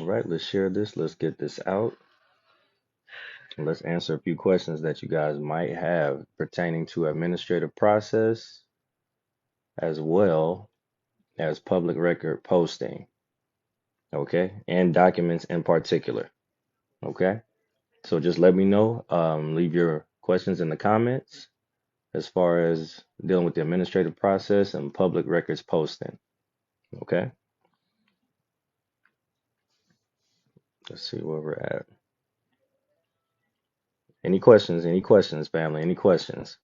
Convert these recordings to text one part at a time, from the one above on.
right, let's share this. Let's get this out. Let's answer a few questions that you guys might have pertaining to administrative process as well as public record posting, okay? And documents in particular, okay? So just let me know. Leave your questions in the comments as far as dealing with the administrative process and public records posting, okay? Let's see where we're at. Any questions? Any questions, family? Any questions?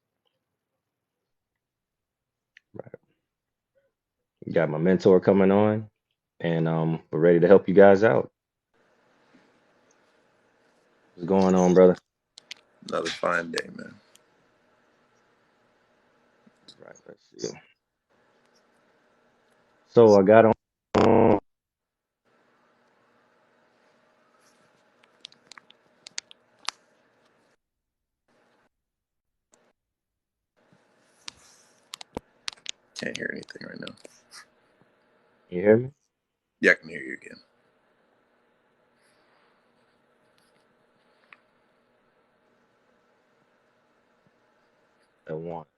Right. Got my mentor coming on, and we're ready to help you guys out. What's going on, brother? Another fine day, man. Right, let's see. So I got on. Can't hear anything right now. You hear me? Yeah, I can hear you again. At once.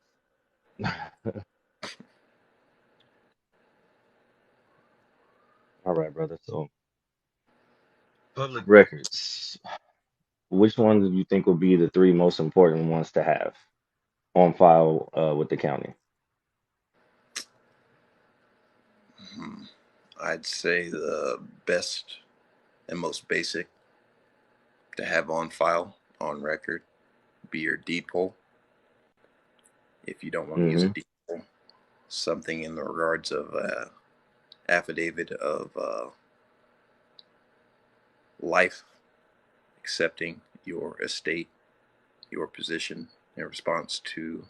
All right, brother. So public records. Which one do you think will be the three most important ones to have on file with the county? Hmm. I'd say the best and most basic to have on file, on record, be your deed poll. If you don't want to use a Mm-hmm. deed poll, something in the regards of affidavit of life, accepting your estate, your position in response to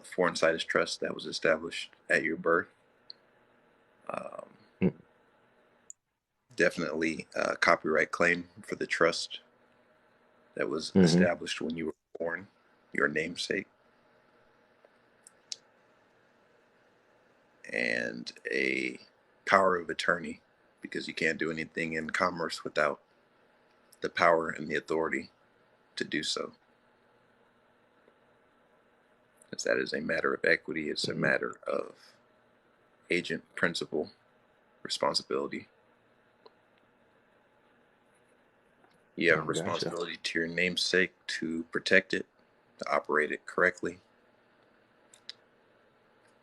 foreign situs trust that was established at your birth. Um, Definitely a copyright claim for the trust that was Mm-hmm. established when you were born, your namesake, and a power of attorney, because you can't do anything in commerce without the power and the authority to do so. Because that is a matter of equity, it's a Mm-hmm. matter of agent principal responsibility. You have a Oh, gotcha. responsibility to your namesake to protect it, to operate it correctly,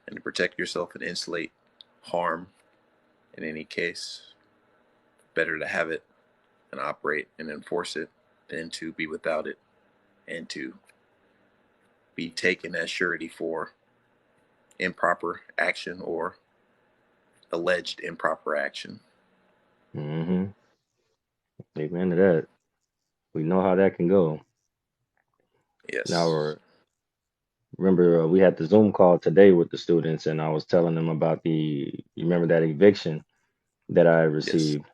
and to protect yourself and insulate harm in any case. Better to have it and operate and enforce it than to be without it and to be taken as surety for improper action or alleged improper action. Mm-hmm. Amen to that. We know how that can go. Now, Yes. remember, we had the Zoom call today with the students, and I was telling them about you remember that eviction that I Yes. received,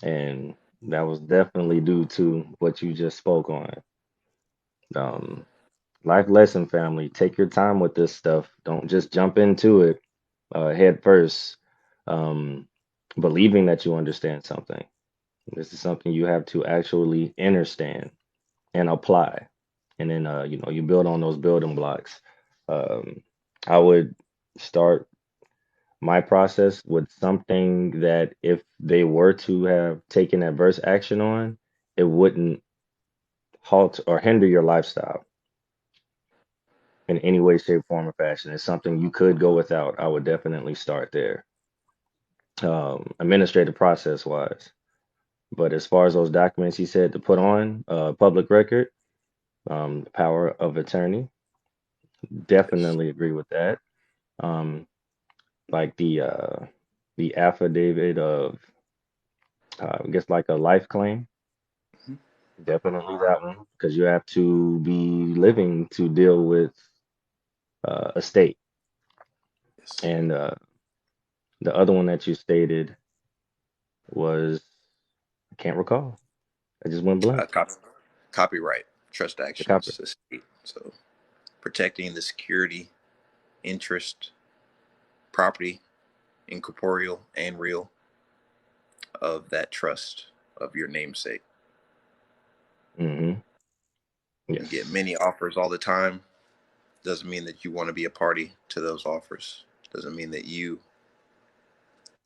and that was definitely due to what you just spoke on. Um, Life lesson, family. Take your time with this stuff. Don't just jump into it head first, um, believing that you understand something. This is something you have to actually understand and apply, and then you build on those building blocks. Um, I would start my process with something that if they were to have taken adverse action on, it wouldn't halt or hinder your lifestyle in any way, shape, form, or fashion. It's something you could go without. I would definitely start there, administrative process wise. But as far as those documents he said to put on public record, the power of attorney, Yes. definitely agree with that. Um, like the affidavit of, I guess, like a life claim, Mhm. definitely that one because you have to be living to deal with a state. Yes. And the other one that you stated was, I can't recall. I just went Uh, blank. cop- Copyright, trust The copy. actions, estate. So protecting the security, interest, property, incorporeal and real, of that trust of your namesake. Mm-hmm. You get Yes. many offers all the time. Doesn't mean that you want to be a party to those offers. Doesn't mean that you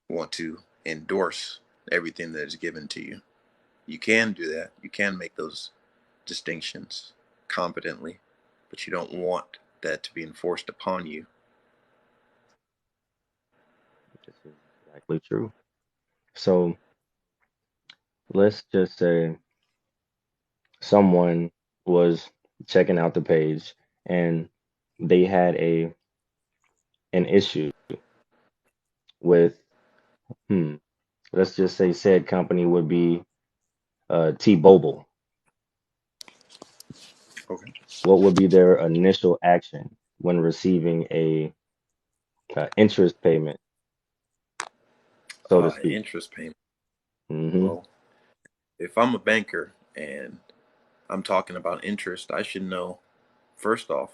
want to endorse everything that is given to you. You can do that. You can make those distinctions competently, but you don't want that to be enforced upon you. This is exactly true. So let's just say someone was checking out the page and they had an issue with, hmm, let's just say said company would be T-Mobile. Okay. What would be their initial action when receiving interest payment, so to speak? Interest payment. Hmm. Well, if I'm a banker and I'm talking about interest, I should know first off,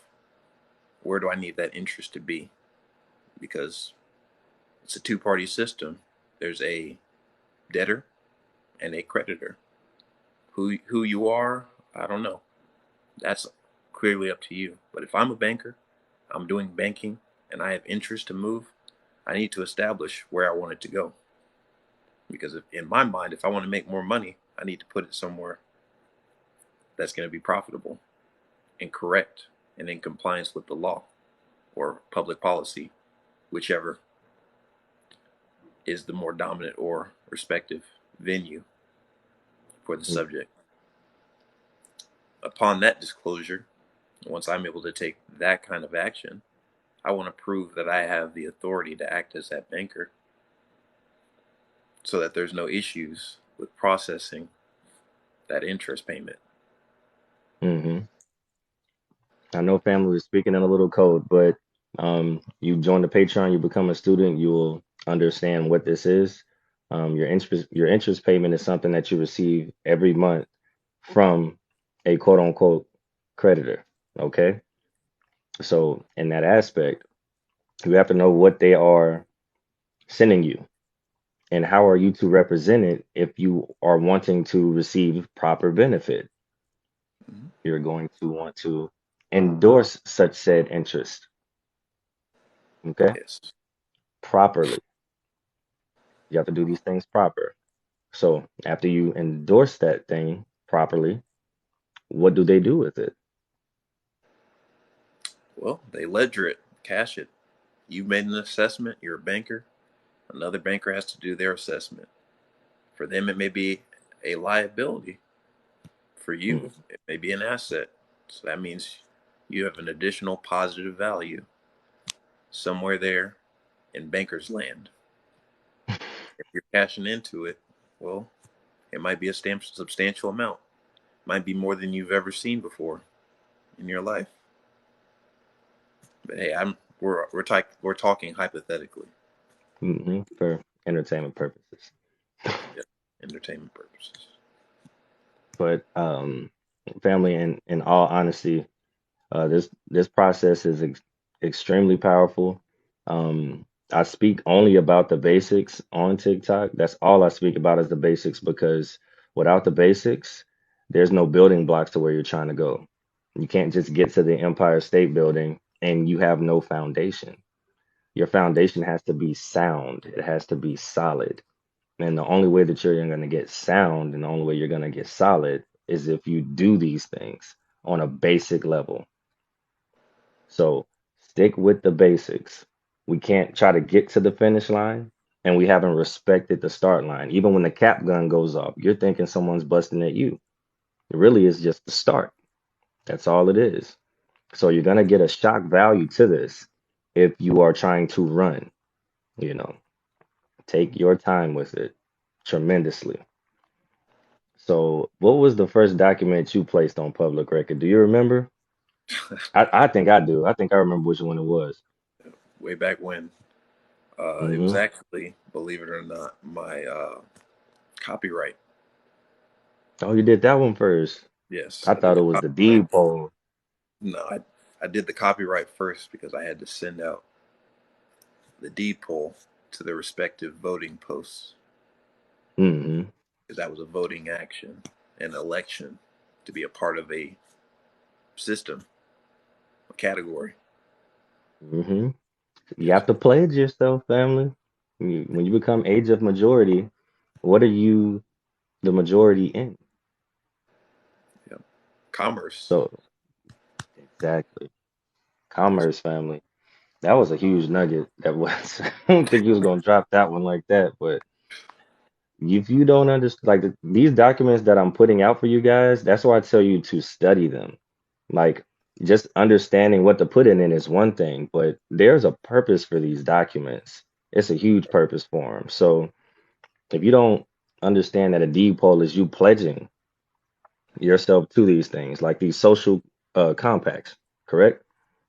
where do I need that interest to be? Because it's a two-party system. There's a debtor and a creditor. Who you are, I don't know. That's clearly up to you. But if I'm a banker, I'm doing banking, and I have interest to move, I need to establish where I want it to go. Because if, in my mind, if I want to make more money, I need to put it somewhere that's going to be profitable and correct and in compliance with the law or public policy, whichever is the more dominant or respective venue for the subject. Upon that disclosure, once I'm able to take that kind of action, I want to prove that I have the authority to act as that banker so that there's no issues with processing that interest payment. Hmm. I know family was speaking in a little code, but you join the Patreon, you become a student, you will understand what this is. Your interest payment is something that you receive every month from a quote unquote creditor. Okay. So in that aspect, you have to know what they are sending you and how are you to represent it if you are wanting to receive proper benefit. Mm-hmm. You're going to want to endorse such said interest, okay, Yes. properly. You have to do these things proper. So after you endorse that thing properly, what do they do with it? Well, they ledger it, cash it. You've made an assessment, you're a banker. Another banker has to do their assessment. For them, it may be a liability. For you, Mm. it may be an asset. So that means you have an additional positive value somewhere there in banker's land. If you're cashing into it, well, it might be a substantial amount. It might be more than you've ever seen before in your life. But hey, we're talking hypothetically. For entertainment purposes. Yeah, entertainment purposes. But family, in all honesty, this process is extremely powerful. I speak only about the basics on TikTok. That's all I speak about is the basics because without the basics, there's no building blocks to where you're trying to go. You can't just get to the Empire State Building and you have no foundation. Your foundation has to be sound. It has to be solid. And the only way that you're going to get sound and the only way you're going to get solid is if you do these things on a basic level. So stick with the basics. We can't try to get to the finish line and we haven't respected the start line. Even when the cap gun goes off, you're thinking someone's busting at you. It really is just the start. That's all it is. So you're going to get a shock value to this if you are trying to run, you know, take your time with it tremendously. So, what was the first document you placed on public record? Do you remember? I think I do. I think I remember which one it was. Way back when, it was Hmm. actually, believe it or not, my copyright. Oh, you did that one first. Yes, I I did thought it the was the copyright. deed poll. No, I did the copyright first because I had to send out the deed poll to the respective voting posts. Mm-hmm. because that was a voting action, an election to be a part of a system, a category. Mm-hmm. You Yes. have to pledge yourself, family. When you become age of majority, what are you the majority in? Yeah. Commerce. So exactly. Yes. Commerce, family. That was a huge nugget. That was. I don't think you was gonna drop that one like that, but if you don't understand, like these documents that I'm putting out for you guys, that's why I tell you to study them. Like, just understanding what to put in is one thing, but there's a purpose for these documents. It's a huge purpose for them. So if you don't understand that a deed poll is you pledging yourself to these things, like these social compacts, correct?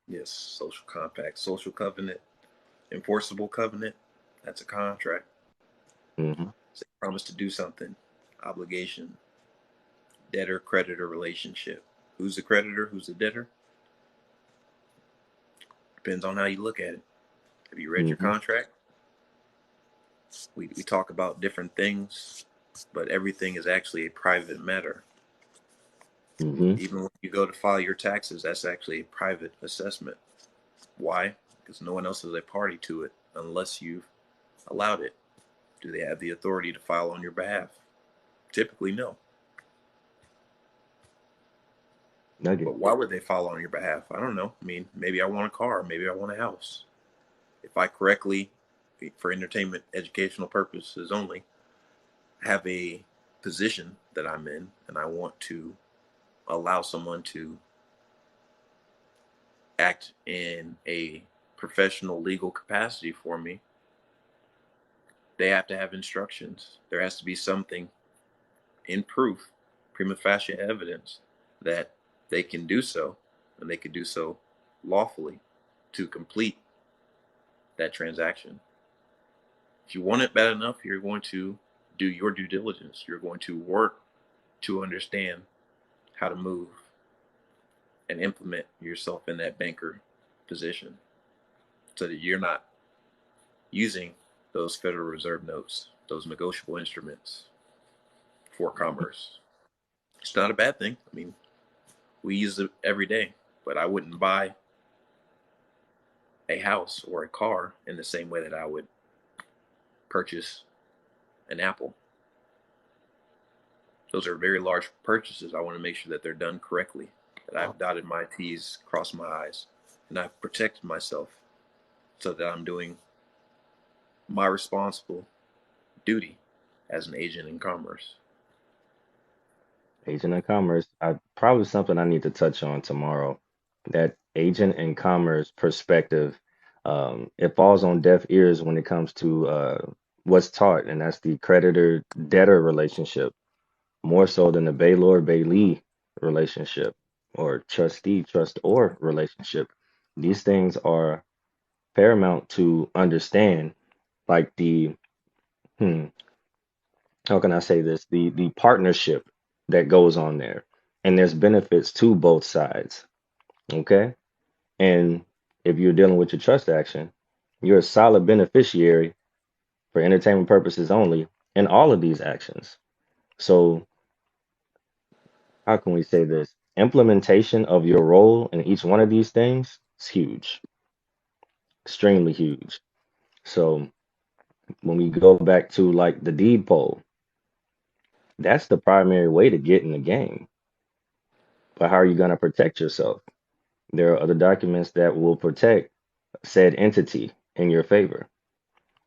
Yes. Social compact, social covenant, enforceable covenant. That's a contract. Hmm. Say promise to do something. Obligation. Debtor creditor relationship. Who's the creditor? Who's the debtor? Depends on how you look at it. Have you read your Hmm. contract? We talk about different things, but everything is actually a private matter. Hmm. Even when you go to file your taxes, that's actually a private assessment. Why? Because no one else is a party to it unless you've allowed it. Do they have the authority to file on your behalf? Typically, no. Nugget. But why would they file on your behalf? I don't know. I mean, maybe I want a car, maybe I want a house. If I correctly, for entertainment, educational purposes only, have a position that I'm in and I want to allow someone to act in a professional legal capacity for me, they have to have instructions. There has to be something in proof, prima facie evidence, that they can do so and they can do so lawfully to complete that transaction. If you want it bad enough, you're going to do your due diligence. You're going to work to understand how to move and implement yourself in that banker position so that you're not using those Federal Reserve notes, those negotiable instruments for commerce. It's not a bad thing. I mean, we use it every day, but I wouldn't buy a house or a car in the same way that I would purchase an apple. Those are very large purchases. I want to make sure that they're done correctly, that I've dotted my T's, crossed my I's, and I've protected myself so that I'm doing my responsible duty as an agent in commerce. Agent and commerce. Probably something I need to touch on tomorrow. That agent and commerce perspective. It falls on deaf ears when it comes to what's taught, and that's the creditor debtor relationship, more so than the bailor bailee relationship or trustee trustor relationship. These things are paramount to understand, like the hmm, how can I say this? The partnership that goes on there. And there's benefits to both sides. Okay. And if you're dealing with your trust action, you're a solid beneficiary for entertainment purposes only in all of these actions. So how can we say this? Implementation of your role in each one of these things is huge, extremely huge. So when we go back to like the deed poll, that's the primary way to get in the game. But how are you going to protect yourself? There are other documents that will protect said entity in your favor.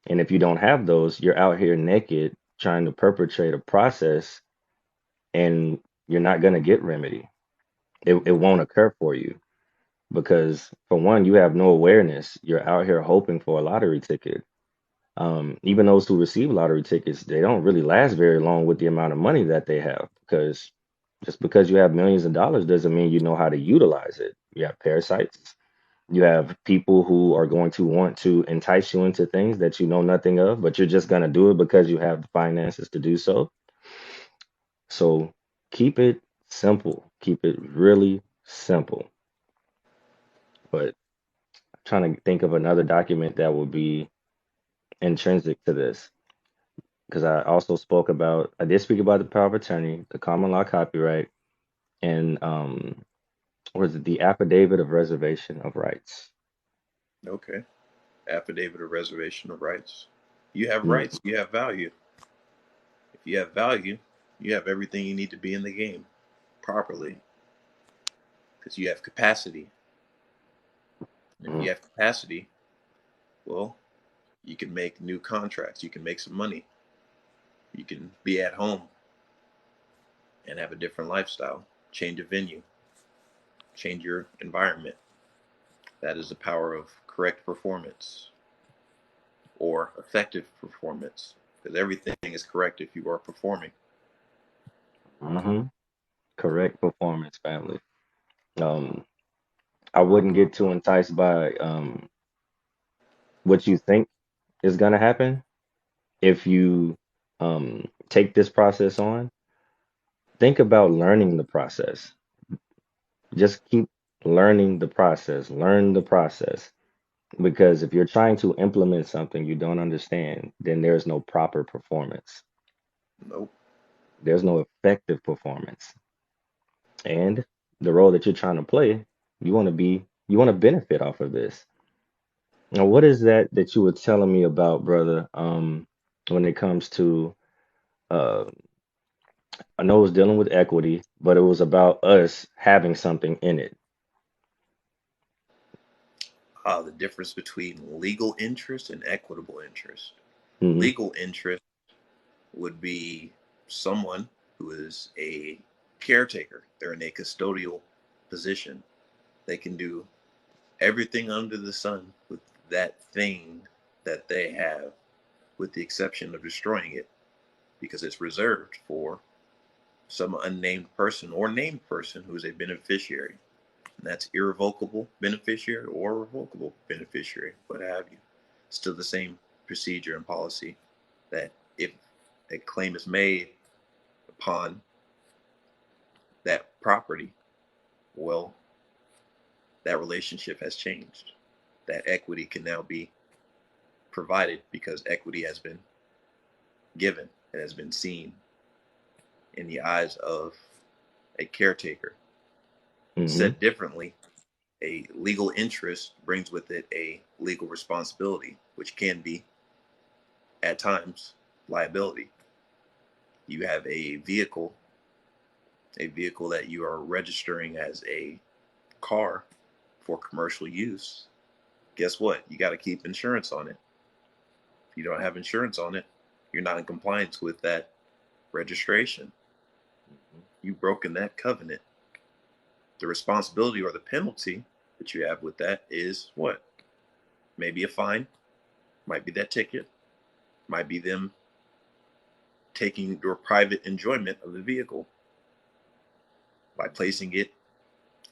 And if you don't have those, you're out here naked trying to perpetrate a process and you're not going to get remedy. It won't occur for you because, for one, you have no awareness. You're out here hoping for a lottery ticket. Even those who receive lottery tickets, they don't really last very long with the amount of money that they have because just because you have millions of dollars doesn't mean you know how to utilize it. You have parasites. You have people who are going to want to entice you into things that you know nothing of, but you're just going to do it because you have the finances to do so. So keep it simple. Keep it really simple. But I'm trying to think of another document that will be intrinsic to this. because I did speak about the power of attorney, the common law copyright, and what is it, the affidavit of reservation of rights. Okay. Affidavit of reservation of rights. You have Mm, rights. You have value. If you have value, you have everything you need to be in the game properly because you have capacity. And if mm, you have capacity, well, you can make new contracts. You can make some money. You can be at home and have a different lifestyle, change a venue, change your environment. That is the power of correct performance or effective performance because everything is correct if you are performing. hmm. Correct performance, family. Um, I wouldn't get too enticed by what you think is gonna happen if you take this process on. Think about learning the process. Just keep learning the process. Learn the process. Because if you're trying to implement something you don't understand, then there's no proper performance. Nope. There's no effective performance. And the role that you're trying to play, you want to benefit off of this. Now, what is that you were telling me about, brother? When it comes to, uh, I know it was dealing with equity, but it was about us having something in it. The difference between legal interest and equitable interest. Hmm. Legal interest would be someone who is a caretaker. They're in a custodial position. They can do everything under the sun with that thing that they have, with the exception of destroying it, because it's reserved for some unnamed person or named person who is a beneficiary. And that's irrevocable beneficiary or revocable beneficiary, what have you. Still the same procedure and policy that if a claim is made upon that property, well, that relationship has changed. That equity can now be provided because equity has been given, it has been seen in the eyes of a caretaker. Hmm. Said differently, a legal interest brings with it a legal responsibility, which can be, at times, liability. You have a vehicle that you are registering as a car for commercial use. Guess what? You got to keep insurance on it. If you don't have insurance on it, you're not in compliance with that registration. You've broken that covenant. The responsibility or the penalty that you have with that is what? Maybe a fine, might be that ticket, might be them taking your private enjoyment of the vehicle by placing it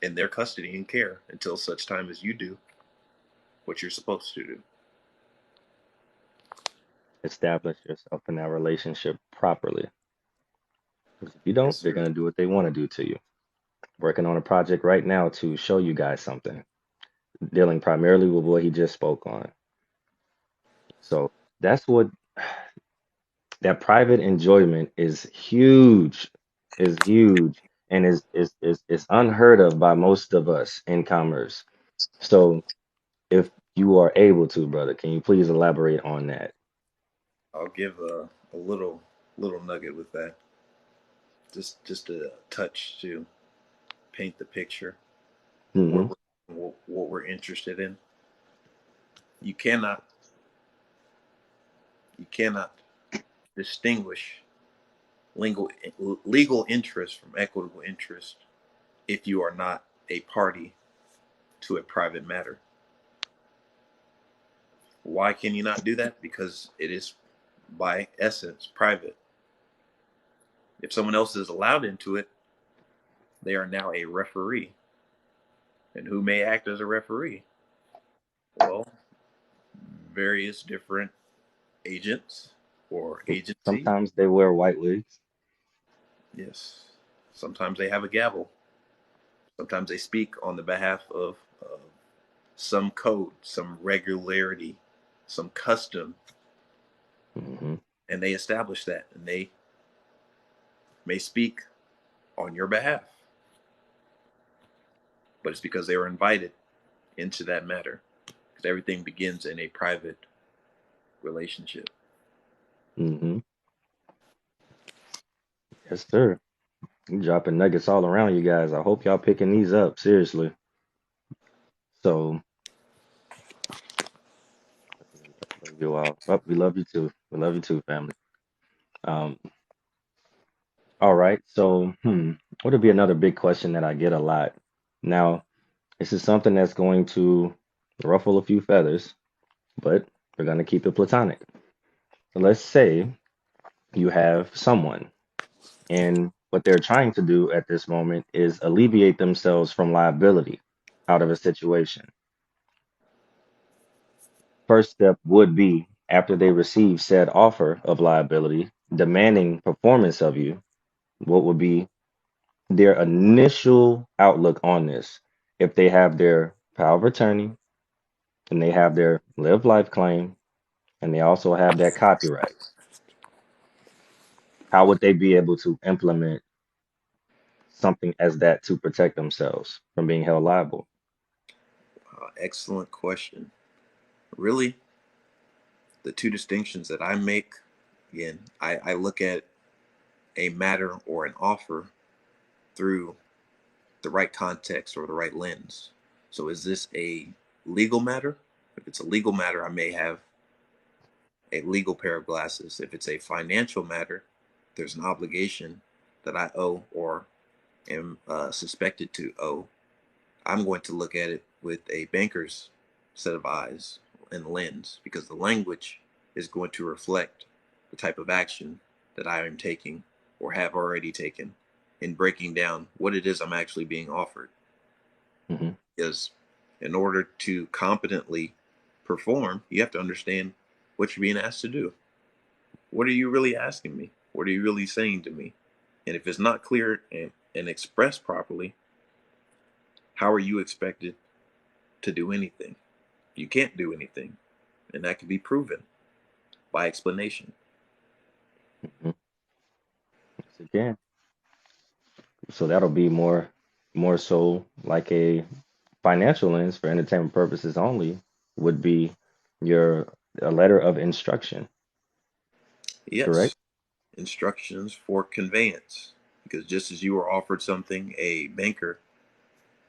in their custody and care until such time as you do what you're supposed to do. Establish yourself in that relationship properly. Because if you Yes, don't, they're sir. going to do what they want to do to you. Working on a project right now to show you guys something, dealing primarily with what he just spoke on. So that's what that private enjoyment is huge, and is unheard of by most of us in commerce. So if you are able to, brother, can you please elaborate on that? I'll give a little nugget with that. Just a touch to paint the picture Hmm. where what we're interested in. You cannot you cannot distinguish legal legal interest from equitable interest if you are not a party to a private matter. Why can you not do that? Because it is by essence private. If someone else is allowed into it, they are now a referee. And who may act as a referee? Well, various different agents or agencies. Sometimes they wear white wigs. Yes. Sometimes they have a gavel. Sometimes they speak on the behalf of some code, some regularity, some custom. Hmm. and they establish that, and they may speak on your behalf, but it's because they were invited into that matter, because everything begins in a private relationship. Mm-hmm. Yes, sir. You dropping nuggets all around you guys. I hope y'all picking these up seriously. So, love you all. Oh, we love you too. We love you too, family. Um, all right. So, what would be another big question that I get a lot? Now, this is something that's going to ruffle a few feathers, but we're going to keep it platonic. So let's say you have someone, and what they're trying to do at this moment is alleviate themselves from liability out of a situation. First step would be, after they receive said offer of liability, demanding performance of you, what would be their initial outlook on this? If they have their power of attorney and they have their live life claim and they also have that copyright, how would they be able to implement something as that to protect themselves from being held liable? Excellent question. Really, the two distinctions that I make, again, I look at a matter or an offer through the right context or the right lens. So, is this a legal matter? If it's a legal matter, I may have a legal pair of glasses. If it's a financial matter, there's an obligation that I owe or am suspected to owe. I'm going to look at it with a banker's set of eyes and lens, because the language is going to reflect the type of action that I am taking or have already taken in breaking down what it is I'm actually being offered. Hmm. Because in order to competently perform, you have to understand what you're being asked to do. What are you really asking me? What are you really saying to me? And if it's not clear and expressed properly, how are you expected to do anything? You can't do anything. And that can be proven by explanation. Hmm. Yes, again. So that'll be more so like a financial lens for entertainment purposes only would be your a letter of instruction, Yes, correct? instructions for conveyance. Because just as you were offered something, a banker,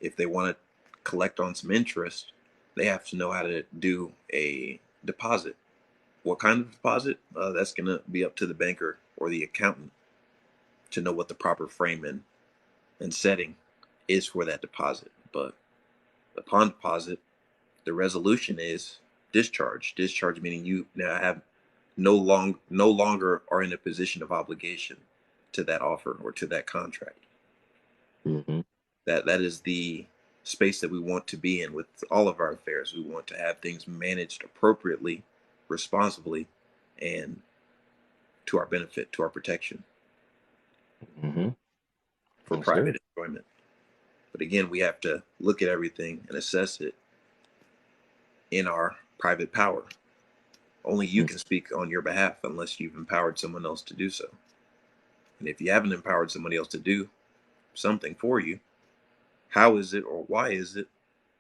if they want to collect on some interest, they have to know how to do a deposit. What kind of deposit? That's going to be up to the banker or the accountant to know what the proper frame and setting is for that deposit. But upon deposit, the resolution is discharge. Discharge meaning you now have no longer are in a position of obligation to that offer or to that contract. Hmm. That is the space that we want to be in with all of our affairs. We want to have things managed appropriately, responsibly, and to our benefit, to our protection, Hmm. for Yes, sir. private enjoyment. But again, we have to look at everything and assess it in our private power. Only you can speak on your behalf unless you've empowered someone else to do so. And if you haven't empowered somebody else to do something for you, how is it or why is it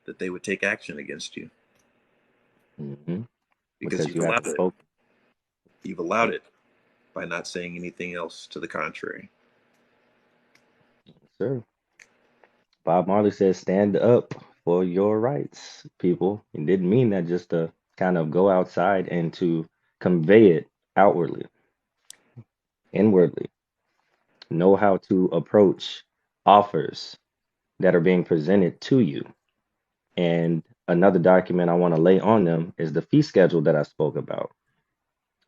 that they would take action against you? Hmm. Because Because you've you allowed haven't it. spoken. You've allowed it by not saying anything else to the contrary. Sir. Bob Marley says, stand up for your rights, people. He didn't mean that just to kind of go outside and to convey it outwardly, inwardly. Know how to approach offers that are being presented to you. And another document I want to lay on them is the fee schedule that I spoke about.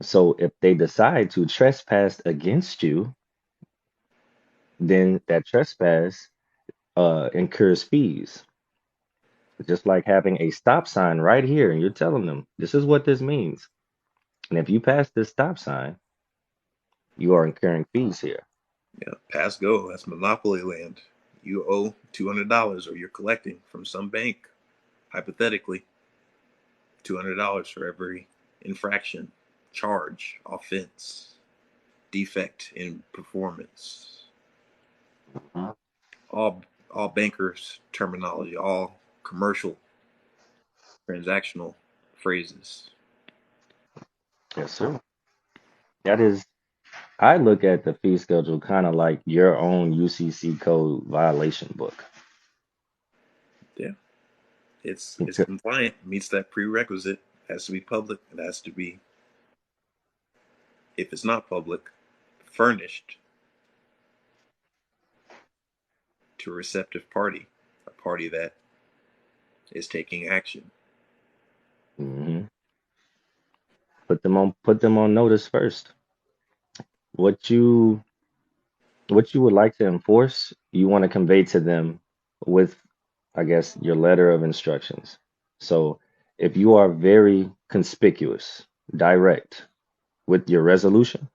So if they decide to trespass against you, then that trespass incurs fees. Just like having a stop sign right here, and you're telling them this is what this means. And if you pass this stop sign, you are incurring fees here. Yeah, pass go. That's monopoly land. You owe $200 or you're collecting from some bank, hypothetically, $200 for every infraction. charge, offense, defect in performance, Mhm. all all bankers terminology, all commercial transactional phrases. Yes, sir. That is, I look at the fee schedule kind of like your own UCC code violation book. Yeah, it's Okay. compliant, meets that prerequisite, has to be public, it has to be, if it's not public, furnished to a receptive party, a party that is taking action. hmm Put them on notice first. What you what you would like to enforce, you want to convey to them with, I guess, your letter of instructions. So if you are very conspicuous, direct with your resolution,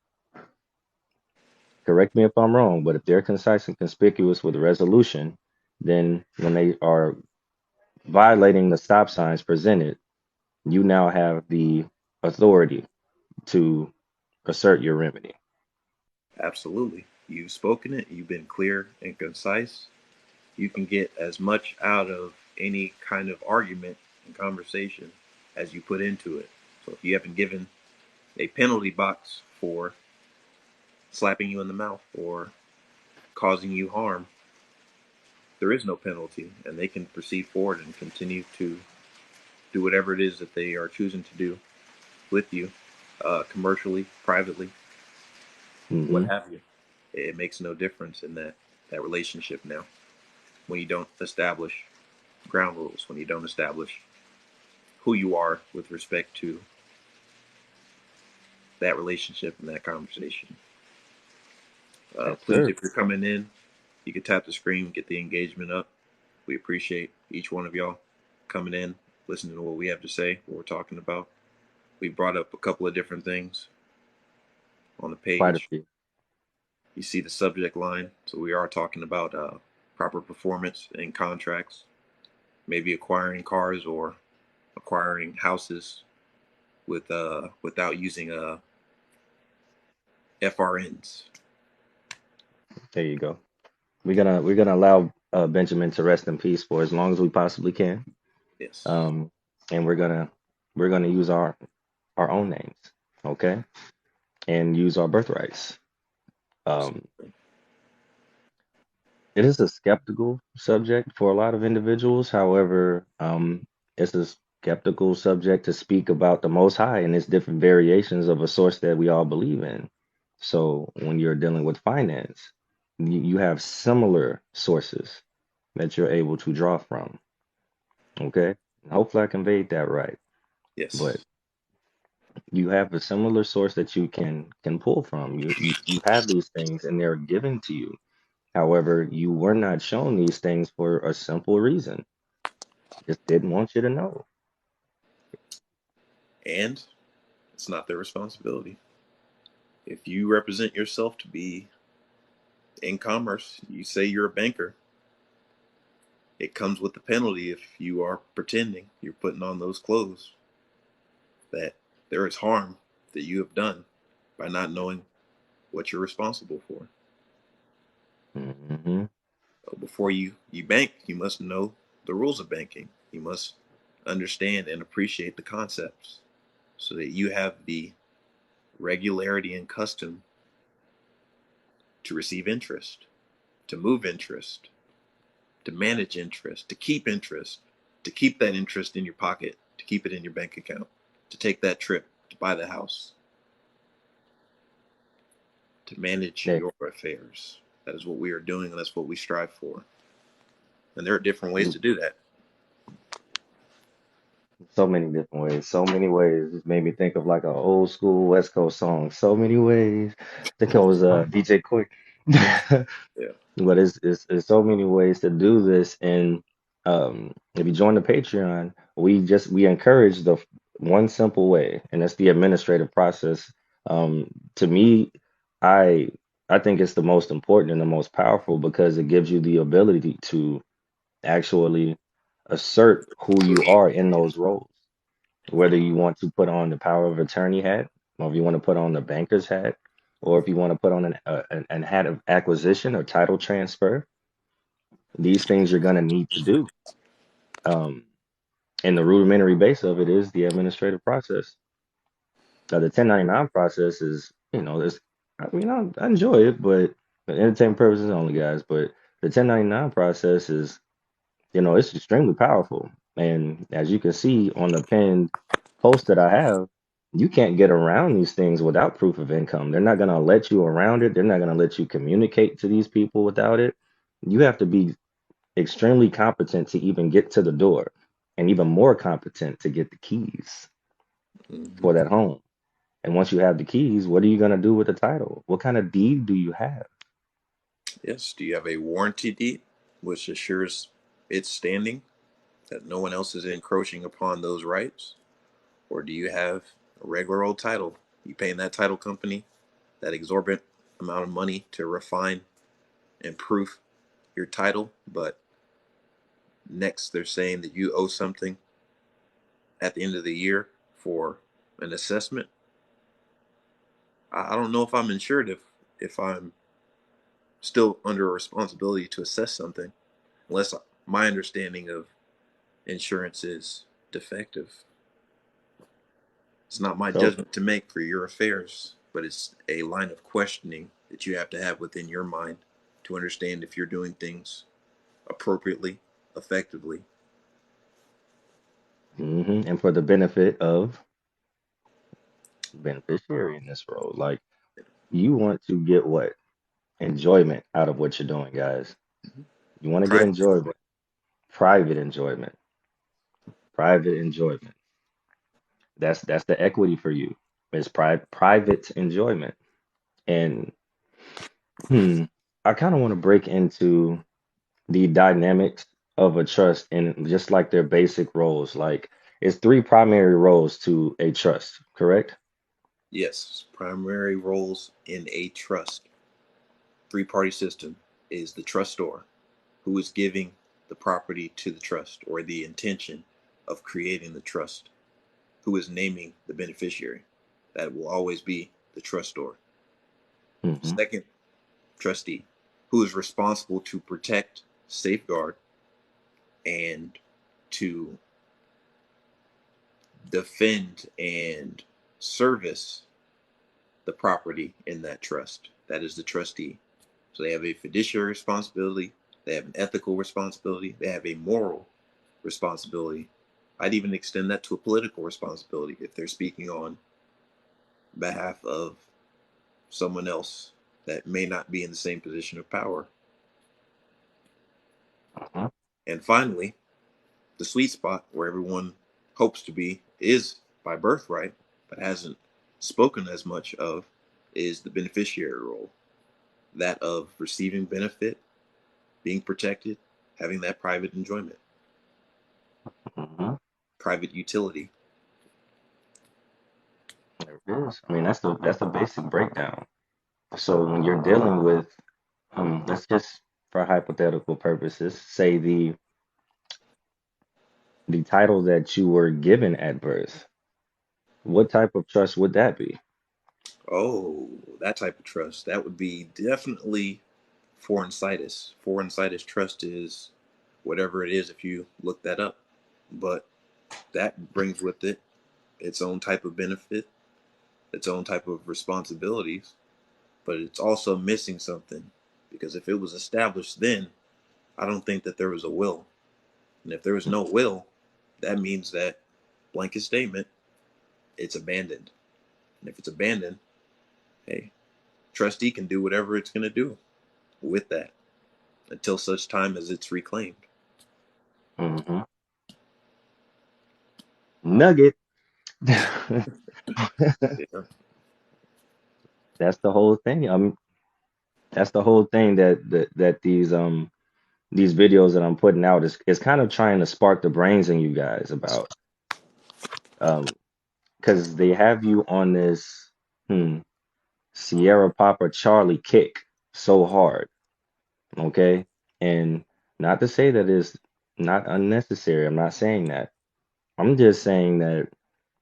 correct me if I'm wrong, but if they're concise and conspicuous with resolution, then when they are violating the stop signs presented, you now have the authority to assert your remedy. Absolutely. You've spoken it, you've been clear and concise. You can get as much out of any kind of argument and conversation as you put into it. So if you haven't given a penalty box for slapping you in the mouth or causing you harm, there is no penalty, and they can proceed forward and continue to do whatever it is that they are choosing to do with you, commercially, privately, what hmm have you. It makes no difference in that relationship now when you don't establish ground rules, when you don't establish who you are with respect to that relationship and that conversation. Yes, Please, sir. if you're coming in, you can tap the screen, get the engagement up. We appreciate each one of y'all coming in, listening to what we have to say, what we're talking about. We brought up a couple of different things on the Quite a page. few. You see the subject line. So we are talking about proper performance in contracts, maybe acquiring cars or acquiring houses without using FRNs. There you go. We're gonna allow Benjamin to rest in peace for as long as we possibly can. Yes. Um, and we're gonna use our own names, okay, and use our birthrights. Um, it is a skeptical subject for a lot of individuals. However, it's a skeptical subject to speak about the Most High and its different variations of a source that we all believe in. So when you're dealing with finance, you have similar sources that you're able to draw from. Okay. Hopefully I conveyed that right. But Yes. you have a similar source that you can pull from. You have these things and they're given to you. However, you were not shown these things for a simple reason. Just didn't want you to know. And it's not their responsibility. If you represent yourself to be in commerce, you say you're a banker, it comes with the penalty if you are pretending you're putting on those clothes, that there is harm that you have done by not knowing what you're responsible for. hmm So before you bank, you must know the rules of banking. You must understand and appreciate the concepts so that you have the regularity and custom to receive interest, to move interest, to manage interest, to keep that interest in your pocket, to keep it in your bank account, to take that trip, to buy the house, to manage Yeah, your affairs. That is what we are doing, and that's what we strive for. And there are different ways to do that. so many different ways. So many ways. It made me think of like an old school West Coast song. So many ways. I think it was DJ Quick. Yeah. But it's so many ways to do this. And if you join the Patreon, we encourage the one simple way, and that's the administrative process. To me, I I think it's the most important and the most powerful because it gives you the ability to actually assert who you are in those roles. Whether you want to put on the power of attorney hat, or if you want to put on the banker's hat, or if you want to put on an hat of acquisition or title transfer, these things you're going to need to do. Um, and the rudimentary base of it is the administrative process. The 1099 process is, I mean, I enjoy it, but for entertainment purposes only, guys. But the 1099 process is, it's extremely powerful. And as you can see on the pinned post that I have, you can't get around these things without proof of income. They're not going to let you around it. They're not going to let you communicate to these people without it. You have to be extremely competent to even get to the door, and even more competent to get the keys Hmm. for that home. And once you have the keys, what are you going to do with the title? What kind of deed do you have? Yes. Do you have a warranty deed which assures its standing, that no one else is encroaching upon those rights? Or do you have a regular old title? You paying that title company that exorbitant amount of money to refine and proof your title, but next they're saying that you owe something at the end of the year for an assessment. I don't know if I'm insured if I'm still under a responsibility to assess something, unless my understanding of insurance is defective. It's not my So, judgment to make for your affairs, but it's a line of questioning that you have to have within your mind to understand if you're doing things appropriately, effectively. and for the benefit of beneficiary in this role, like you want to get what? Enjoyment out of what you're doing, guys. You want to get Private enjoyment. enjoyment, private enjoyment, private enjoyment. That's the equity for you. It's private enjoyment. And hmm, I kind of want to break into the dynamics of a trust and just like their basic roles. Like it's three primary roles to a trust, correct? Yes, primary roles in a trust. Three-party system is the trustor, who is giving the property to the trust or the intention of creating the trust, who is naming the beneficiary. That will always be the trustor. Hmm. Second, trustee, who is responsible to protect, safeguard, and to defend and service the property in that trust. That is the trustee. So they have a fiduciary responsibility, they have an ethical responsibility, they have a moral responsibility. I'd even extend that to a political responsibility if they're speaking on behalf of someone else that may not be in the same position of power. Uh-huh. And finally, the sweet spot where everyone hopes to be is by birthright, but hasn't spoken as much of, is the beneficiary role, that of receiving benefit, being protected, having that private enjoyment, Hmm. private utility. There it is. I mean, that's the basic breakdown. So when you're dealing with, let's just for hypothetical purposes, say the title that you were given at birth. What type of trust would that be? Oh, that type of trust. That would be definitely foreign situs. Foreign situs trust is whatever it is if you look that up. But that brings with it its own type of benefit, its own type of responsibilities, but it's also missing something because if it was established then, I don't think that there was a will. And if there was no will, that means that blanket statement, it's abandoned. And if it's abandoned, hey, trustee can do whatever it's going to do with that until such time as it's reclaimed. Hmm. Nugget. Yeah. That's the whole thing. That's the whole thing that these videos that I'm putting out is kind of trying to spark the brains in you guys about um because they have you on this hmm, Sierra Papa Charlie kick so hard, okay? And not to say that it's not unnecessary. I'm not saying that. I'm just saying that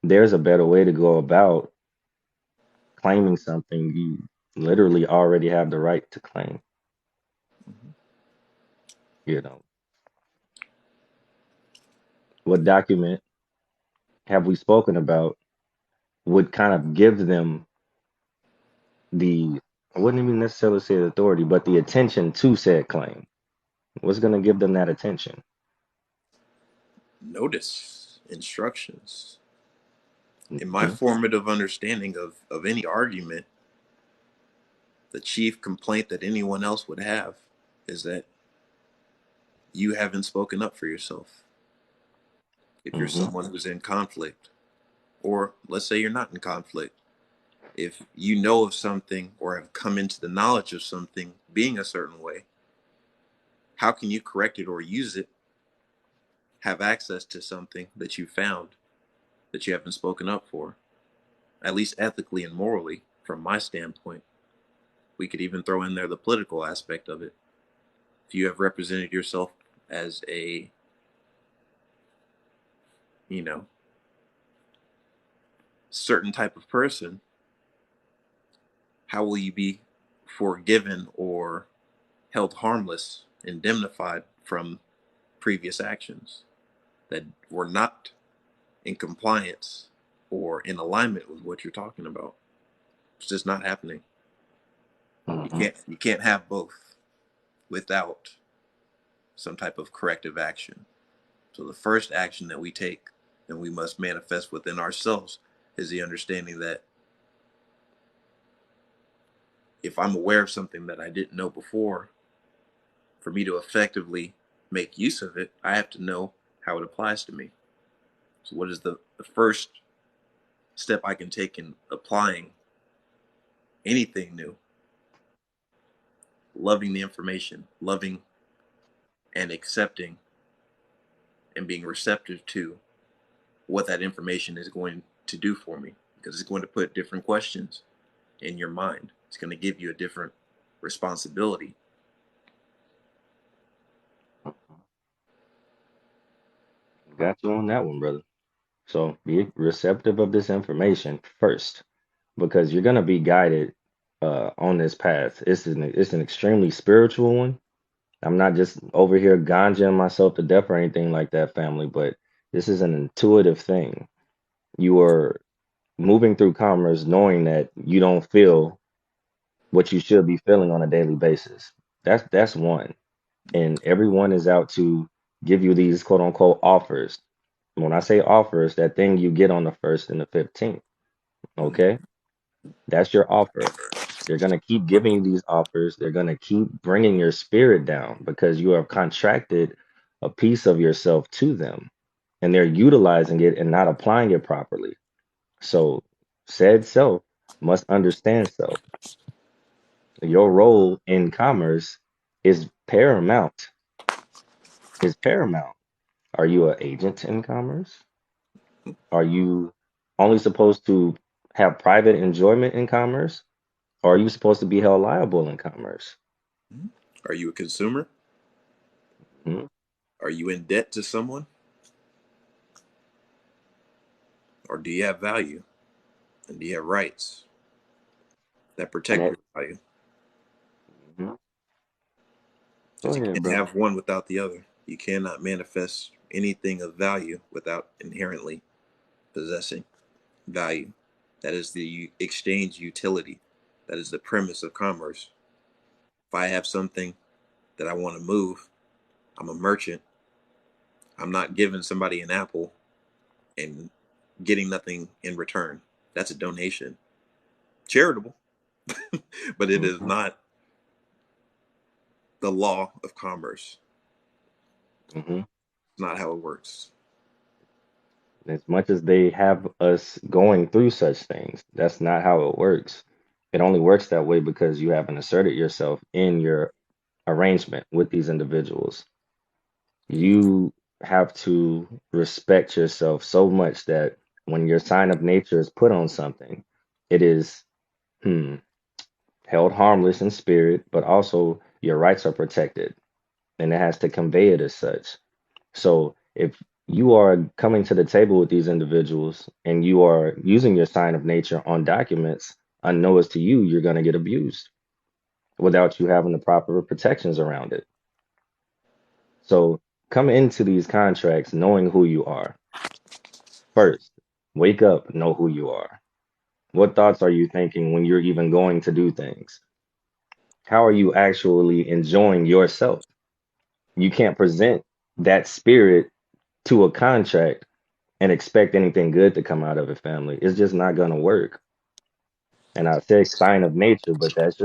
there's a better way to go about claiming something you literally already have the right to claim. Mhm. You know, what document have we spoken about would kind of give them the, I wouldn't even necessarily say the authority, but the attention to said claim? What's going to give them that attention? Notice instructions. In my Hmm. formative understanding of any argument, the chief complaint that anyone else would have is that you haven't spoken up for yourself. If you're Hmm. someone who's in conflict, or let's say you're not in conflict, if you know of something or have come into the knowledge of something being a certain way, how can you correct it or use it, have access to something that you found that you haven't spoken up for, at least ethically and morally, from my standpoint? We could even throw in there the political aspect of it. If you have represented yourself as a, you know, certain type of person, how will you be forgiven or held harmless, indemnified from previous actions that were not in compliance or in alignment with what you're talking about? It's just not happening. Hmm. You can't have both without some type of corrective action. So the first action that we take and we must manifest within ourselves is the understanding that if I'm aware of something that I didn't know before, for me to effectively make use of it, I have to know how it applies to me. So what is the first step I can take in applying anything new? Loving the information, loving and accepting and being receptive to what that information is going to do for me, because it's going to put different questions in your mind. It's going to give you a different responsibility. Got you on that one, brother. So be receptive of this information first, because you're gonna be guided on this path. It's an extremely spiritual one. I'm not just over here ganjaing myself to death or anything like that, family, but this is an intuitive thing. You are moving through commerce knowing that you don't feel what you should be feeling on a daily basis. That's one. And everyone is out to give you these quote unquote offers. When I say offers, that thing you get on the 1st and the 15th. Mm-hmm. Okay, that's your offer. They're going to keep giving you these offers. They're going to keep bringing your spirit down because you have contracted a piece of yourself to them, and they're utilizing it and not applying it properly. So, said self must understand self. Your role in commerce is paramount. Is paramount. Are you an agent in commerce? Are you only supposed to have private enjoyment in commerce? Or are you supposed to be held liable in commerce? Are you a consumer? Mhm. Are you in debt to someone? Or do you have value? And do you have rights that And protect it, your value? mhm. Go Because you ahead, can't bro. have one without the other. You cannot manifest anything of value without inherently possessing value. That is the exchange utility. That is the premise of commerce. If I have something that I want to move, I'm a merchant. I'm not giving somebody an apple and getting nothing in return. That's a donation. Charitable, but it is Hmm. not the law of commerce. Hmm. It's not how it works. As much as they have us going through such things, that's not how it works. It only works that way because you haven't asserted yourself in your arrangement with these individuals. You have to respect yourself so much that when your sign of nature is put on something, it is hmm, held harmless in spirit, but also your rights are protected, and it has to convey it as such. So if you are coming to the table with these individuals and you are using your sign of nature on documents, Unknowns to you, you're going to get abused without you having the proper protections around it. So come into these contracts knowing who you are. First, wake up, know who you are. What thoughts are you thinking when you're even going to do things? How are you actually enjoying yourself? You can't present that spirit to a contract and expect anything good to come out of it, family. It's just not gonna work. And I say sign of nature, but that's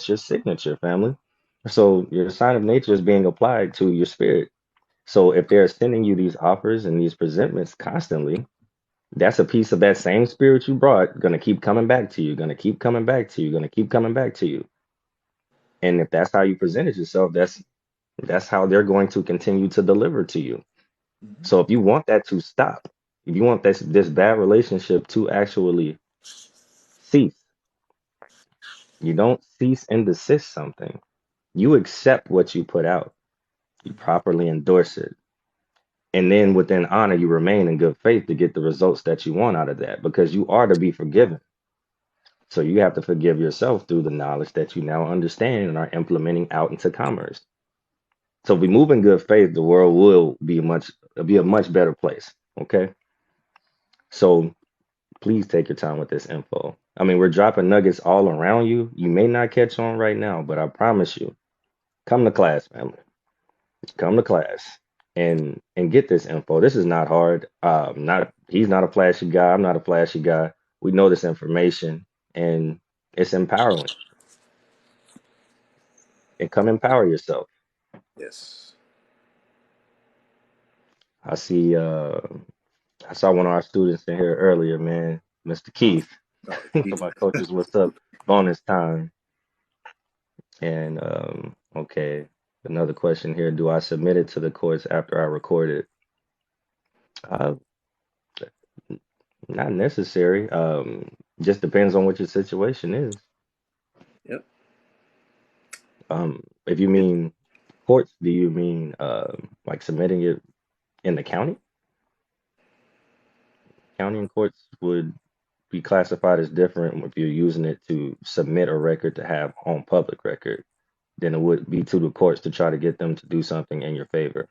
your signature, family. So your sign of nature is being applied to your spirit. So if they're sending you these offers and these presentments constantly, that's a piece of that same spirit you brought, gonna keep coming back to you, gonna keep coming back to you, gonna keep coming back to you. And if that's how you presented yourself, that's how they're going to continue to deliver to you. Mm-hmm. So if you want that to stop, if you want this bad relationship to actually cease, you don't cease and desist something. You accept what you put out. You Mm-hmm. properly endorse it. And then within honor, you remain in good faith to get the results that you want out of that because you are to be forgiven. So you have to forgive yourself through the knowledge that you now understand and are implementing out into commerce. So if we move in good faith, the world will be a much better place. Okay. So please take your time with this info. I mean, we're dropping nuggets all around you. You may not catch on right now, but I promise you, come to class, family. Come to class and get this info. This is not hard. Not he's not a flashy guy. I'm not a flashy guy. We know this information and it's empowering. And come empower yourself. Yes. I see I saw one of our students in here earlier, man, Mr. Keith. Oh, Keith. My coaches, what's up? Bonus time. And okay, another question here. Do I submit it to the courts after I record it? Uh, Not necessary. Just depends on what your situation is. Yep. If you It, mean courts, do you mean like submitting it in the county? County and courts would be classified as different if you're using it to submit a record to have on public record than it would be to the courts to try to get them to do something in your favor.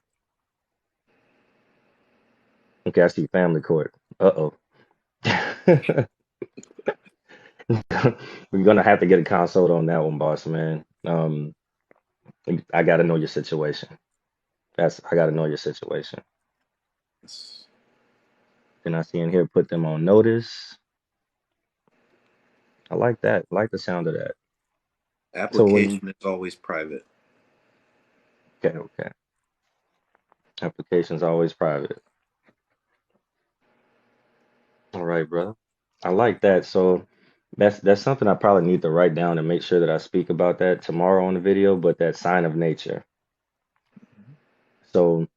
Okay, I see family court. Uh-oh. We're gonna have to get a consult on that one, boss man. I gotta know your situation. I gotta know your situation. it's, Then I see in here put them on notice. I like that. I like the sound of that. So when you application is always private. okay. Application's always private. All right, brother. I like that. So that's something I probably need to write down and make sure that I speak about that tomorrow on the video, but that sign of nature. So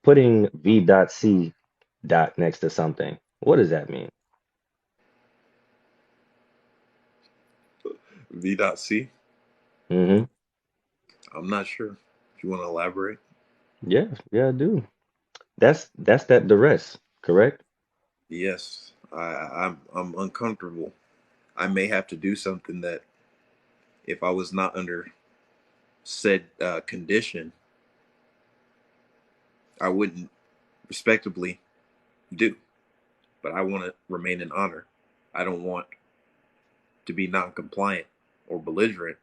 putting V.C dot next to something. What does that mean? V.C. Mm-hmm. I'm not sure. If you want to elaborate. Yeah, yeah, I do. That's that duress, correct? Yes. I'm uncomfortable. I may have to do something that if I was not under said condition, I wouldn't respectably do. But I want to remain in honor. I don't want to be non-compliant or belligerent,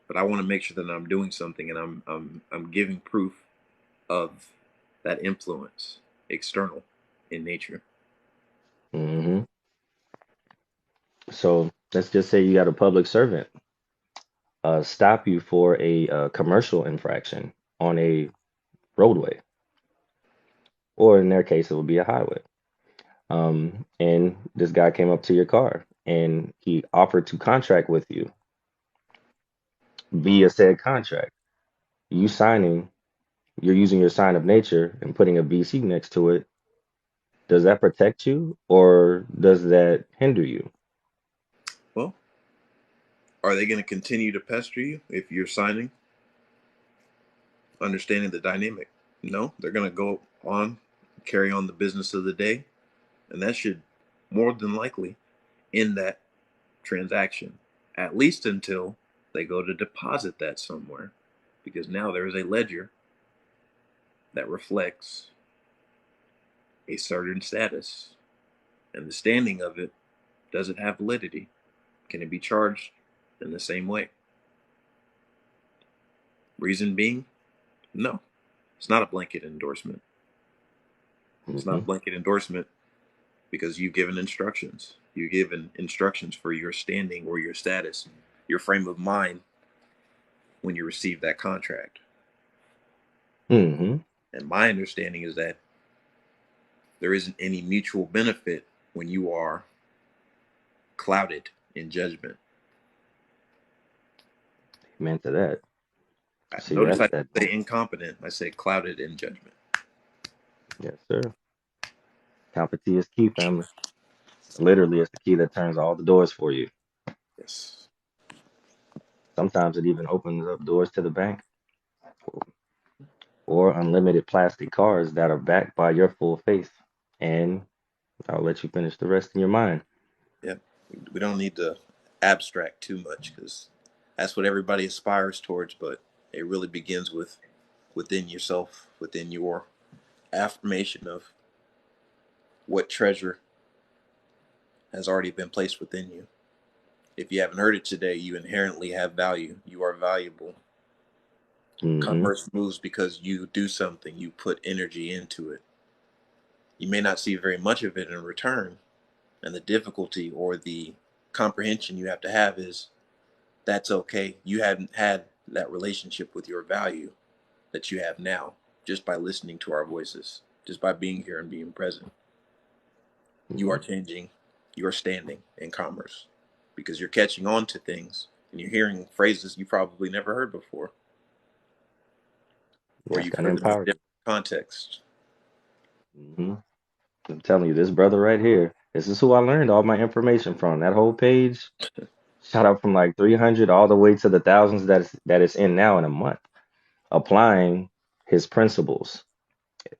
but I want to make sure that I'm doing something and I'm giving proof of that influence, external in nature. Mm-hmm. So let's just say you got a public servant stop you for a commercial infraction on a roadway, or in their case, it would be a highway. And this guy came up to your car and he offered to contract with you via said contract. You signing, you're using your sign of nature and putting a VC next to it. Does that protect you or does that hinder you? Well, are they going to continue to pester you if you're signing, understanding the dynamic? No, they're going to go on, carry on the business of the day, and that should more than likely end that transaction, at least until they go to deposit that somewhere, because now there is a ledger that reflects a certain status, and the standing of it, does it have validity? Can it be charged in the same way? Reason being, no. It's not a blanket endorsement. It's not a Hmm. blanket endorsement because you've given instructions. You've given instructions for your standing or your status, your frame of mind when you receive that contract. Hmm. And my understanding is that there isn't any mutual benefit when you are clouded in judgment. Amen to that. See, Notice that's I that. didn't say incompetent, I say clouded in judgment. Yes, sir. Competence is key, family. Literally, it's the key that turns all the doors for you. Yes. Sometimes it even opens up doors to the bank or unlimited plastic cards that are backed by your full faith. And I'll let you finish the rest in your mind. Yep. We don't need to abstract too much because that's what everybody aspires towards, but it really begins with within yourself, within your affirmation of what treasure has already been placed within you. If you haven't heard it today, you inherently have value. You are valuable. Hmm. Commerce moves because you do something, you put energy into it. You may not see very much of it in return, and the difficulty or the comprehension you have to have is that's okay. You haven't had that relationship with your value that you have now just by listening to our voices, just by being here and being present. You Hmm. are changing your standing in commerce because you're catching on to things and you're hearing phrases you probably never heard before, or That's you've gonna heard them in empower different contexts. you. I'm telling you, this brother right here, this is who I learned all my information from. That whole page shot up from like 300 all the way to the thousands that it's in now in a month. Applying his principles,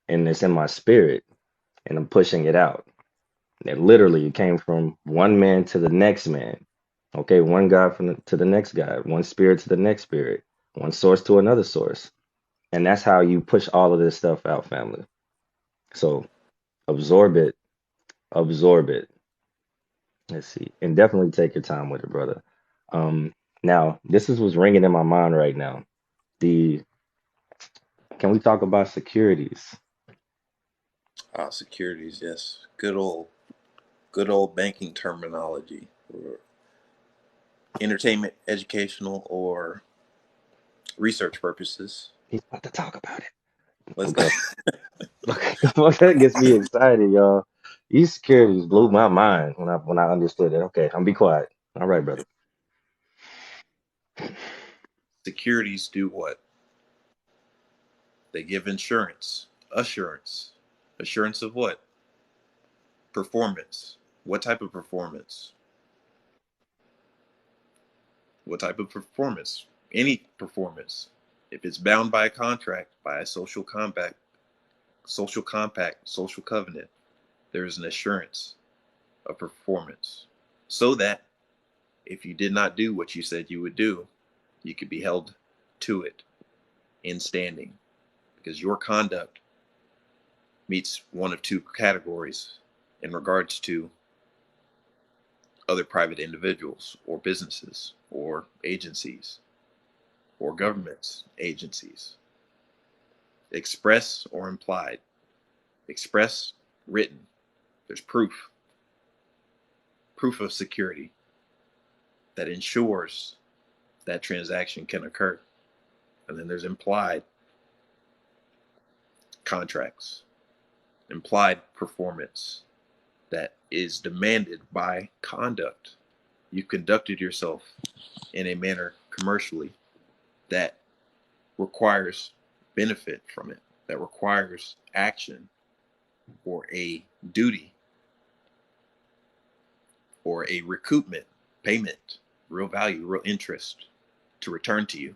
and it's in my spirit, and I'm pushing it out. It literally came from one man to the next man. Okay, one God to the next God, one spirit to the next spirit, one source to another source. And that's how you push all of this stuff out, family. So absorb it, absorb it. Let's see. And definitely take your time with it, brother. Um, Now, this is what's ringing in my mind right now. The Can we talk about securities? Ah, securities, yes. Good old banking terminology, or entertainment, educational, or research purposes. He's about to talk about it. Let's Okay. Okay. That gets me excited, y'all. These securities blew my mind when I understood it. Okay, I'm be quiet. All right, brother. securities do what? They give insurance, assurance. Assurance of what? Performance. What type of performance? What type of performance? Any performance. If it's bound by a contract, by a social covenant, there is an assurance of performance. So that if you did not do what you said you would do, you could be held to it in standing because your conduct meets one of two categories in regards to other private individuals or businesses or agencies or governments agencies. Express or implied. Express, written. There's proof of security that ensures that transaction can occur. And then there's implied contracts, implied performance that is demanded by conduct. You conducted yourself in a manner commercially that requires benefit from it, that requires action or a duty or a recoupment, payment, real value, real interest to return to you.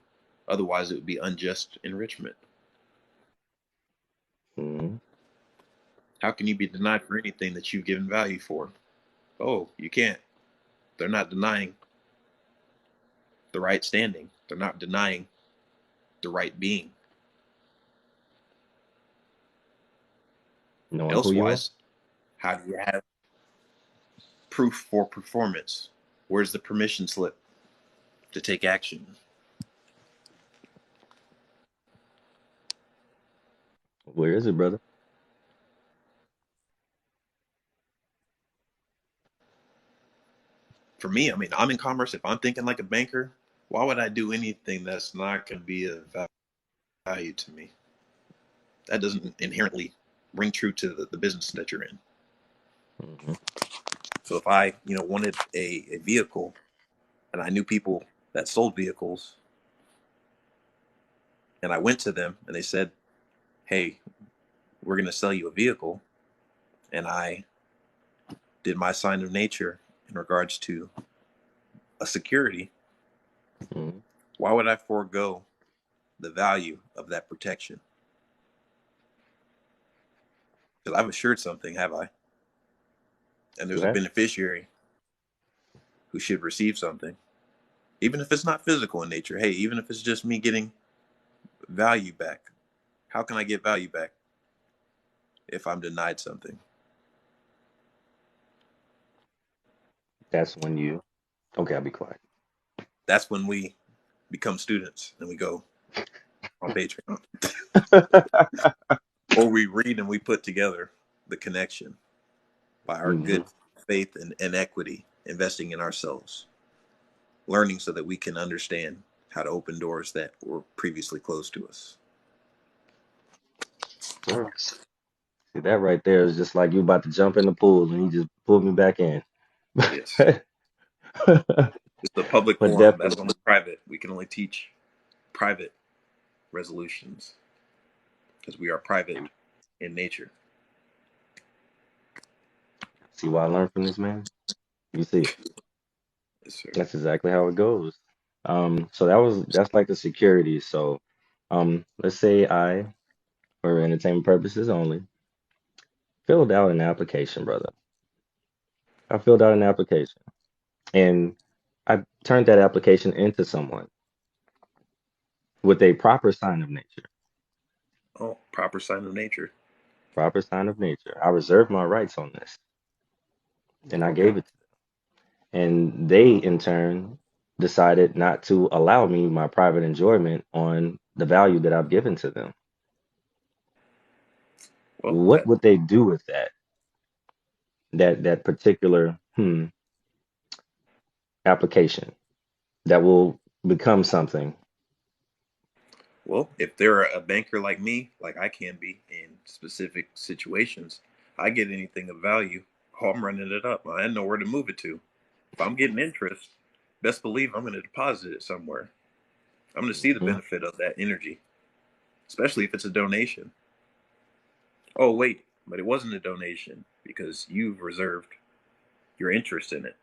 Otherwise, it would be unjust enrichment. Hmm. How can you be denied for anything that you've given value for? Oh, you can't. They're not denying the right standing. They're not denying the right being. Knowing who you are. Elsewise, how do you have proof for performance? Where's the permission slip to take action? Where is it, brother? For me, I mean, I'm in commerce. If I'm thinking like a banker, why would I do anything that's not going to be of value to me? That doesn't inherently ring true to the business that you're in. Hmm. So if I, wanted a vehicle and I knew people that sold vehicles and I went to them and they said, hey, we're going to sell you a vehicle. And I did my sign of nature in regards to a security. Hmm. Why would I forego the value of that protection? Because I've assured something, have I? And You there's a have. beneficiary who should receive something, even if it's not physical in nature. Hey, even if it's just me getting value back. How can I get value back if I'm denied something? That's when you. Okay, I'll be quiet. That's when we become students and we go on Patreon. Or we read and we put together the connection by our Hmm. good faith and equity, investing in ourselves, learning so that we can understand how to open doors that were previously closed to us. Sir. See, that right there is just like you about to jump in the pool and you just pulled me back in. Yes. It's a public But forum. That's definitely. only private. We can only teach private resolutions because we are private in nature. See what I learned from this man? You see, Yes, sir. that's exactly how it goes. So that's like the security. So, let's say I, for entertainment purposes only, filled out an application, brother. I filled out an application and I turned that application into someone with a proper sign of nature. Oh, proper sign of nature. Proper sign of nature. I reserved my rights on this and I Okay. gave it to them. And they, in turn, decided not to allow me my private enjoyment on the value that I've given to them. Well, What would they do with that? That particular application that will become something. if they're a banker like me, like I can be in specific situations, I get anything of value. Oh, I'm running it up. I know where to move it to. If I'm getting interest, best believe I'm going to deposit it somewhere. I'm going to see the Mhm. benefit of that energy, especially if it's a donation. Oh, wait, but it wasn't a donation because you've reserved your interest in it.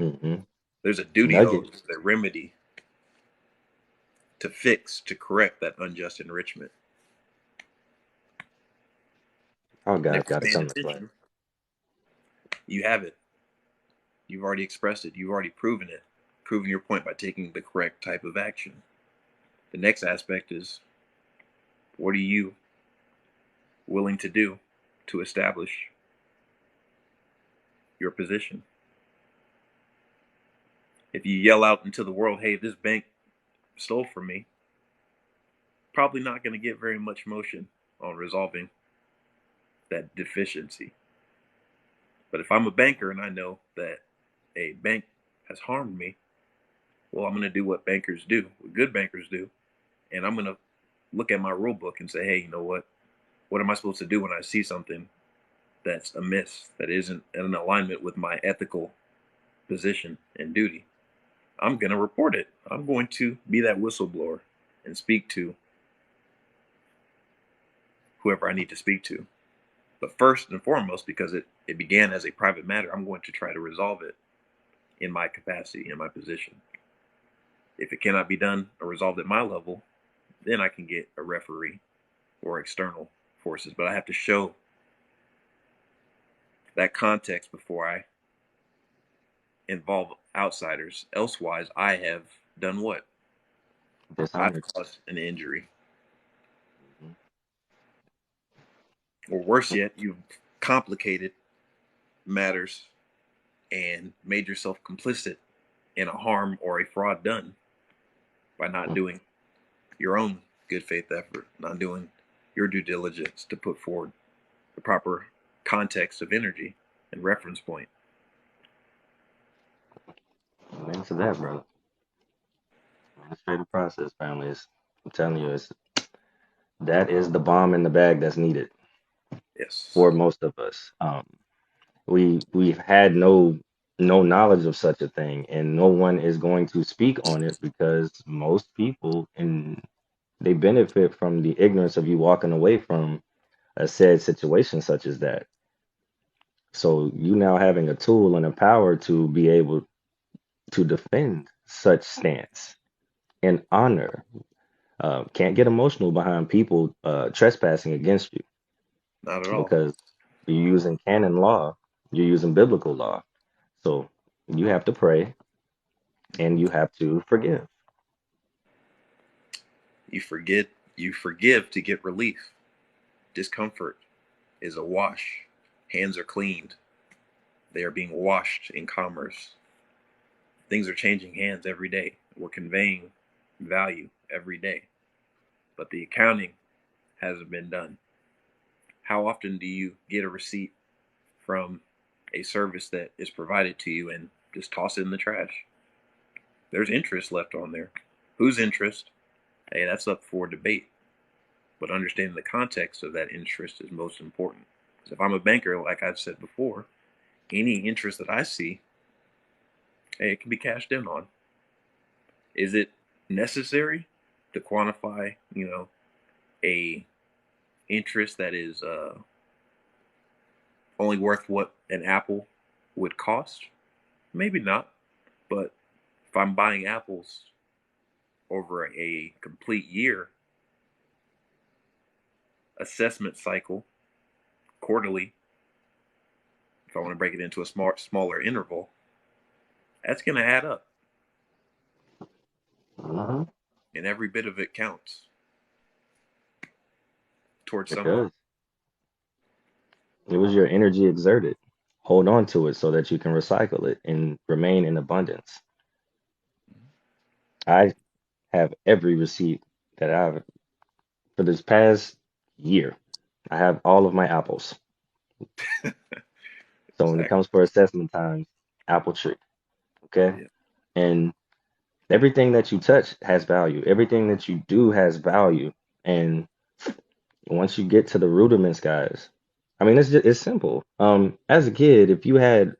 Mhm. There's a duty Nugget. owed, a remedy to fix, to correct that unjust enrichment. All And guys if got to you're paying come to play. attention, you have it. You've already expressed it. You've already proven it. Proven your point by taking the correct type of action. The next aspect is, what are you willing to do to establish your position? If you yell out into the world, hey, this bank stole from me, probably not going to get very much motion on resolving that deficiency. But if I'm a banker and I know that a bank has harmed me, well, I'm going to do what bankers do, what good bankers do, and I'm going to look at my rule book and say, hey, you know what? What am I supposed to do when I see something that's amiss, that isn't in alignment with my ethical position and duty? I'm going to report it. I'm going to be that whistleblower and speak to whoever I need to speak to. But first and foremost, because it began as a private matter, I'm going to try to resolve it in my capacity, in my position. If it cannot be done or resolved at my level, then I can get a referee or external forces. But I have to show that context before I involve outsiders. Elsewise, I have done what? I've Dishonored. caused an injury. Mhm. Or worse yet, you've complicated matters and made yourself complicit in a harm or a fraud done by not doing your own good faith effort, not doing your due diligence to put forward the proper context of energy and reference point. Amen to that, brother. Administrative process, family. I'm telling you, that is the bomb in the bag that's needed Yes. for most of us. We've had no knowledge of such a thing, and no one is going to speak on it because most people and they benefit from the ignorance of you walking away from a said situation such as that. So you now having a tool and a power to be able to defend such stance and honor. Can't get emotional behind people trespassing against you Not at all. because you're using canon law, you're using biblical law. So you have to pray and you have to forgive. You forget, you forgive to get relief. Discomfort is a wash. Hands are cleaned. They are being washed in commerce. Things are changing hands every day. We're conveying value every day. But the accounting hasn't been done. How often do you get a receipt from a service that is provided to you and just toss it in the trash? There's interest left on there. Whose interest? Hey, that's up for debate. But understanding the context of that interest is most important. Because if I'm a banker, like I've said before, any interest that I see, hey, it can be cashed in on. Is it necessary to quantify, a interest that is only worth what an apple would cost? Maybe not. But if I'm buying apples over a complete year assessment cycle, quarterly, if I want to break it into a smaller interval, that's going to add up, Hmm. and every bit of it counts towards It something. does. It was your energy exerted. Hold on to it so that you can recycle it and remain in abundance. I have every receipt that I've for this past year. I have all of my apples. So when it Exactly. comes for assessment times, apple tree, okay? Yeah. And everything that you touch has value. Everything that you do has value. And once you get to the rudiments, guys, I mean, it's simple. As a kid, if you had,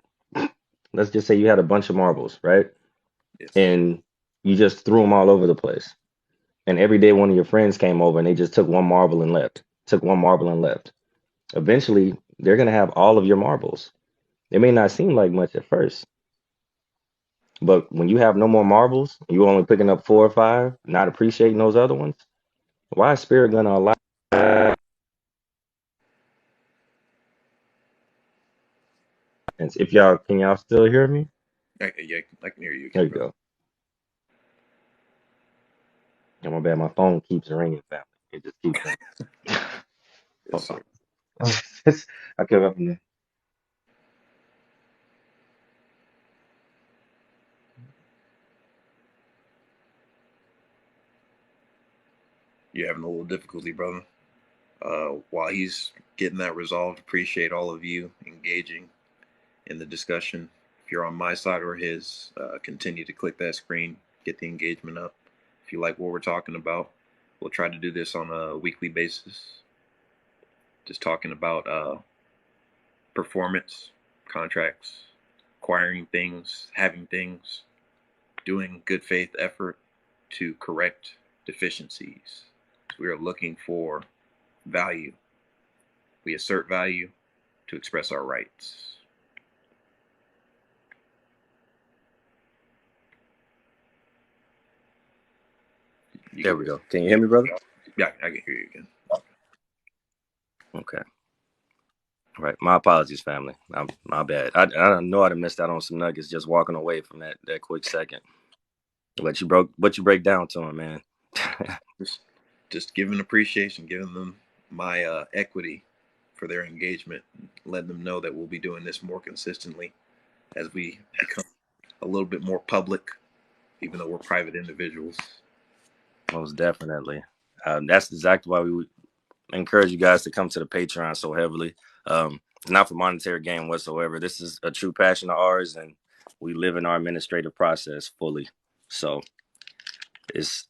let's just say you had a bunch of marbles, right? Yes. And you just threw them all over the place. And every day one of your friends came over and they just took one marble and left, took one marble and left. Eventually, they're going to have all of your marbles. It may not seem like much at first, but when you have no more marbles, you only picking up 4 or 5, not appreciating those other ones. Why is spirit going to allow? If y'all can y'all still hear me? Yeah, I can hear you There again, you brother. go. Yeah, my bad. My phone keeps ringing, family. It just keeps ringing. Yes, Hold sir. on. I kept up in there. You're having a little difficulty, brother. While he's getting that resolved, appreciate all of you engaging in the discussion. If you're on my side or his, continue to click that screen, get the engagement up. If you like what we're talking about, we'll try to do this on a weekly basis, just talking about performance, contracts, acquiring things, having things, doing good faith effort to correct deficiencies. We are looking for value. We assert value to express our rights. You There good? we go. Can you hear me, brother? Yeah, I can hear you again. Okay. Right. My apologies, family. My bad. I know I'd have missed out on some nuggets just walking away from that quick second. But you break down to him, man. Just, just giving appreciation, giving them my equity for their engagement, letting them know that we'll be doing this more consistently as we become a little bit more public, even though we're private individuals. Most definitely. That's exactly why we would encourage you guys to come to the Patreon so heavily. Not for monetary gain whatsoever. This is a true passion of ours, and we live in our administrative process fully. So it's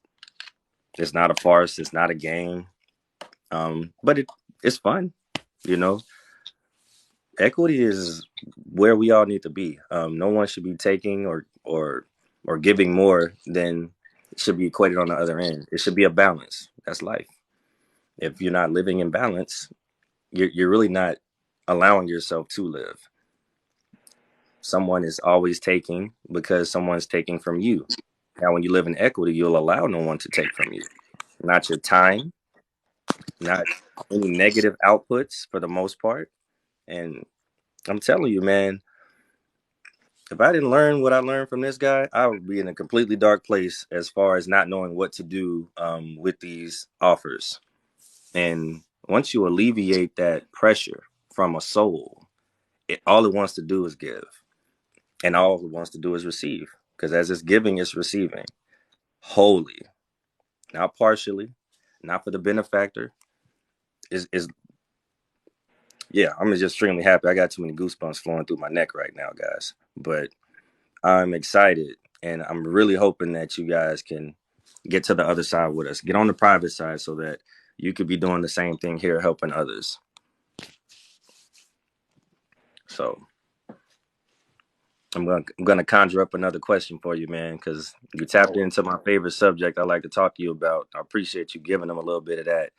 it's not a farce. It's not a game. But it's fun. You know, equity is where we all need to be. No one should be taking or giving more than should be equated on the other end. It should be a balance. That's life. If you're not living in balance, you're really not allowing yourself to live. Someone is always taking because someone's taking from you. Now, when you live in equity, you'll allow no one to take from you. Not your time, not any negative outputs for the most part. And I'm telling you, man, if I didn't learn what I learned from this guy, I would be in a completely dark place as far as not knowing what to do with these offers. And once you alleviate that pressure from a soul, all it wants to do is give, and all it wants to do is receive. Because as it's giving, it's receiving wholly, not partially, not for the benefactor. Is Yeah, I'm just extremely happy. I got too many goosebumps flowing through my neck right now, guys. But I'm excited, and I'm really hoping that you guys can get to the other side with us. Get on the private side so that you could be doing the same thing here, helping others. So I'm gonna conjure up another question for you, man, because you tapped Oh, into my favorite subject I like to talk to you about. I appreciate you giving them a little bit of that,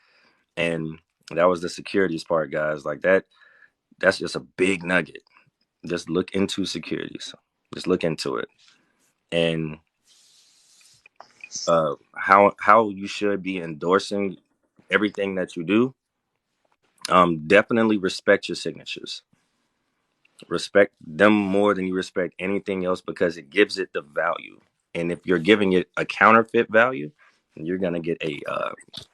and that was the securities part, guys. Like that. That's just a big nugget. Just look into securities. Just look into it, and how you should be endorsing everything that you do. Definitely respect your signatures. Respect them more than you respect anything else because it gives it the value. And if you're giving it a counterfeit value, you're gonna get a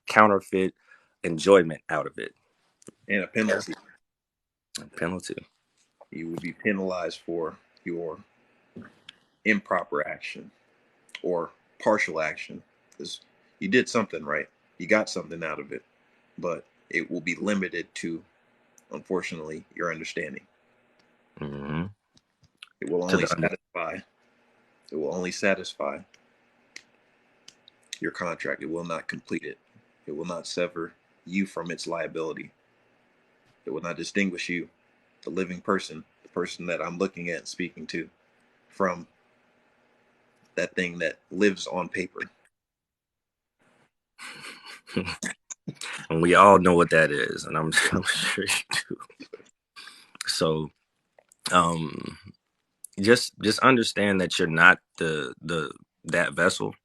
counterfeit enjoyment out of it. and a penalty. Penalty. You will be penalized for your improper action or partial action because you did something right. You got something out of it, but it will be limited to, unfortunately, your understanding. Hmm. It will To only the under. satisfy. It will only satisfy your contract. It will not complete it. It will not sever you from its liability. It will not distinguish you, the living person, the person that I'm looking at and speaking to, from that thing that lives on paper. And we all know what that is, and I'm sure you do. So, um, just understand that you're not the that vessel,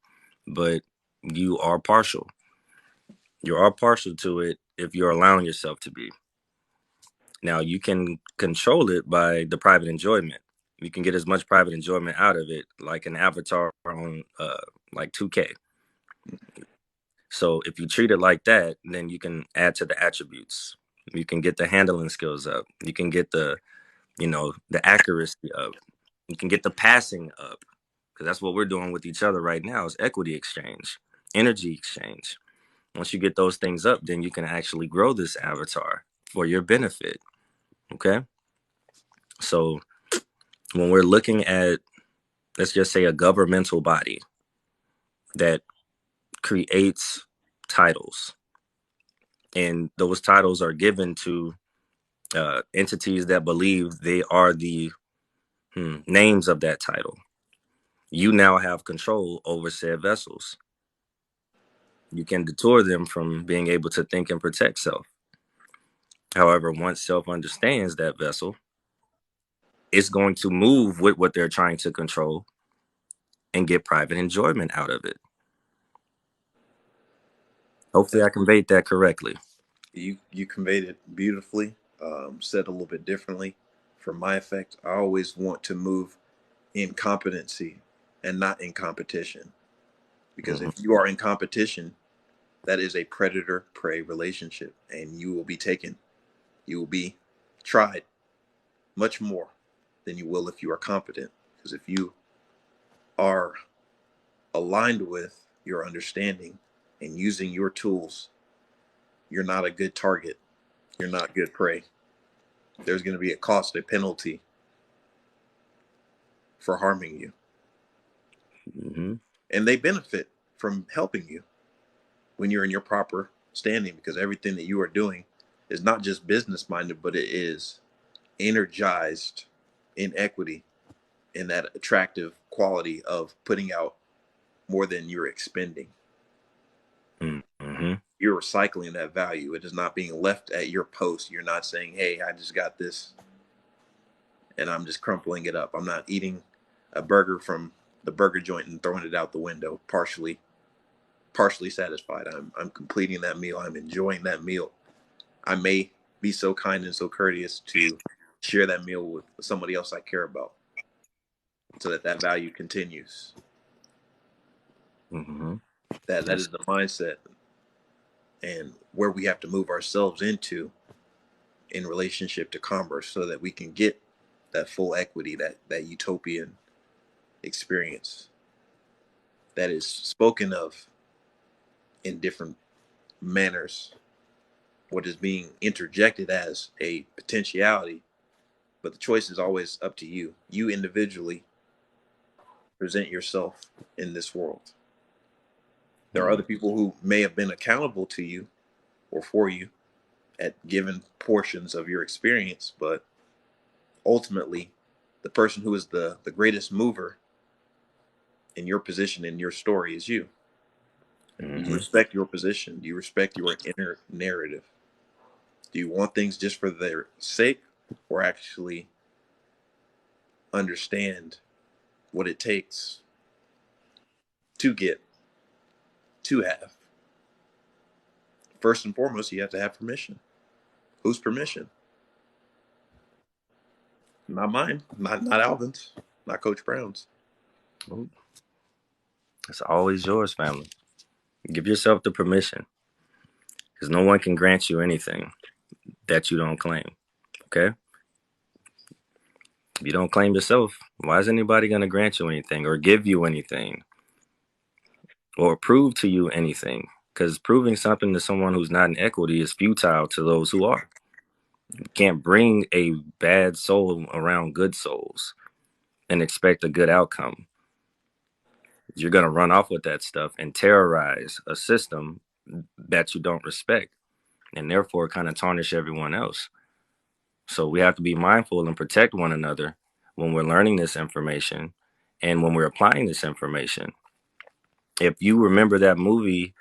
but you are partial. You are partial to it if you're allowing yourself to be. Now you can control it by the private enjoyment. You can get as much private enjoyment out of it, like an avatar on like 2K. So if you treat it like that, then you can add to the attributes. You can get the handling skills up. You can get the accuracy up. You can get the passing up because that's what we're doing with each other right now is equity exchange, energy exchange. Once you get those things up, then you can actually grow this avatar for your benefit. Okay. So when we're looking at, let's just say, a governmental body that creates titles, and those titles are given to entities that believe they are the names of that title, you now have control over said vessels. You can detour them from being able to think and protect self. However, once self understands that vessel, it's going to move with what they're trying to control and get private enjoyment out of it. Hopefully, That's I conveyed that correctly. you conveyed it beautifully. said a little bit differently. For my effect, I always want to move in competency and not in competition. Because Mm-hmm. if you are in competition, that is a predator prey relationship, and you will be taken. You will be tried much more than you will if you are competent. Because if you are aligned with your understanding and using your tools, you're not a good target. You're not good prey. There's going to be a cost, a penalty for harming you. Mm-hmm. And they benefit from helping you when you're in your proper standing, because everything that you are doing is not just business minded, but it is energized in equity, in that attractive quality of putting out more than you're expending. Mm-hmm. You're recycling that value. It is not being left at your post. You're not saying, hey, I just got this and I'm just crumpling it up. I'm not eating a burger from the burger joint and throwing it out the window, partially satisfied. I'm completing that meal. I'm enjoying that meal. I may be so kind and so courteous to share that meal with somebody else I care about, so that that value continues. Mm-hmm. That That's is the mindset and where we have to move ourselves into in relationship to commerce, so that we can get that full equity, that utopian experience that is spoken of in different manners, what is being interjected as a potentiality, but the choice is always up to you. You individually present yourself in this world. There are mm-hmm. other people who may have been accountable to you or for you at given portions of your experience, but ultimately, the person who is the greatest mover in your position in your story is you. Do you Mm-hmm. respect your position? Do you respect your inner narrative? Do you want things just for their sake, or actually understand what it takes to get, to have? First and foremost, you have to have permission. Whose permission? Not mine. Not Alvin's. Not Coach Brown's. Oh, it's always yours, family. Give yourself the permission, because no one can grant you anything that you don't claim. Okay? If you don't claim yourself, why is anybody going to grant you anything or give you anything or prove to you anything? Because proving something to someone who's not in equity is futile to those who are. You can't bring a bad soul around good souls and expect a good outcome. You're going to run off with that stuff and terrorize a system that you don't respect, and therefore kind of tarnish everyone else. So we have to be mindful and protect one another when we're learning this information and when we're applying this information. If you remember that movie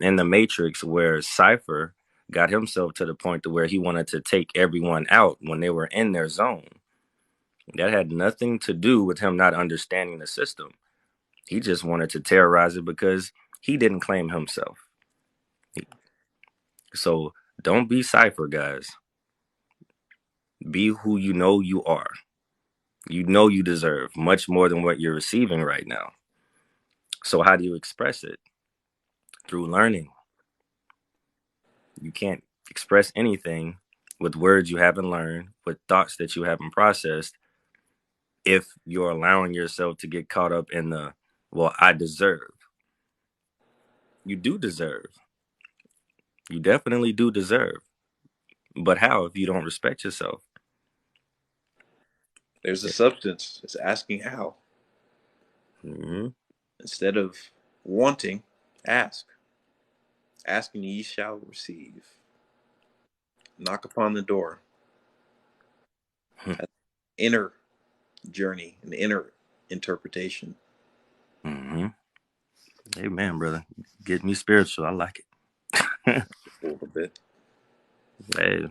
in the Matrix where Cypher got himself to the point to where he wanted to take everyone out when they were in their zone, that had nothing to do with him not understanding the system. He just wanted to terrorize it because he didn't claim himself. So don't be Cypher, guys. Be who you know you are. You know you deserve much more than what you're receiving right now. So how do you express it? Through learning. You can't express anything with words you haven't learned, with thoughts that you haven't processed, if you're allowing yourself to get caught up in the, well, I deserve. You do deserve. You definitely do deserve. But how if you don't respect yourself? There's a substance. It's asking how. Mm-hmm. Instead of wanting, ask. Asking ye shall receive. Knock upon the door. That's inner journey, an inner interpretation. Mm-hmm. Amen, brother. Get me spiritual. I like it. A little bit. Hey,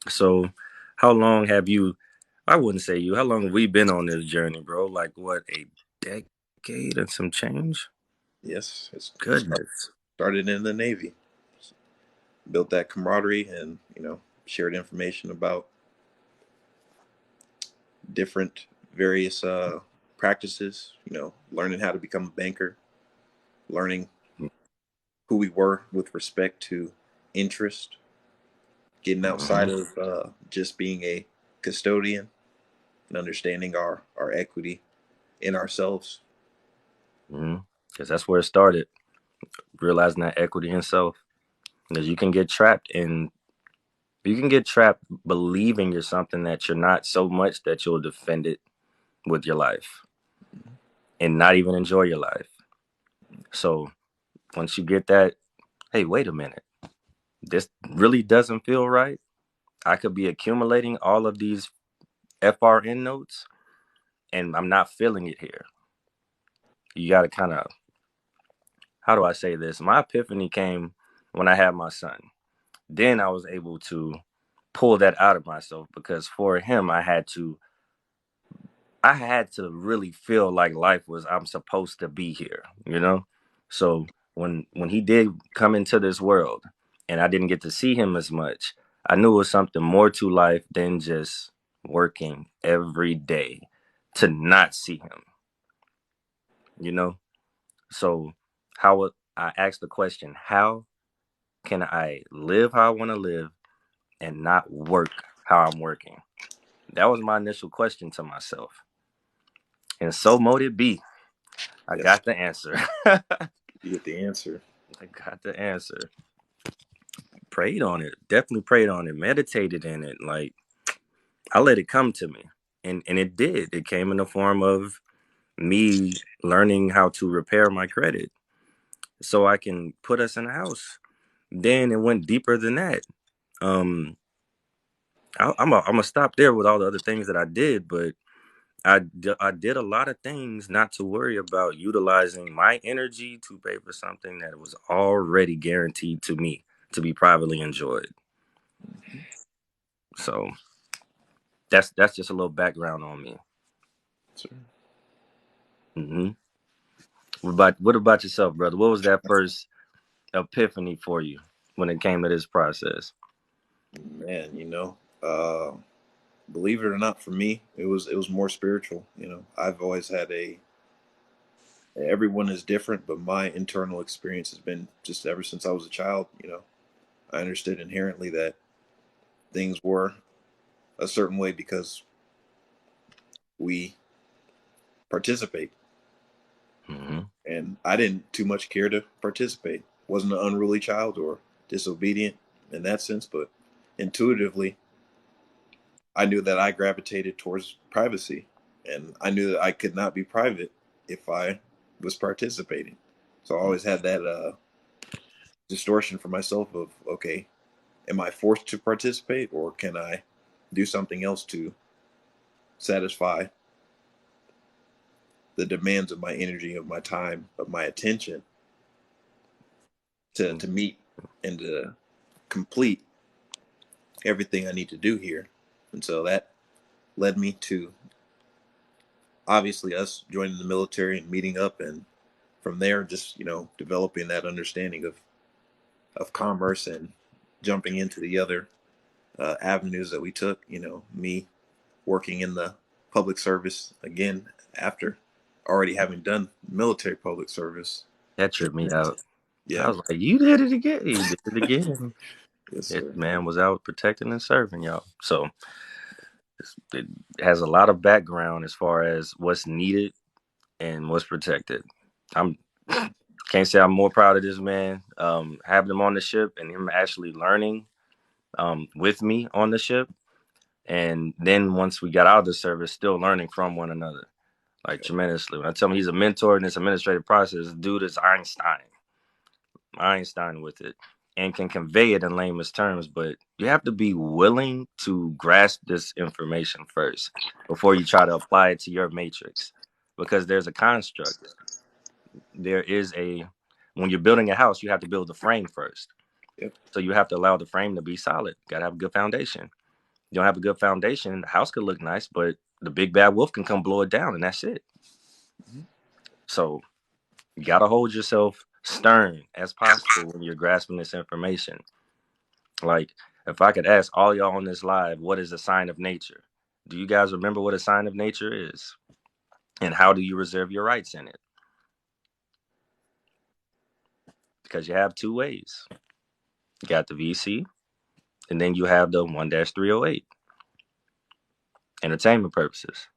so how long have you, I wouldn't say you, how long have we been on this journey, bro? Like what, a decade and some change? Yes, Goodness. started in the Navy. Built that camaraderie and, shared information about different various practices. Learning how to become a banker, learning who we were with respect to interest, getting outside Mm-hmm. of just being a custodian, and understanding our equity in ourselves. Mm-hmm. Because that's where it started. Realizing that equity in self. Because you can get trapped believing you're something that you're not so much that you'll defend it with your life and not even enjoy your life. So once you get that, hey, wait a minute, this really doesn't feel right. I could be accumulating all of these FRN notes and I'm not feeling it here. You got to kind of, how do I say this? My epiphany came when I had my son. Then I was able to pull that out of myself because for him, I had to really feel like life was I'm supposed to be here, you know? So when he did come into this world and I didn't get to see him as much, I knew it was something more to life than just working every day to not see him, you know? So I asked the question, how can I live how I want to live and not work how I'm working? That was my initial question to myself. And so mote it be. I Yes, got the answer. I you get the answer. got the answer. Prayed on it. Definitely prayed on it. Meditated in it. Like I let it come to me. And it did. It came in the form of me learning how to repair my credit so I can put us in a house. Then it went deeper than that. Um I'm gonna stop there with all the other things that I did, but I did a lot of things not to worry about utilizing my energy to pay for something that was already guaranteed to me to be privately enjoyed. So that's just a little background on me. So, hmm what about yourself, brother? What was that first epiphany for you when it came to this process? man, believe it or not, for me, it was more spiritual. I've always had a everyone is different, but my internal experience has been just ever since I was a child. I understood inherently that things were a certain way because we participate, hmm and I didn't too much care to participate. Wasn't an unruly child or disobedient in that sense, but intuitively, I knew that I gravitated towards privacy, and I knew that I could not be private if I was participating. So I always had that distortion for myself of, okay, am I forced to participate, or can I do something else to satisfy the demands of my energy, of my time, of my attention to meet and to complete everything I need to do here? And so that led me to obviously us joining the military and meeting up, and from there just developing that understanding of commerce and jumping into the other avenues that we took. Me working in the public service again after already having done military public service. That tripped me out. I Yeah. was like, you did it again. You did it again. Yes, This sir. man was out protecting and serving y'all. So it has a lot of background as far as what's needed and what's protected. I'm can't say I'm more proud of this man. Having him on the ship and him actually learning with me on the ship. And then once we got out of the service, still learning from one another, like Okay. tremendously. When I tell him he's a mentor in this administrative process, dude is Einstein with it, and can convey it in layman's terms. But you have to be willing to grasp this information first before you try to apply it to your matrix, because there's a construct. There is a When you're building a house, you have to build the frame first. Yep. So you have to allow the frame to be solid. Got to have a good foundation. You don't have a good foundation, the house could look nice, but the big bad wolf can come blow it down, and that's it. Mm-hmm. So you got to hold yourself stern as possible when you're grasping this information. Like If I could ask all y'all on this live, what is a sign of nature? Do you guys remember what a sign of nature is? And how do you reserve your rights in it? Because you have two ways. You got the VC, and then you have the 1-308. Entertainment purposes.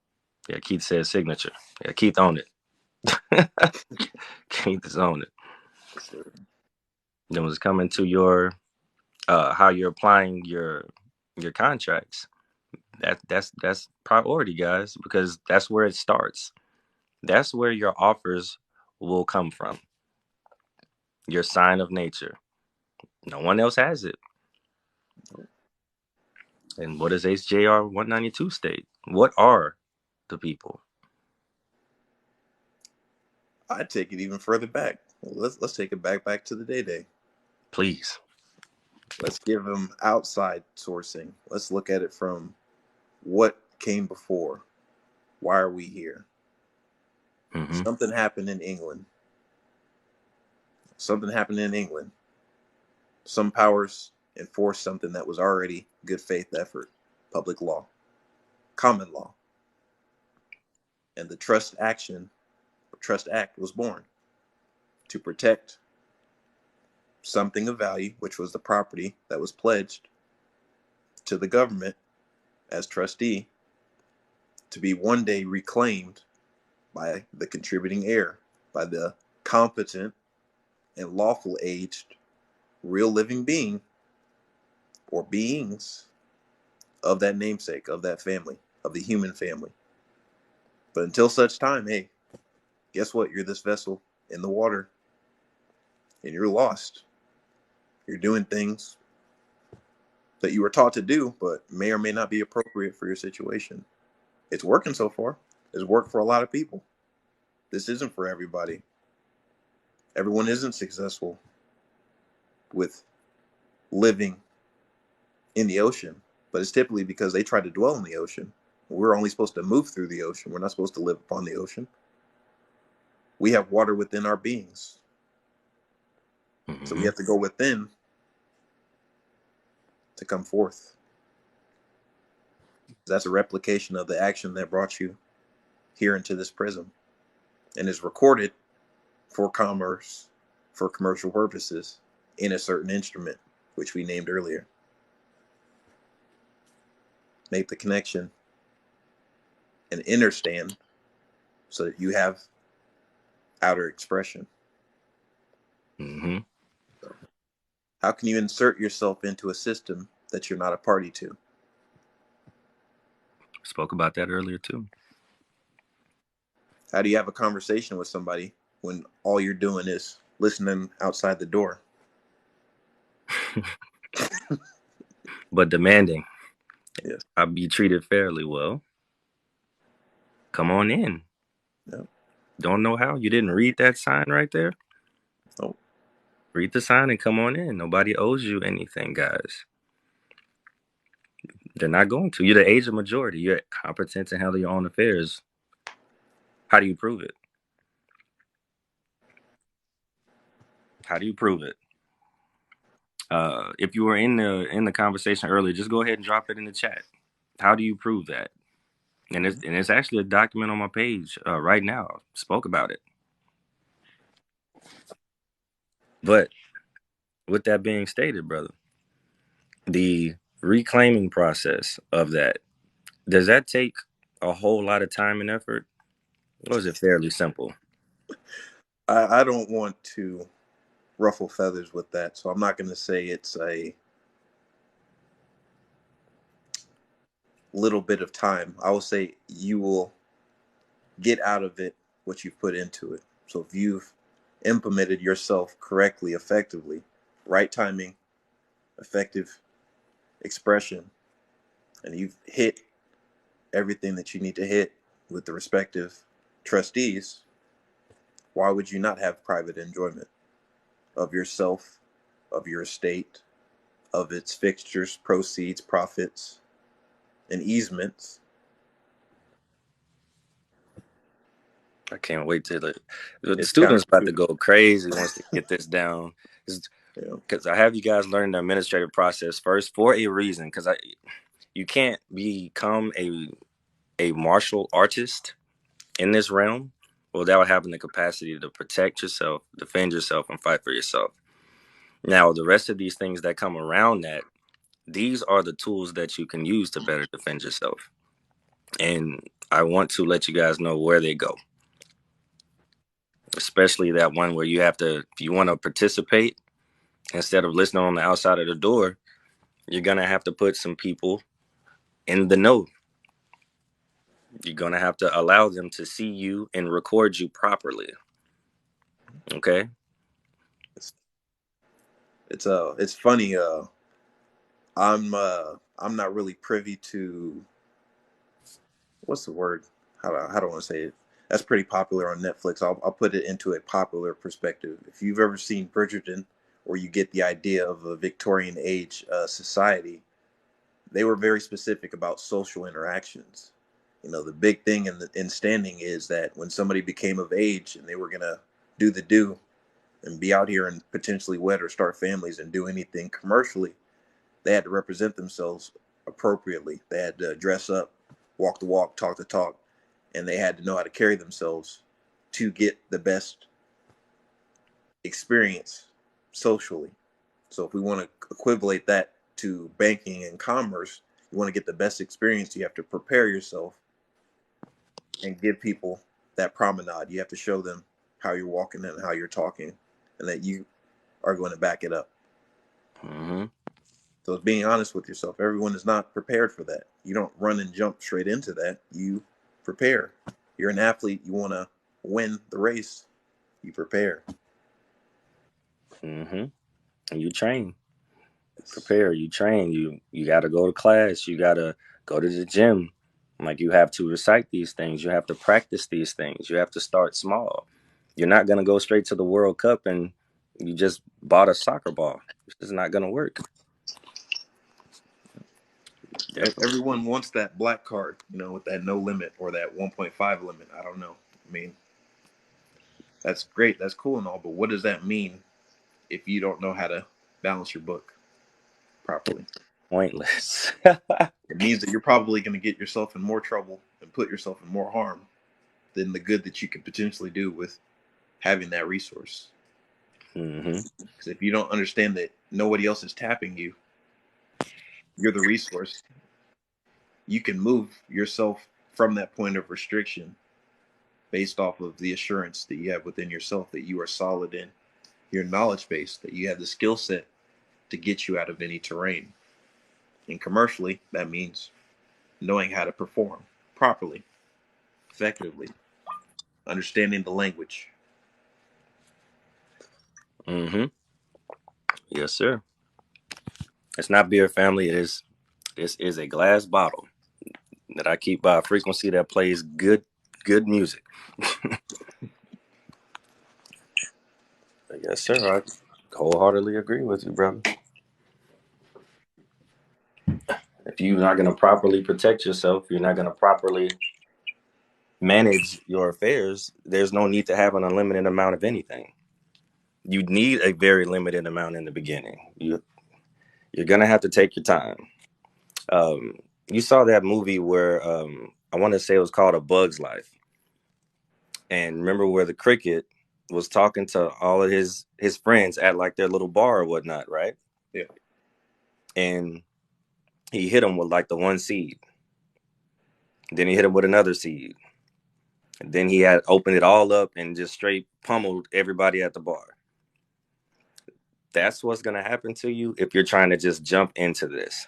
Yeah, Keith says signature. Yeah, Keith owned it. Keith is on it. Then was coming to your how you're applying your contracts. That's priority, guys, because that's where it starts. That's where your offers will come from. Your sign of nature. No one else has it. And what does HJR 192 state? What are the people? I'd take it even further back. Let's take it back to the day. Please. Let's give them outside sourcing. Let's look at it from what came before. Why are we here? Mm-hmm. Something happened in England. Something happened in England. Some powers enforced something that was already good faith effort, public law, common law, and the Trust Act was born to protect something of value, which was the property that was pledged to the government as trustee to be one day reclaimed by the contributing heir, by the competent and lawful aged real living being or beings of that namesake, of that family, of the human family. But until such time, hey, guess what? You're this vessel in the water and you're lost. You're doing things that you were taught to do, but may or may not be appropriate for your situation. It's working so far. It's worked for a lot of people. This isn't for everybody. Everyone isn't successful with living in the ocean, but it's typically because they try to dwell in the ocean. We're only supposed to move through the ocean. We're not supposed to live upon the ocean. We have water within our beings. So we Mm-hmm. have to go within to come forth. That's a replication of the action that brought you here into this prism and is recorded for commerce, for commercial purposes in a certain instrument, which we named earlier. Make the connection and understand so that you have outer expression. Mm-hmm. So how can you insert yourself into a system that you're not a party to? Spoke about that earlier too. How do you have a conversation with somebody when all you're doing is listening outside the door? But demanding Yes. I be treated fairly. Well, come on in. No. Don't know how? You didn't read that sign right there? No. Read the sign and come on in. Nobody owes you anything, guys. They're not going to. You're the age of majority. You're competent to handle your own affairs. How do you prove it? How do you prove it? If you were in the conversation earlier, just go ahead and drop it in the chat. How do you prove that? And it's actually a document on my page right now. I spoke about it. But with that being stated, brother, the reclaiming process of that, does that take a whole lot of time and effort? Or is it fairly simple? I don't want to ruffle feathers with that, so I'm not going to say it's a little bit of time. I will say you will get out of it what you've put into it. So if you've implemented yourself correctly, effectively, right timing, effective expression, and you've hit everything that you need to hit with the respective trustees, why would you not have private enjoyment of yourself, of your estate, of its fixtures, proceeds, profits, and easements? I can't wait till the It's students about to constituted. go crazy once they get this down. Yeah. Because I have you guys learn the administrative process first for a reason. Because you can't become a martial artist in this realm without having the capacity to protect yourself, defend yourself, and fight for yourself. Now, the rest of these things that come around that, these are the tools that you can use to better defend yourself. And I want to let you guys know where they go, especially that one where you have to, if you want to participate, instead of listening on the outside of the door, you're going to have to put some people in the know. You're going to have to allow them to see you and record you properly. Okay? It's it's funny. I'm not really privy to what's the word? How do I want to say it? That's pretty popular on Netflix. I'll put it into a popular perspective. If you've ever seen Bridgerton, or you get the idea of a Victorian age society, they were very specific about social interactions. You know, the big thing in standing is that when somebody became of age and they were gonna do the do and be out here and potentially wed or start families and do anything commercially, they had to represent themselves appropriately. They had to dress up, walk the walk, talk the talk, and they had to know how to carry themselves to get the best experience socially. So if we want to equivalent that to banking and commerce, you want to get the best experience, you have to prepare yourself and give people that promenade. You have to show them how you're walking and how you're talking, and that you are going to back it up. Mm-hmm. So it's being honest with yourself. Everyone is not prepared for that. You don't run and jump straight into that. You prepare. You're an athlete. You want to win the race. You prepare. Mm-hmm. And you train. It's, Prepare, you train, you got to go to class, you got to go to the gym. Like, you have to recite these things, you have to practice these things, you have to start small. You're not going to go straight to the World Cup and you just bought a soccer ball. It's not going to work. Definitely. everyone wants that black card, with that no limit or that 1.5 limit. I don't know. I mean, that's great. That's cool and all, but what does that mean if you don't know how to balance your book properly? Pointless. It means that you're probably going to get yourself in more trouble and put yourself in more harm than the good that you could potentially do with having that resource. Mm-hmm. Because if you don't understand that nobody else is tapping you, you're the resource. You can move yourself from that point of restriction based off of the assurance that you have within yourself that you are solid in your knowledge base, that you have the skill set to get you out of any terrain. And commercially, that means knowing how to perform properly, effectively, understanding the language. Mm-hmm. Yes, sir. It's not beer, family. This is a glass bottle that I keep by a frequency that plays good music. Yes, sir. I wholeheartedly agree with you, brother. If you're not going to properly protect yourself, you're not going to properly manage your affairs, there's no need to have an unlimited amount of anything. You need a very limited amount in the beginning. You're going to have to take your time. You saw that movie where I want to say it was called A Bug's Life. And remember where the cricket was talking to all of his friends at like their little bar or whatnot, right? Yeah. And he hit him with like the one seed. Then he hit him with another seed. And then he had opened it all up and just straight pummeled everybody at the bar. That's what's going to happen to you if you're trying to just jump into this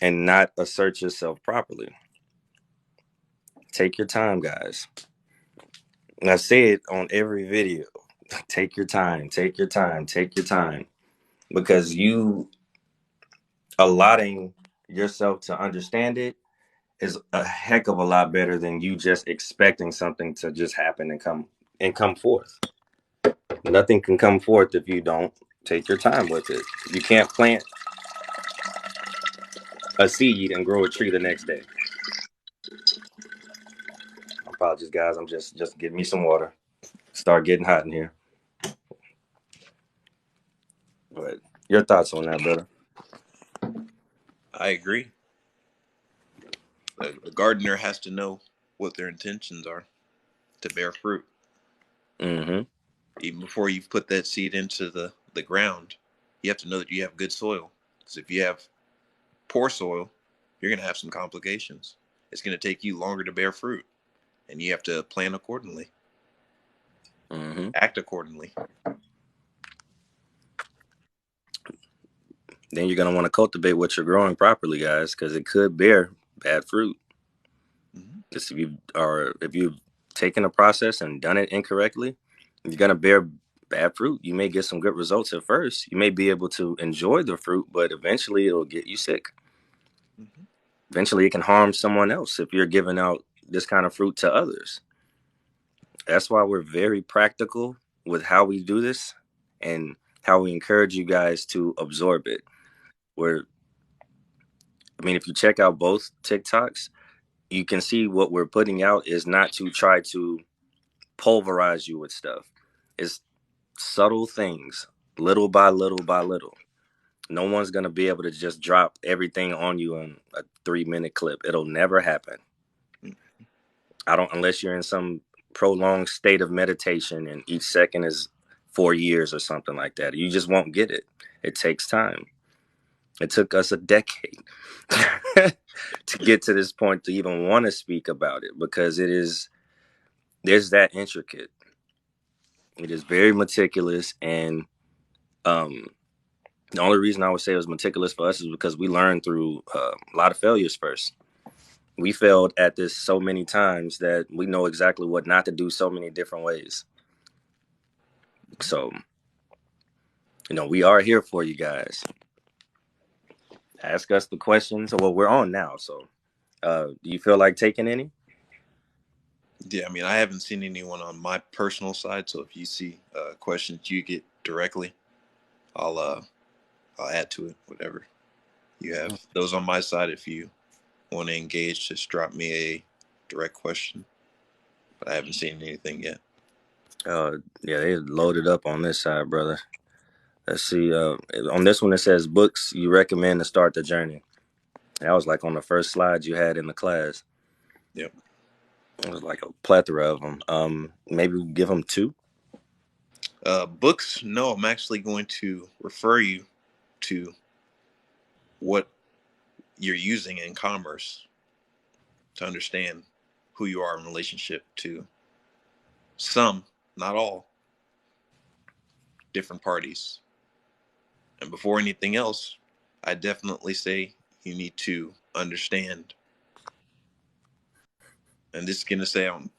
and not assert yourself properly. Take your time, guys. And I say it on every video. Take your time, take your time, take your time. Because you allotting yourself to understand it is a heck of a lot better than you just expecting something to just happen and come forth. Nothing can come forth if you don't take your time with it. You can't plant a seed and grow a tree the next day. Apologies, guys. I'm just getting me some water. Start getting hot in here. Your thoughts on that, brother? I agree. The gardener has to know what their intentions are to bear fruit. Mm-hmm. Even before you put that seed into the ground, you have to know that you have good soil. Because if you have poor soil, you're going to have some complications. It's going to take you longer to bear fruit, and you have to plan accordingly, Mm-hmm. act accordingly. Then you're gonna want to cultivate what you're growing properly, guys, because it could bear bad fruit. Mm-hmm. Just if you've taken a process and done it incorrectly, you're gonna bear bad fruit. You may get some good results at first. You may be able to enjoy the fruit, but eventually it'll get you sick. Mm-hmm. Eventually it can harm someone else if you're giving out this kind of fruit to others. That's why we're very practical with how we do this and how we encourage you guys to absorb it. We're I mean, if you check out both TikToks, you can see what we're putting out is not to try to pulverize you with stuff. It's subtle things, little by little by little. No one's gonna be able to just drop everything on you in a 3 minute clip. It'll never happen. I don't unless you're in some prolonged state of meditation and each second is 4 years or something like that. You just won't get it. It takes time. It took us a decade to get to this point to even want to speak about it because there's that intricate. It is very meticulous, and um, the only reason I would say it was meticulous for us is because we learned through a lot of failures first. We failed at this so many times that we know exactly what not to do so many different ways. So, we are here for you guys. Ask us the questions. Well, we're on now. So, do you feel like taking any? Yeah, I mean, I haven't seen anyone on my personal side, so if you see questions you get directly, I'll uh, I'll add to it. Whatever you have, those on my side. If you want to engage, just drop me a direct question. But I haven't seen anything yet. Yeah, they loaded up on this side, brother. Let's see. On this one, it says books you recommend to start the journey. That was like on the first slide you had in the class. Yep. It was like a plethora of them. Maybe give them two. Books. No, I'm actually going to refer you to what you're using in commerce to understand who you are in relationship to some, not all, different parties. And before anything else, I definitely say you need to understand. And this is gonna sound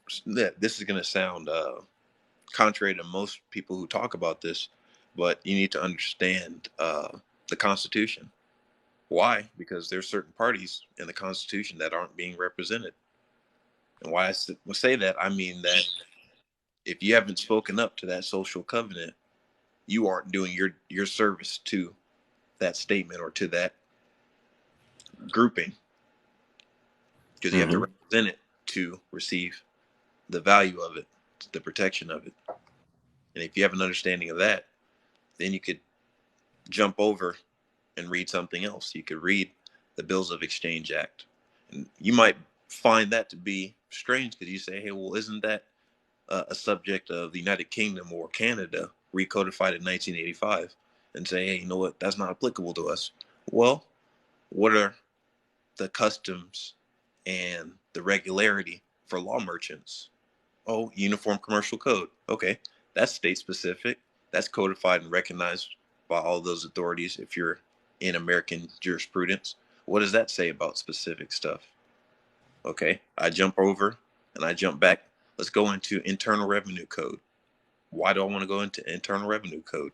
contrary to most people who talk about this, but you need to understand the Constitution. Why? Because there's certain parties in the Constitution that aren't being represented. And why I say that, I mean that if you haven't spoken up to that social covenant, you aren't doing your service to that statement or to that grouping, because you have to Mm-hmm. represent it to receive the value of it, the protection of it. And if you have an understanding of that, then you could jump over and read something else. You could read the Bills of Exchange Act. And you might find that to be strange because you say, hey, well, isn't that a subject of the United Kingdom or Canada recodified in 1985? And say, hey, you know what? That's not applicable to us. Well, what are the customs and the regularity for law merchants? Oh, Uniform Commercial Code. Okay, that's state specific. That's codified and recognized by all those authorities if you're in American jurisprudence. What does that say about specific stuff? Okay, I jump over and I jump back. Let's go into Internal Revenue Code. Why do I want to go into Internal Revenue Code?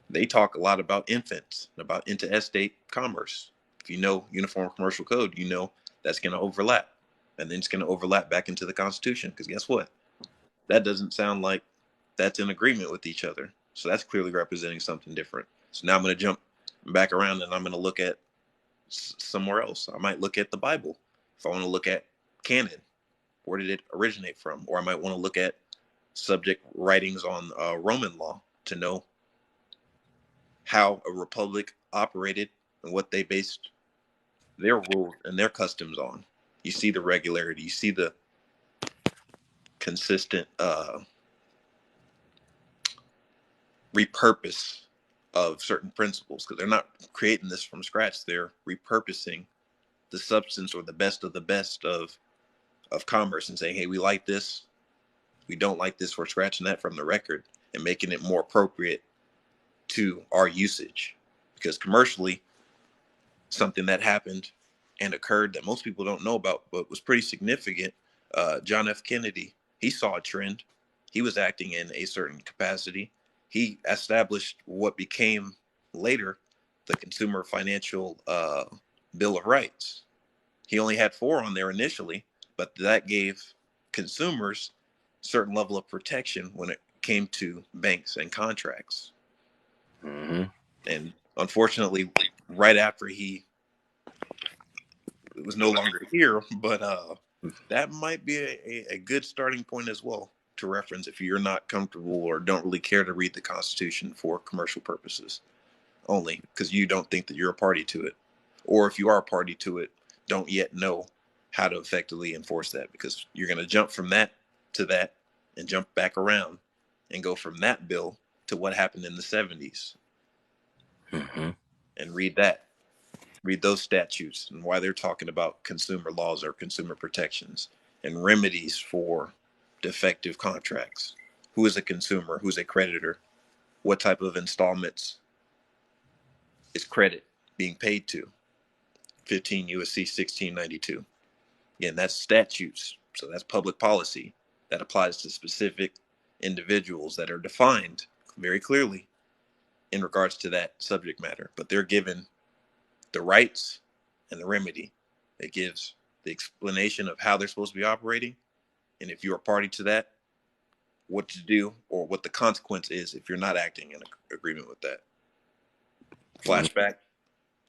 They talk a lot about infants and about interstate commerce. If you know Uniform Commercial Code, you know that's going to overlap. And then it's going to overlap back into the Constitution. Because guess what? That doesn't sound like that's in agreement with each other. So that's clearly representing something different. So now I'm going to jump back around and I'm going to look at somewhere else. I might look at the Bible. If I want to look at canon, where did it originate from? Or I might want to look at subject writings on Roman law to know how a republic operated and what they based their rules and their customs on. You see the regularity, you see the consistent repurpose of certain principles, because they're not creating this from scratch. They're repurposing the substance or the best of commerce and saying, hey, we like this, we don't like this, we're scratching that from the record and making it more appropriate to our usage. Because commercially, something that happened and occurred that most people don't know about, but was pretty significant. John F. Kennedy, he saw a trend. He was acting in a certain capacity. He established what became later the Consumer Financial Bill of Rights. He only had four on there initially, but that gave consumers a certain level of protection when it came to banks and contracts. Mm-hmm. And unfortunately, right after he was no longer here, but that might be a good starting point as well to reference if you're not comfortable or don't really care to read the Constitution for commercial purposes only because you don't think that you're a party to it. Or if you are a party to it, don't yet know how to effectively enforce that, because you're going to jump from that to that and jump back around and go from that bill to what happened in the 70s Mm-hmm. and read that. Read those statutes and why they're talking about consumer laws or consumer protections and remedies for defective contracts. Who is a consumer? Who's a creditor? What type of installments is credit being paid to? 15 USC 1692. Again, that's statutes. So that's public policy that applies to specific individuals that are defined very clearly in regards to that subject matter. But they're given the rights and the remedy. It gives the explanation of how they're supposed to be operating. And if you're a party to that, what to do or what the consequence is if you're not acting in agreement with that. Flashback,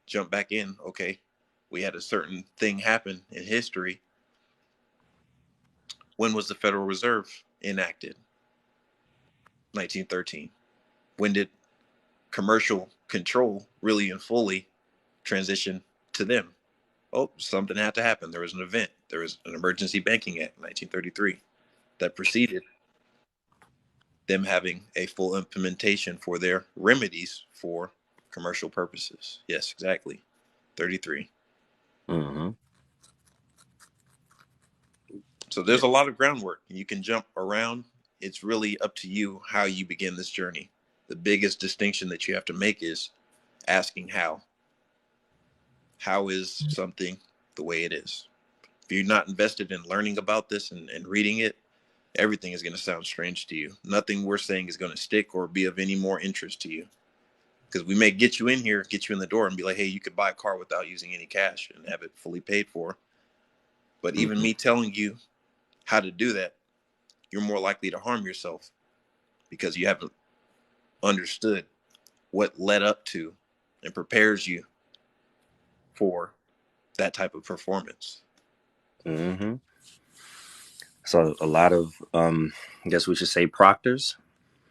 jump back in. Okay, we had a certain thing happen in history. When was the Federal Reserve enacted? 1913. When did commercial control really and fully transition to them? Oh, something had to happen. There was an event. There was an Emergency Banking Act, 1933, that preceded them having a full implementation for their remedies for commercial purposes. Yes, exactly. 33. Mm-hmm. So there's a lot of groundwork. You can jump around. It's really up to you how you begin this journey. The biggest distinction that you have to make is asking how. How is something the way it is? If you're not invested in learning about this and reading it, everything is going to sound strange to you. Nothing we're saying is going to stick or be of any more interest to you. Because we may get you in here, get you in the door and be like, hey, you could buy a car without using any cash and have it fully paid for. But even Mm-hmm. me telling you how to do that, you're more likely to harm yourself because you haven't understood what led up to and prepares you for that type of performance. Mm-hmm. So a lot of, I guess we should say, proctors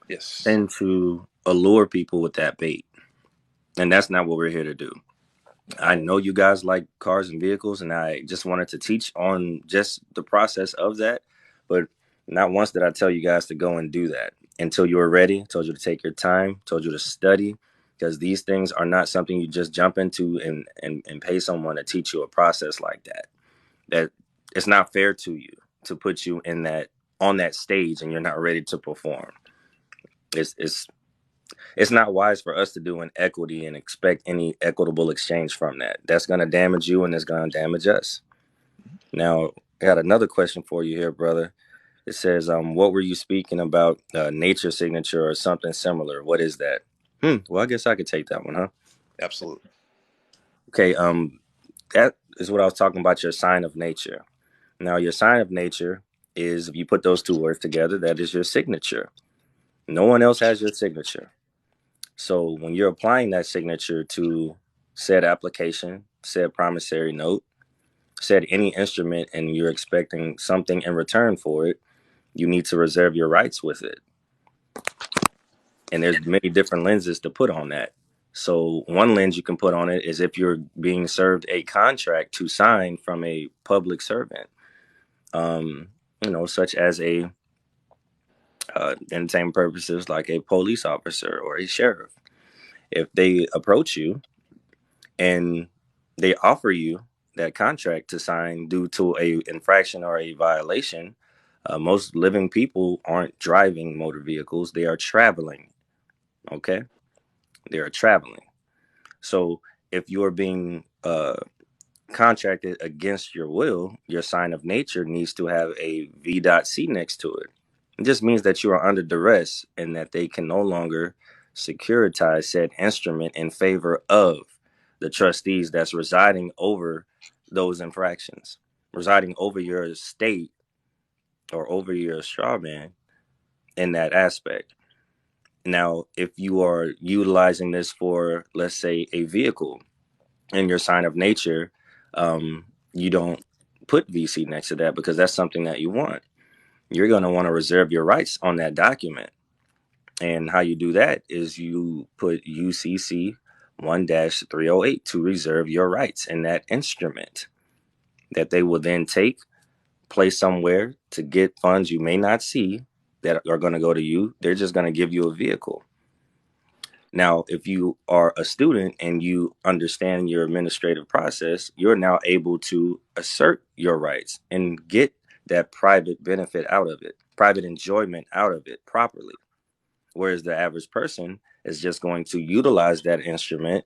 Yes, tend to allure people with that bait, and that's not what we're here to do. I know you guys like cars and vehicles, and I just wanted to teach on just the process of that. But not once did I tell you guys to go and do that until you were ready. Told you to take your time. Told you to study, because these things are not something you just jump into and pay someone to teach you a process like that. That it's not fair to you to put you in that on that stage and you're not ready to perform. It's it's not wise for us to do an equity and expect any equitable exchange from that. That's going to damage you and it's going to damage us. Now, I got another question for you here, brother. It says, what were you speaking about? Nature signature or something similar? What is that? Well, I guess I could take that one, huh? absolutely. Okay. That is what I was talking about. Your sign of nature. Now, your sign of nature is, if you put those two words together, that is your signature. No one else has your signature. So when you're applying that signature to said application, said promissory note, said any instrument, and you're expecting something in return for it, you need to reserve your rights with it. And there's many different lenses to put on that. So one lens you can put on it is if you're being served a contract to sign from a public servant, um, such as a entertainment purposes, like a police officer or a sheriff. If they approach you and they offer you that contract to sign due to a infraction or a violation, most living people aren't driving motor vehicles; they are traveling. Okay, they are traveling. So if you're being contracted against your will, your sign of nature needs to have a V.C next to it. It just means that you are under duress and that they can no longer securitize said instrument in favor of the trustees that's residing over those infractions, residing over your estate or over your straw man in that aspect. Now, if you are utilizing this for, let's say, a vehicle, in your sign of nature, you don't put VC next to that because that's something that you want. You're going to want to reserve your rights on that document. And how you do that is you put UCC 1-308 to reserve your rights in that instrument that they will then take, place somewhere to get funds you may not see that are going to go to you. They're just going to give you a vehicle. Now, if you are a student and you understand your administrative process, you're now able to assert your rights and get that private benefit out of it, private enjoyment out of it properly. Whereas the average person is just going to utilize that instrument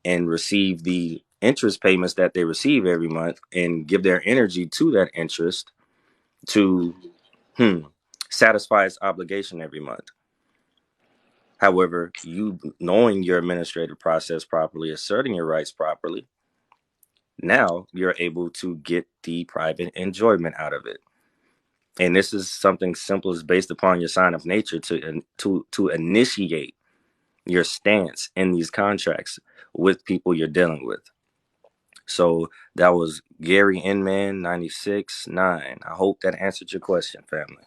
and receive the interest payments that they receive every month and give their energy to that interest to hmm, satisfy its obligation every month. However, you knowing your administrative process properly, asserting your rights properly, now you're able to get the private enjoyment out of it. And this is something simple as based upon your sign of nature to initiate your stance in these contracts with people you're dealing with. So that was Gary Inman 96.9. I hope that answered your question, family.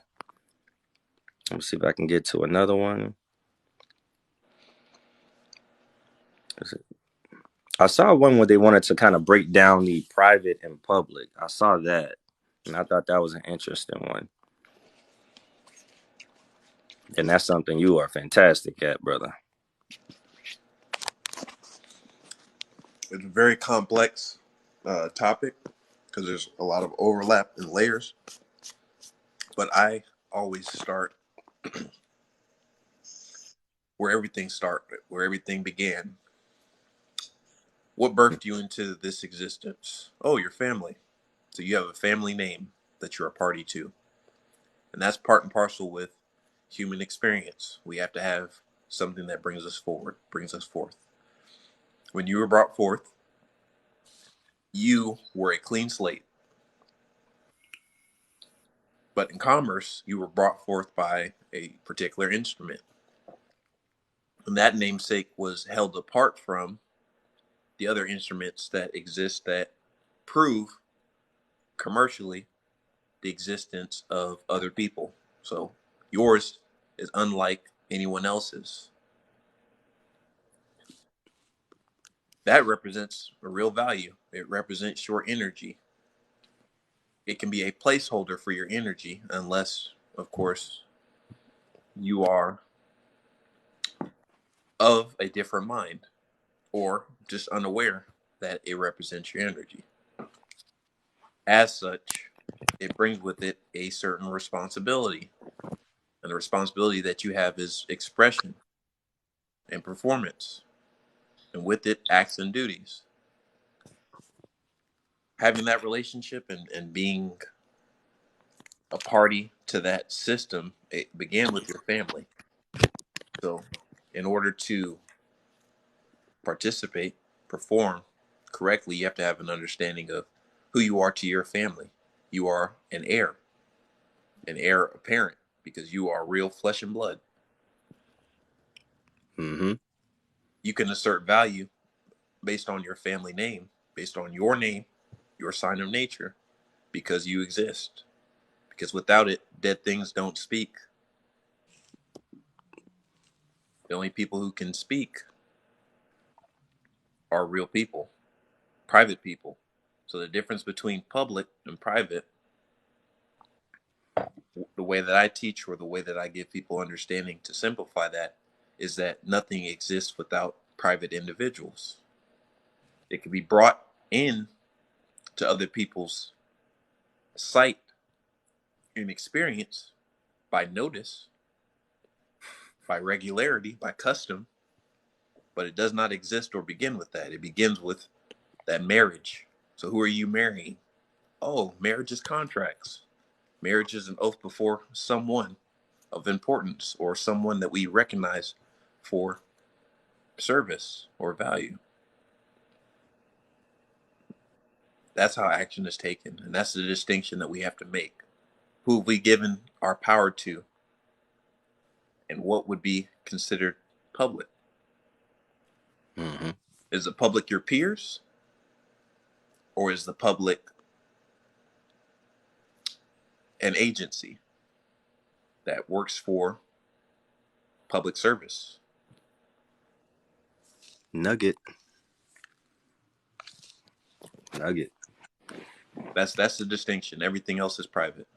Let me see if I can get to another one. I saw one where they wanted to kind of break down the private and public. I saw that, and I thought that was an interesting one. And that's something you are fantastic at, brother. It's a very complex topic because there's a lot of overlap and layers. But I always start where everything started, where everything began. What birthed you into this existence? Oh, your family. So you have a family name that you're a party to. And that's part and parcel with human experience. We have to have something that brings us forward, brings us forth. When you were brought forth, you were a clean slate. But in commerce, you were brought forth by a particular instrument. And that namesake was held apart from the other instruments that exist that prove commercially the existence of other people. So yours is unlike anyone else's. That represents a real value. It represents your energy. It can be a placeholder for your energy, unless, of course, you are of a different mind or just unaware that it represents your energy. As such, it brings with it a certain responsibility. And the responsibility that you have is expression and performance, and with it, acts and duties. Having that relationship and being a party to that system, it began with your family. So, in order to participate, perform correctly, you have to have an understanding of who you are to your family. You are an heir apparent, because you are real flesh and blood. Mm-hmm. You can assert value based on your family name, based on your name, your sign of nature, because you exist. Because without it, dead things don't speak. The only people who can speak are real people, private people. So the difference between public and private, the way that I teach or the way that I give people understanding to simplify that, is that nothing exists without private individuals. It can be brought in to other people's sight and experience by notice, by regularity, by custom, but it does not exist or begin with that. It begins with that marriage. So who are you marrying? Oh, marriage is contracts. Marriage is an oath before someone of importance or someone that we recognize for service or value. That's how action is taken. And that's the distinction that we have to make. Who have we given our power to, and what would be considered public? Mm-hmm. Is the public your peers, or is the public an agency that works for public service? Nugget. Nugget. That's the distinction. Everything else is private.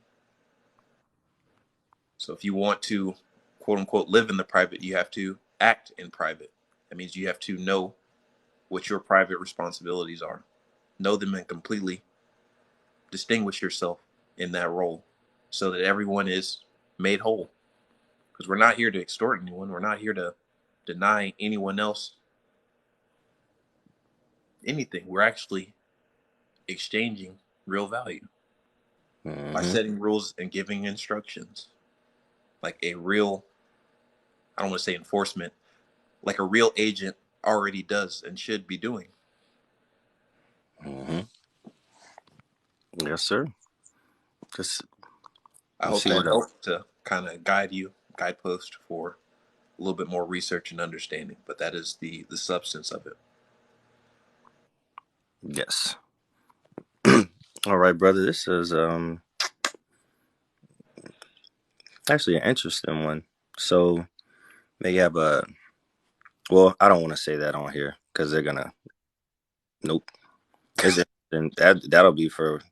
So if you want to, quote unquote, live in the private, you have to act in private. That means you have to know what your private responsibilities are, know them, and completely distinguish yourself in that role so that everyone is made whole. Because we're not here to extort anyone, we're not here to deny anyone else anything. We're actually exchanging real value by Mm-hmm. setting rules and giving instructions, like a real, I don't want to say enforcement, like a real agent already does and should be doing. Mm-hmm. Yes, sir. Just I let's hope see that what else. helped to kind of guide you, guidepost for a little bit more research and understanding. But that is the substance of it. Yes. All right, brother. This is actually an interesting one. So they have a well, I don't want to say that on here because they're gonna nope. It's interesting. That'll be for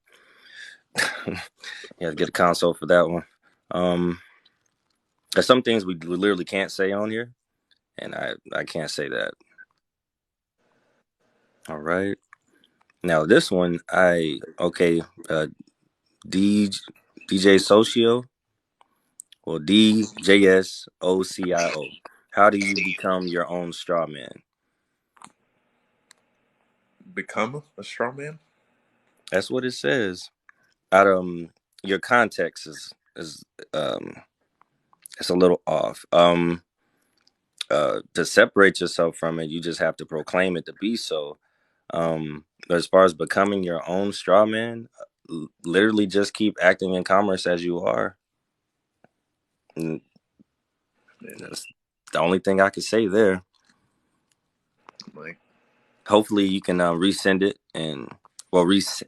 you have to get a console for that one. There's some things we literally can't say on here, and I can't say that. All right. Now this one I okay. D DJ Socio or DJSOCIO. How do you become your own straw man? Become a straw man? That's what it says. Out your context is um it's a little off. To separate yourself from it, you just have to proclaim it to be so. But as far as becoming your own straw man, literally just keep acting in commerce as you are. And And that's the only thing I could say there. like, Hopefully, you can resend it and well resend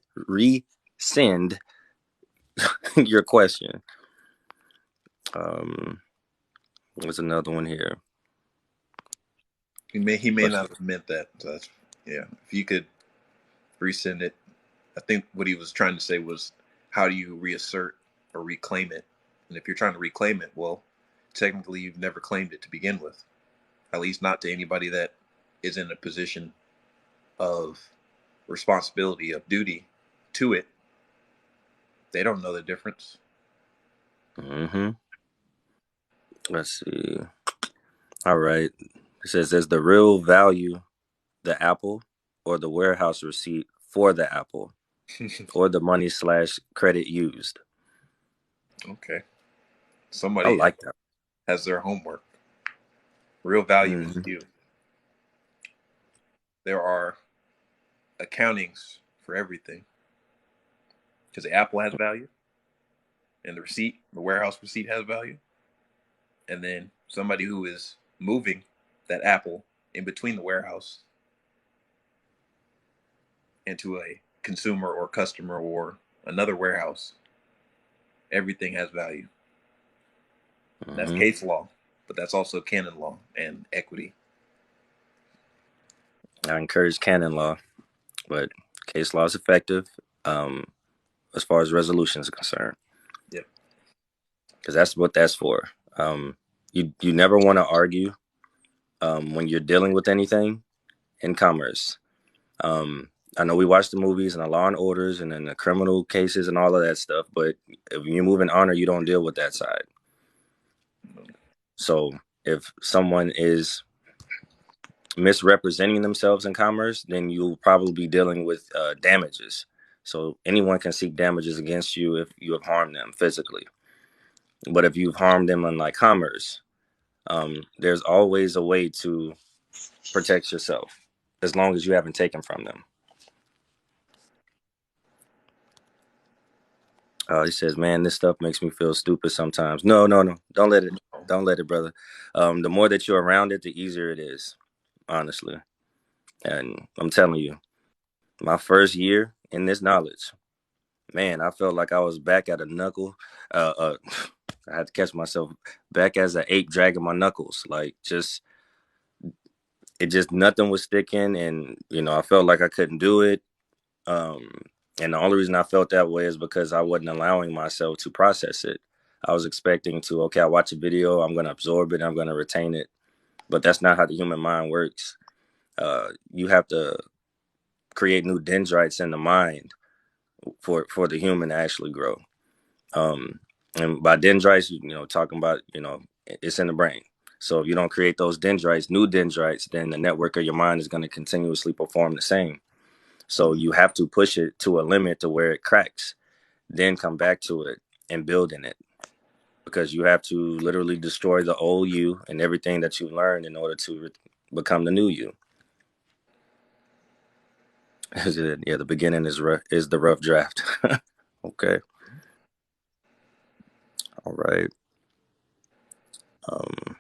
your question. Um, there's another one here. he may Let's not see. have meant that. So that's, yeah. If you could resend it, I think what he was trying to say was, how do you reassert or reclaim it? And if you're trying to reclaim it, well, technically you've never claimed it to begin with. At least not to anybody that is in a position of responsibility, of duty to it. They don't know the difference. Mm-hmm. Let's see. All right. It says, "Is the real value the apple or the warehouse receipt for the apple or the money slash credit used?" Okay. I Somebody like that. has their homework. Real value is Mm-hmm. you. There are accountings for everything because the apple has value and the receipt, the warehouse receipt has value. And then somebody who is moving that apple in between the warehouse into a consumer or customer or another warehouse, everything has value. That's Mm-hmm. case law, but that's also canon law and equity. I encourage canon law, but case law is effective as far as resolution is concerned, Yep. because that's what that's for. You never want to argue when you're dealing with anything in commerce. I know we watch the movies and the Law and Orders and then the criminal cases and all of that stuff, but if you move in honor, you don't deal with that side. So if someone is misrepresenting themselves in commerce, then you'll probably be dealing with damages. So anyone can seek damages against you if you have harmed them physically. But if you've harmed them in like commerce, there's always a way to protect yourself as long as you haven't taken from them. He says, "Man, this stuff makes me feel stupid sometimes." No, no, no. Don't let it, brother. The more that you're around it, the easier it is, honestly. And I'm telling you, my first year in this knowledge, man, I felt like I was back at a knuckle. Uh, uh, I had to catch myself back as an ape dragging my knuckles. Like just nothing was sticking, and I felt like I couldn't do it. Um, and the only reason I felt that way is because I wasn't allowing myself to process it. I was expecting to, okay, I watch a video, I'm going to absorb it, I'm going to retain it. But that's not how the human mind works. You have to create new dendrites in the mind for the human to actually grow. Um, and by dendrites, talking about, it's in the brain. So if you don't create those dendrites, new dendrites, then the network of your mind is going to continuously perform the same. So you have to push it to a limit to where it cracks, then come back to it and build in it. Because you have to literally destroy the old you and everything that you learned in order to become the new you. Yeah, the beginning is the rough draft. Okay. All right. Um,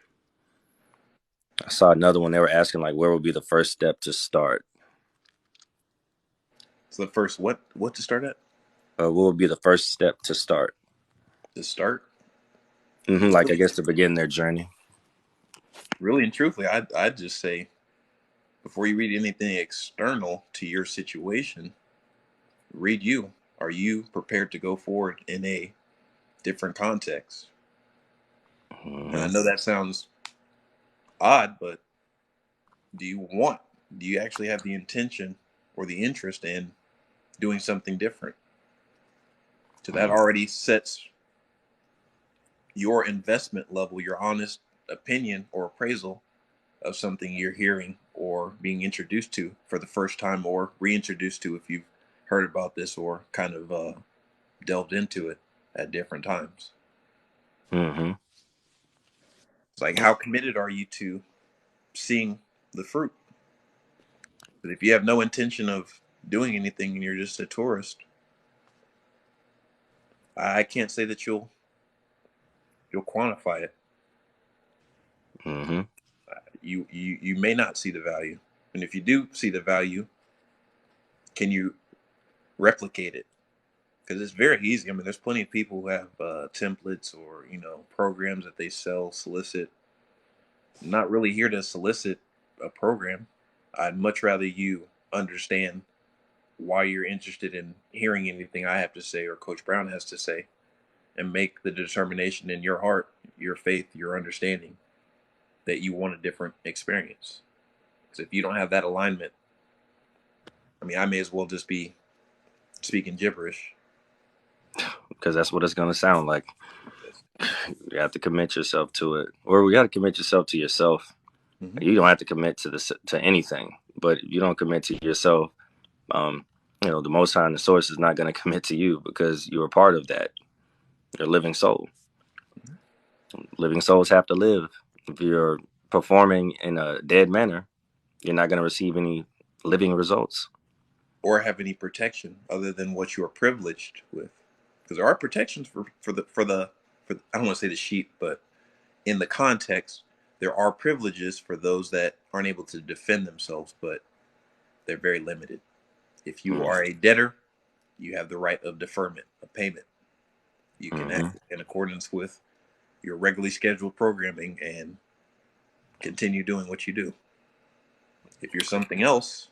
I saw another one. They were asking like, where would be the first step to start? So the first what to start at? What would be the first step to start? To start? Like I guess to begin their journey. Really and truthfully, I'd just say before you read anything external to your situation, read you. Are you prepared to go forward in a different context? And I Mm-hmm. know that sounds odd, but do you want, do you actually have the intention or the interest in doing something different? So that already sets your investment level, your honest opinion or appraisal of something you're hearing or being introduced to for the first time or reintroduced to if you've heard about this or kind of delved into it at different times. Mm-hmm. It's like, how committed are you to seeing the fruit? But if you have no intention of doing anything and you're just a tourist, I can't say that you'll quantify it. Mm-hmm. You may not see the value, and if you do see the value, can you replicate it? Because it's very easy. I mean, there's plenty of people who have templates or programs that they sell, solicit. I'm not really here to solicit a program. I'd much rather you understand why you're interested in hearing anything I have to say or Coach Brown has to say, and make the determination in your heart, your faith, your understanding that you want a different experience. Because if you don't have that alignment, I mean, I may as well just be speaking gibberish. Because that's what it's gonna sound like. Yes. You have to commit yourself to it, or we got to commit yourself to yourself. Mm-hmm. You don't have to commit to anything, but you don't commit to yourself. Um, the Most High and the Source is not going to commit to you because you're a part of that. You're a living soul. Living souls have to live. If you're performing in a dead manner, you're not going to receive any living results. Or have any protection other than what you are privileged with. Because there are protections for I don't want to say the sheep, but in the context, there are privileges for those that aren't able to defend themselves, but they're very limited. If you are a debtor, you have the right of deferment, of payment. You can Mm-hmm. act in accordance with your regularly scheduled programming and continue doing what you do. If you're something else,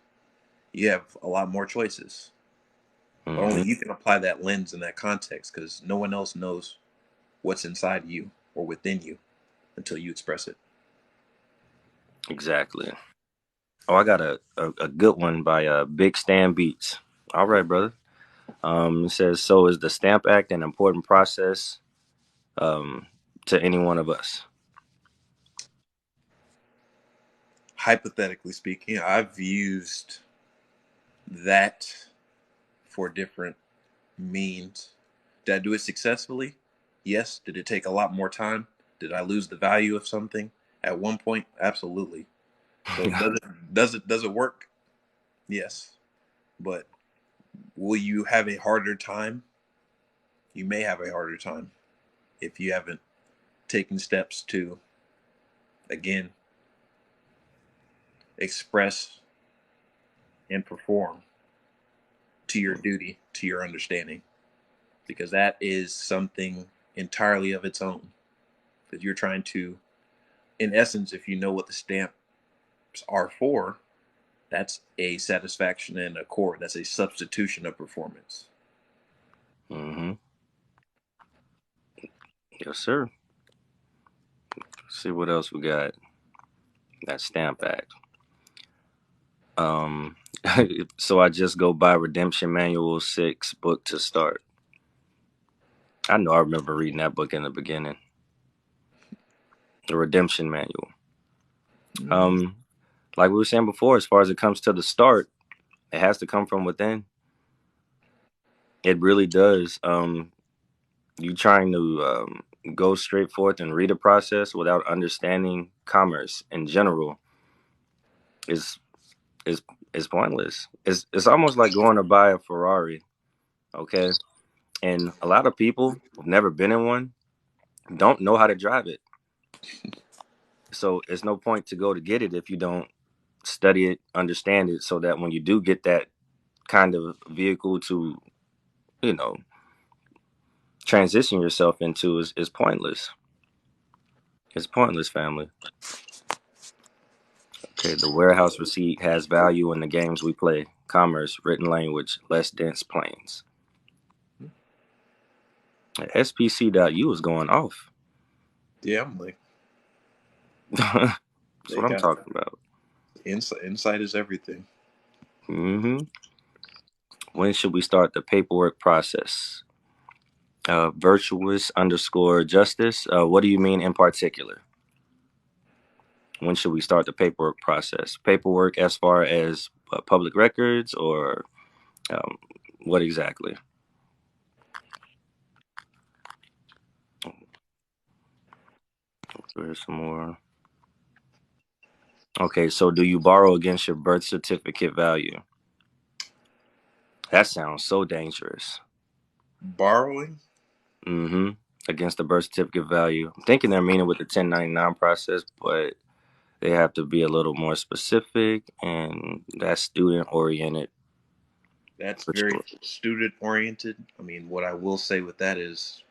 you have a lot more choices. But only Hmm. you can apply that lens in that context because no one else knows what's inside you or within you until you express it. Exactly. Oh, I got a good one by Big Stan Beats. All right, brother. It says, so is the Stamp Act an important process um, to any one of us? Hypothetically speaking, I've used that for different means. Did I do it successfully? Yes. Did it take a lot more time? Did I lose the value of something at one point? Absolutely. So does it work? Yes. But will you have a harder time? You may have a harder time if you haven't taken steps to again express and perform to your duty, to your understanding, because that is something entirely of its own. Because you're trying to, in essence, if you know what the stamps are for, that's a satisfaction and a core. That's a substitution of performance. Hmm. Yes, sir. Let's see what else we got. That Stamp Act. Um, so I just go buy Redemption Manual 6 book to start. I know I remember reading that book in the beginning. The Redemption Manual. Mm-hmm. Um, like we were saying before, as far as it comes to the start, it has to come from within. It really does. You trying to go straight forth and read a process without understanding commerce in general is is is pointless. It's almost like going to buy a Ferrari, okay? And a lot of people who've never been in one don't know how to drive it. So it's no point to go to get it if you don't study it, understand it, so that when you do get that kind of vehicle to, you know, transition yourself into is pointless. It's pointless, family. Okay, the warehouse receipt has value in the games we play. Commerce, written language, less dense planes. SPC.U is going off. Yeah, I'm like That's they what I'm got talking about. insight. Insight is everything. Hmm. When should we start the paperwork process? Virtuous underscore justice. What do you mean in particular? When should we start the paperwork process? Paperwork as far as public records or um, what exactly? There's some more. Okay, so do you borrow against your birth certificate value? That sounds so dangerous. Borrowing. Mm-hmm. Against the birth certificate value. I'm thinking they're meaning with the 1099 process, but they have to be a little more specific and that's student oriented That's for very sure. student oriented. I mean, what I will say with that is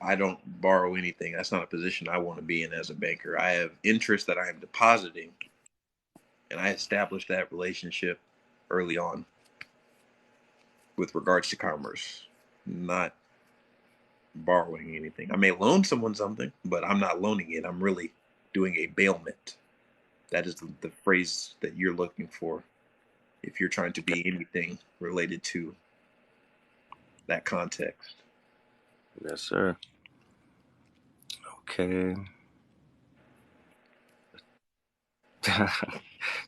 I don't borrow anything. That's not a position I want to be in as a banker. I have interest that I am depositing, and I established that relationship early on with regards to commerce, not borrowing anything. I may loan someone something, but I'm not loaning it. I'm really doing a bailment. That is the phrase that you're looking for if you're trying to be anything related to that context. Yes, sir. Okay.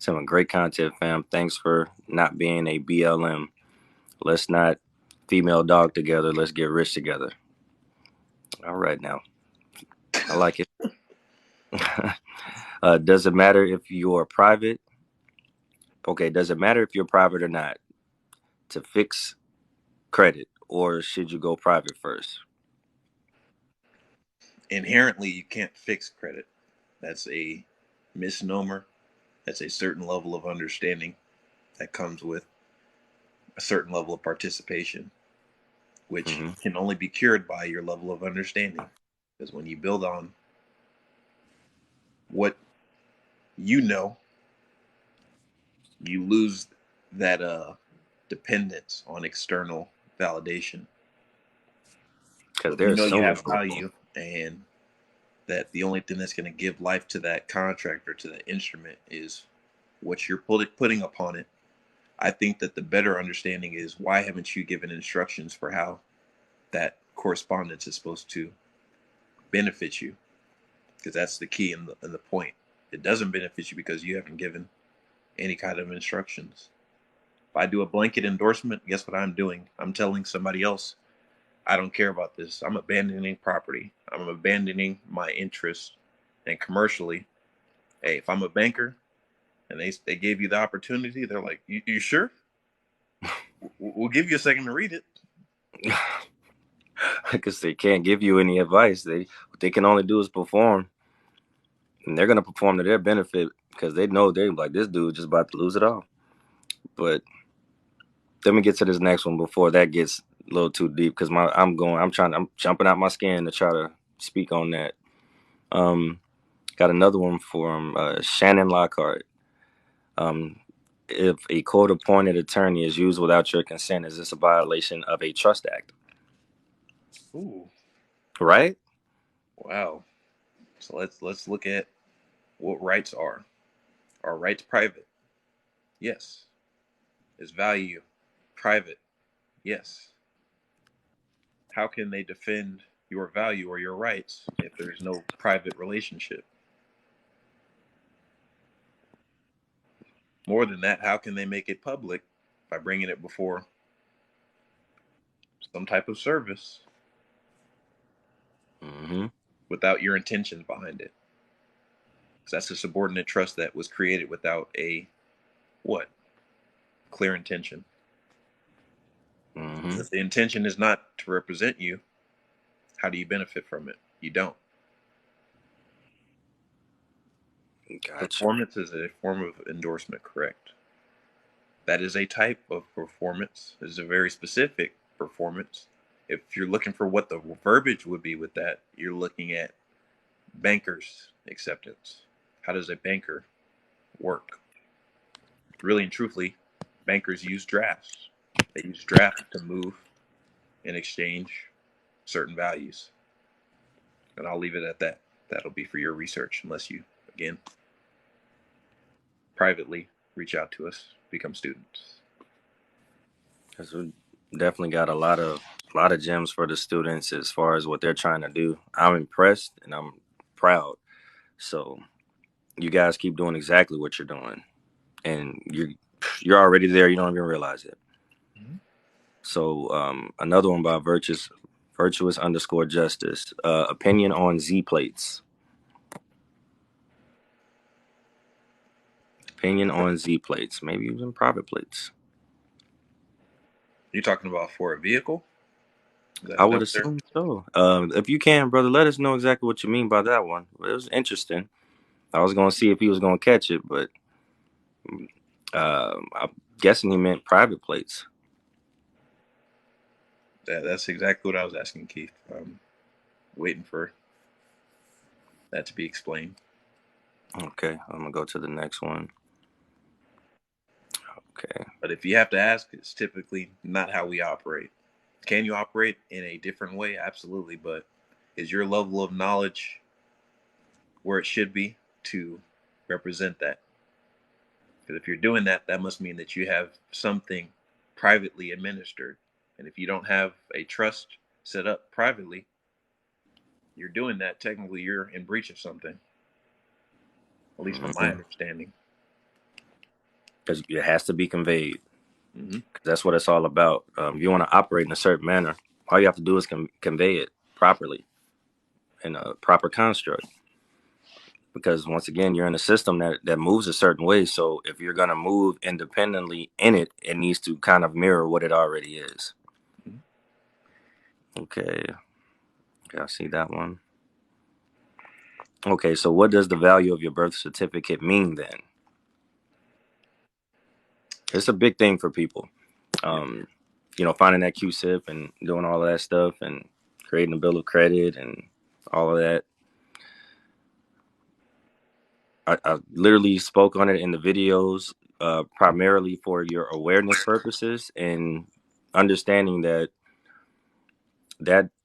Some great content, fam. Thanks for not being a BLM. Let's not female dog together. Let's get rich together. All right, now. I like it. Does it matter if you're private? Okay, does it matter if you're private or not to fix credit, or should you go private first? Inherently, you can't fix credit. That's a misnomer. That's a certain level of understanding that comes with a certain level of participation, which Hmm. can only be cured by your level of understanding. Because when you build on what you know you lose that dependence on external validation. So Because if you they're know you assuming have anything. value, and that the only thing that's going to give life to that contract or to that instrument is what you're putting upon it, I think that the better understanding is, why haven't you given instructions for how that correspondence is supposed to benefit you? Because that's the key in the point. It doesn't benefit you because you haven't given any kind of instructions. If I do a blanket endorsement, guess what I'm doing? I'm telling somebody else, I don't care about this. I'm abandoning property. I'm abandoning my interest. And commercially, hey, if I'm a banker and they gave you the opportunity, they're like, you sure? We'll give you a second to read it. Because they can't give you any advice. What they can only do is perform, and they're gonna perform to their benefit because they know they're like, this dude just about to lose it all. But let me get to this next one before that gets a little too deep, because I'm jumping out my skin to try to speak on that. Um, got another one from Shannon Lockhart. Um, if a court-appointed attorney is used without your consent, is this a violation of a trust act? Ooh, Right? wow. So let's look at what rights are. Are rights private? Yes. Is value private? Yes. How can they defend your value or your rights if there's no private relationship? More than that, how can they make it public by bringing it before some type of service Mm-hmm. without your intentions behind it? Because that's a subordinate trust that was created without a what? Clear intention. Mm-hmm. If the intention is not to represent you, how do you benefit from it? You don't. Gotcha. Performance is a form of endorsement, correct? That is a type of performance. It is a very specific performance. If you're looking for what the verbiage would be with that, you're looking at banker's acceptance. How does a banker work? Really and truthfully, bankers use drafts. They use drafts to move and exchange certain values. And I'll leave it at that. That'll be for your research, unless you, again, privately reach out to us, become students. Because we definitely got a lot of gems for the students as far as what they're trying to do. I'm impressed and I'm proud. So you guys keep doing exactly what you're doing, and you're already there. You don't even realize it. Mm-hmm. So another one by virtuous underscore justice. Opinion on Z plates. Opinion on Z plates. Maybe even private plates. You're talking about for a vehicle? I Is that would what they're? assume so. If you can, brother, let us know exactly what you mean by that one. It was interesting. I was gonna see if he was gonna catch it, but I'm guessing he meant private plates. That's exactly what I was asking, Keith. Waiting for that to be explained. Okay, I'm gonna go to the next one. Okay. But if you have to ask, it's typically not how we operate. Can you operate in a different way? Absolutely. But is your level of knowledge where it should be to represent that? Because if you're doing that, that must mean that you have something privately administered. And if you don't have a trust set up privately, you're doing that. Technically, you're in breach of something, at least from my Mm-hmm. understanding. Because it has to be conveyed. Mm-hmm. 'Cause that's what it's all about. If you want to operate in a certain manner, all you have to do is convey it properly in a proper construct. Because once again, you're in a system that moves a certain way. So if you're gonna move independently in it, it needs to kind of mirror what it already is. Mm-hmm. Okay, okay, I see that one. Okay, so what does the value of your birth certificate mean then? It's a big thing for people. Yeah. Um, finding that QSIP and doing all of that stuff and creating a bill of credit and all of that. I literally spoke on it in the videos primarily for your awareness purposes and understanding that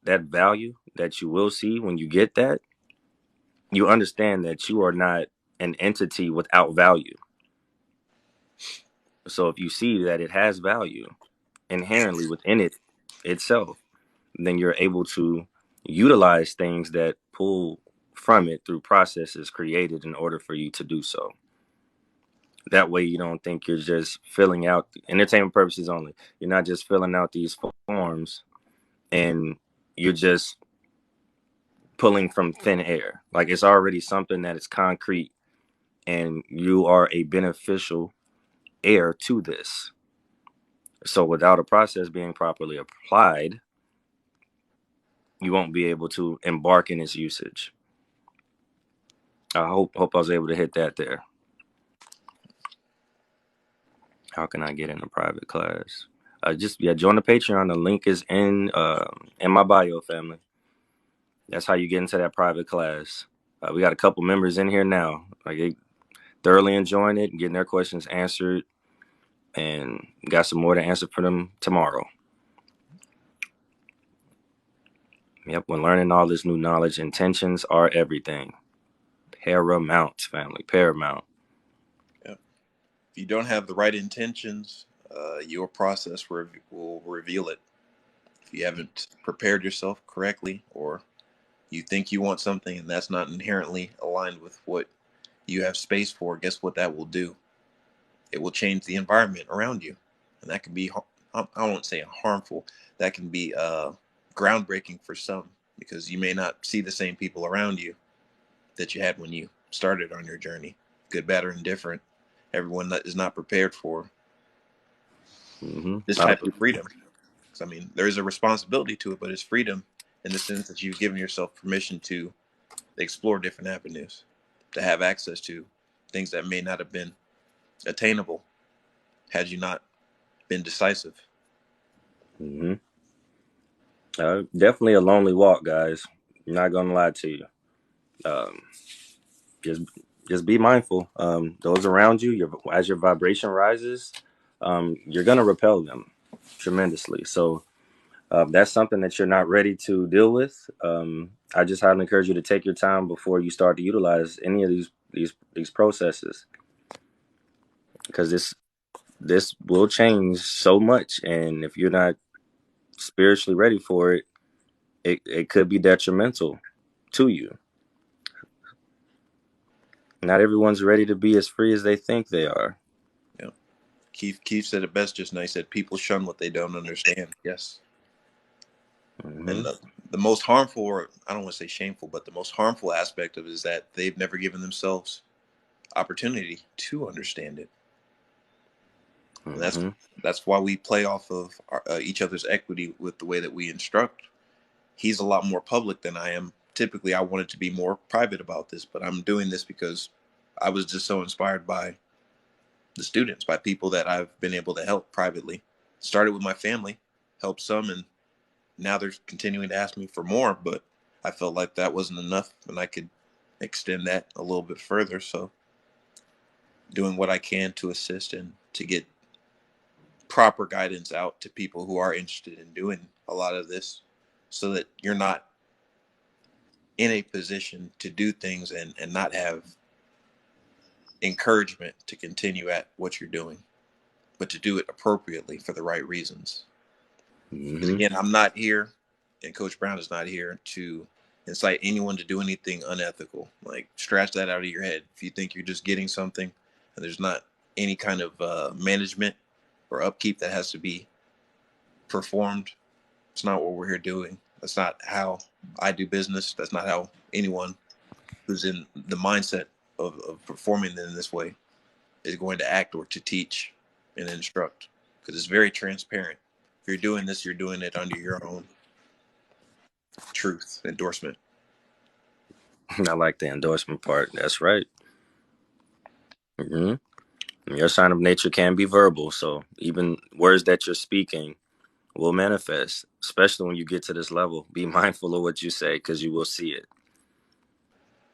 value that you will see when you get that, you understand that you are not an entity without value. So if you see that it has value inherently within it itself, then you're able to utilize things that pull from it through processes created in order for you to do so. That way you don't think you're just filling out entertainment purposes only. You're not just filling out these forms and you're just pulling from thin air. Like it's already something that is concrete and you are a beneficial heir to this. So without a process being properly applied, you won't be able to embark in its usage. I hope I was able to hit that there. How can I get in a private class? Just join the Patreon. The link is in my bio, family. That's how you get into that private class. We got a couple members in here now. Like they thoroughly enjoying it and getting their questions answered, and got some more to answer for them tomorrow. Yep, when learning all this new knowledge, intentions are everything. Paramount, family, paramount. Yep. If you don't have the right intentions, your process will reveal it. If you haven't prepared yourself correctly, or you think you want something and that's not inherently aligned with what you have space for, guess what that will do? It will change the environment around you. And that can be, I won't say harmful, that can be groundbreaking for some, because you may not see the same people around you that you had when you started on your journey, good, bad, or indifferent. Everyone that is not prepared for this type of freedom. I mean, there is a responsibility to it, but it's freedom in the sense that you've given yourself permission to explore different avenues, to have access to things that may not have been attainable had you not been decisive. Mm-hmm. Definitely a lonely walk, guys. I'm not gonna lie to you. Um, just just be mindful. Those around you, as your vibration rises, you're gonna repel them tremendously. So that's something that you're not ready to deal with. I just highly encourage you to take your time before you start to utilize any of these processes, because this will change so much, and if you're not spiritually ready for it, it could be detrimental to you. Not everyone's ready to be as free as they think they are. Yeah. Keith said it best just now. He said, people shun what they don't understand. Yes. Mm-hmm. And the most harmful, or I don't want to say shameful, but the most harmful aspect of it is that they've never given themselves opportunity to understand it. And Mm-hmm. that's why we play off of each other's equity with the way that we instruct. He's a lot more public than I am. Typically, I wanted to be more private about this, but I'm doing this because I was just so inspired by the students, by people that I've been able to help privately. Started with my family, helped some, and now they're continuing to ask me for more, but I felt like that wasn't enough and I could extend that a little bit further. So doing what I can to assist and to get proper guidance out to people who are interested in doing a lot of this, so that you're not in a position to do things and not have encouragement to continue at what you're doing, but to do it appropriately for the right reasons. Because Mm-hmm. again, I'm not here, and Coach Brown is not here to incite anyone to do anything unethical. Like, scratch that out of your head. If you think you're just getting something and there's not any kind of management or upkeep that has to be performed, it's not what we're here doing. That's not how I do business. That's not how anyone who's in the mindset of performing in this way is going to act or to teach and instruct, because it's very transparent. If you're doing this, you're doing it under your own truth endorsement. I like the endorsement part. That's right. Mm-hmm. Your sign of nature can be verbal, so even words that you're speaking will manifest, especially when you get to this level. Be mindful of what you say because you will see it.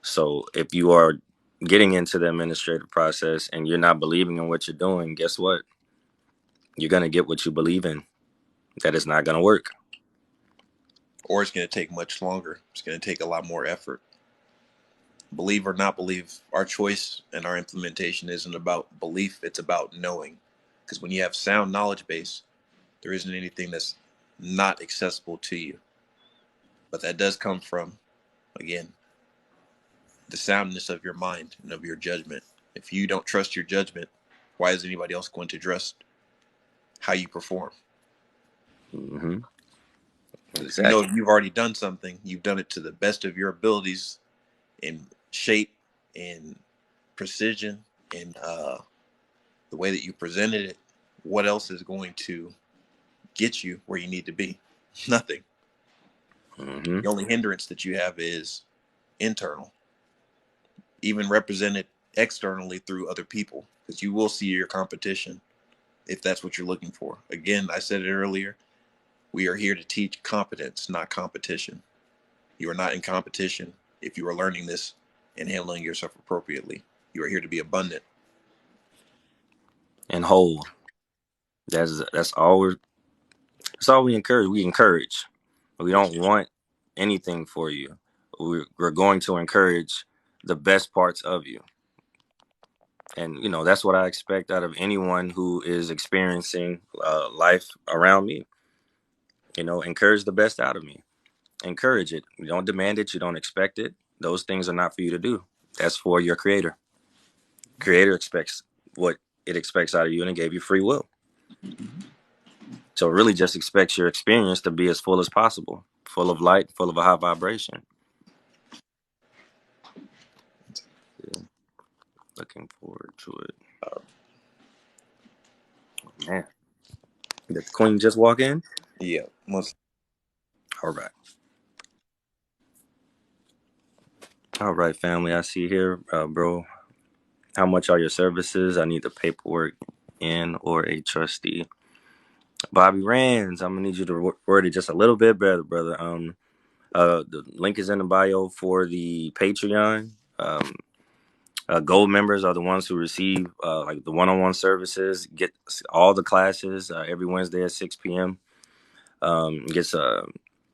So if you are getting into the administrative process and you're not believing in what you're doing, guess what? You're going to get what you believe in. That is not going to work. Or it's going to take much longer. It's going to take a lot more effort. Believe or not believe, our choice and our implementation isn't about belief, it's about knowing. Because when you have sound knowledge base, there isn't anything that's not accessible to you. But that does come from, again, the soundness of your mind and of your judgment. If you don't trust your judgment, why is anybody else going to trust how you perform? Mm-hmm. You know, Exactly. if you've already done something, you've done it to the best of your abilities in shape, in precision, in the way that you presented it. What else is going to get you where you need to be? Nothing. Mm-hmm. The only hindrance that you have is internal, even represented externally through other people, because you will see your competition if that's what you're looking for. Again, I said it earlier, we are here to teach competence, not competition. You are not in competition if you are learning this and handling yourself appropriately. You are here to be abundant. And whole. That's all that's all we encourage. We encourage. We Yes. don't want anything for you. We're going to encourage the best parts of you. And that's what I expect out of anyone who is experiencing life around me. Encourage the best out of me. Encourage it. You don't demand it. You don't expect it. Those things are not for you to do. That's for your creator. Creator expects what it expects out of you, and it gave you free will. So it really just expects your experience to be as full as possible, full of light, full of a high vibration. Yeah, looking forward to it. Man, did the queen just walk in? Yeah. Most. All right. All right, family. I see here, bro. How much are your services? I need the paperwork in or a trustee. Bobby Rands, I'm gonna need you to word it just a little bit better, brother. The link is in the bio for the Patreon. Gold members are the ones who receive like the one-on-one services, get all the classes every Wednesday at 6 p.m. Gets an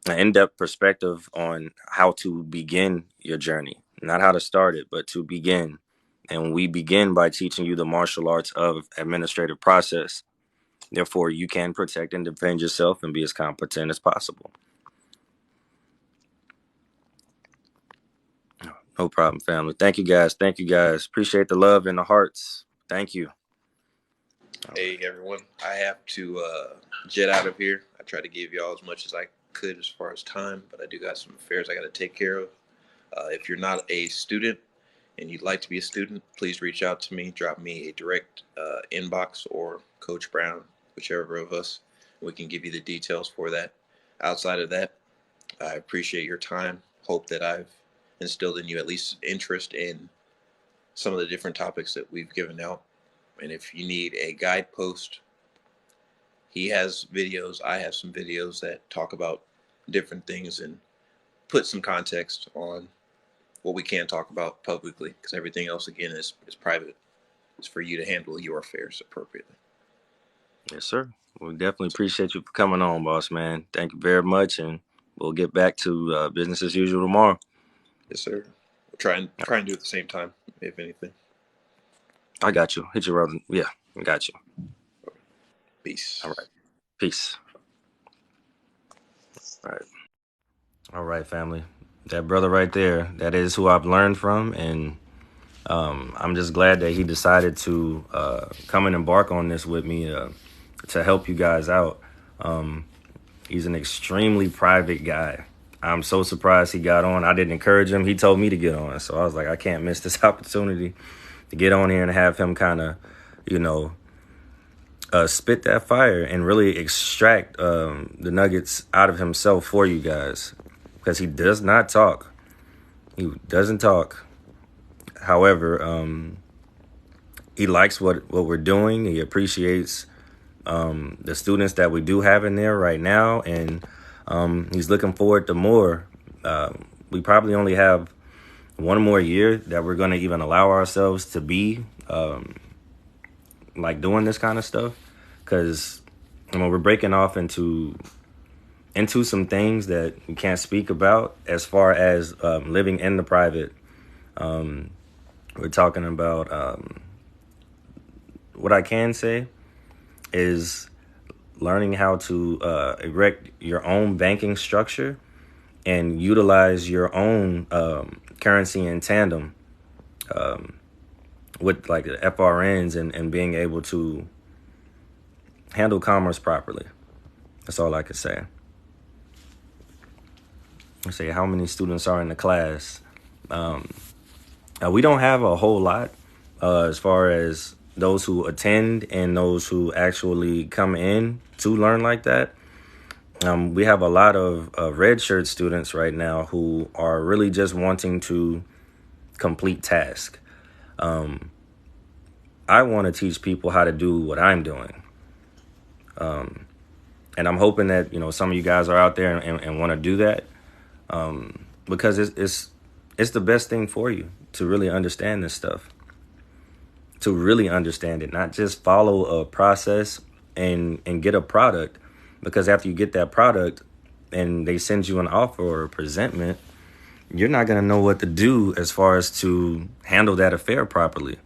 in-depth perspective on how to begin your journey, not how to start it, but to begin. And we begin by teaching you the martial arts of administrative process. Therefore, you can protect and defend yourself and be as competent as possible. No problem, family. Thank you, guys. Thank you, guys. Appreciate the love and the hearts. Thank you. Hey, everyone. I have to jet out of here. I tried to give y'all as much as I could as far as time, but I do got some affairs I got to take care of. If you're not a student and you'd like to be a student, please reach out to me. Drop me a direct inbox or Coach Brown, whichever of us. We can give you the details for that. Outside of that, I appreciate your time. Hope that I've instilled in you at least interest in some of the different topics that we've given out. And if you need a guidepost, he has videos. I have some videos that talk about different things and put some context on what we can talk about publicly, because everything else, again, is private. It's for you to handle your affairs appropriately. Yes, sir. We definitely appreciate you for coming on, boss man. Thank you very much, and we'll get back to business as usual tomorrow. Yes, sir. We'll try and do it at the same time, if anything. I got you. Hit you, brother. Yeah, I got you. Peace. All right. Peace. All right. All right, family. That brother right there, that is who I've learned from, and I'm just glad that he decided to come and embark on this with me to help you guys out. He's an extremely private guy. I'm so surprised he got on. I didn't encourage him. He told me to get on. So I was like, I can't miss this opportunity to get on here and have him kind of, you know, spit that fire and really extract the nuggets out of himself for you guys. Because he does not talk. He doesn't talk. However, he likes what we're doing. He appreciates the students that we do have in there right now. And he's looking forward to more. We probably only have one more year that we're going to even allow ourselves to be like doing this kind of stuff, because we're breaking off into some things that we can't speak about as far as living in the private. We're talking about what I can say is learning how to erect your own banking structure and utilize your own currency in tandem with like the FRNs and being able to handle commerce properly. That's all I can say. I say how many students are in the class. We don't have a whole lot as far as those who attend and those who actually come in to learn like that. We have a lot of red shirt students right now who are really just wanting to complete tasks. I want to teach people how to do what I'm doing. And I'm hoping that, some of you guys are out there and want to do that, because it's the best thing for you to really understand this stuff, to really understand it, not just follow a process and get a product, because after you get that product and they send you an offer or a presentment, you're not going to know what to do as far as to handle that affair properly.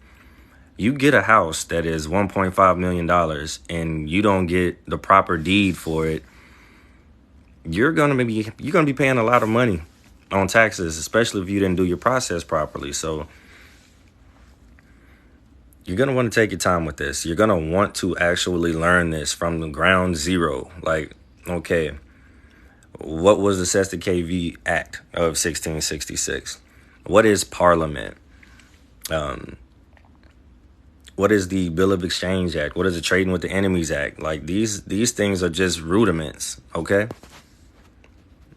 You get a house that is $1.5 million and you don't get the proper deed for it, you're gonna be paying a lot of money on taxes, especially if you didn't do your process properly. So you're gonna want to take your time with this. You're gonna want to actually learn this from the ground zero. Like, okay, what was the Cestui Que Vie Act of 1666? What is Parliament? What is the Bill of Exchange Act? What is the Trading with the Enemies Act? Like, these things are just rudiments, okay?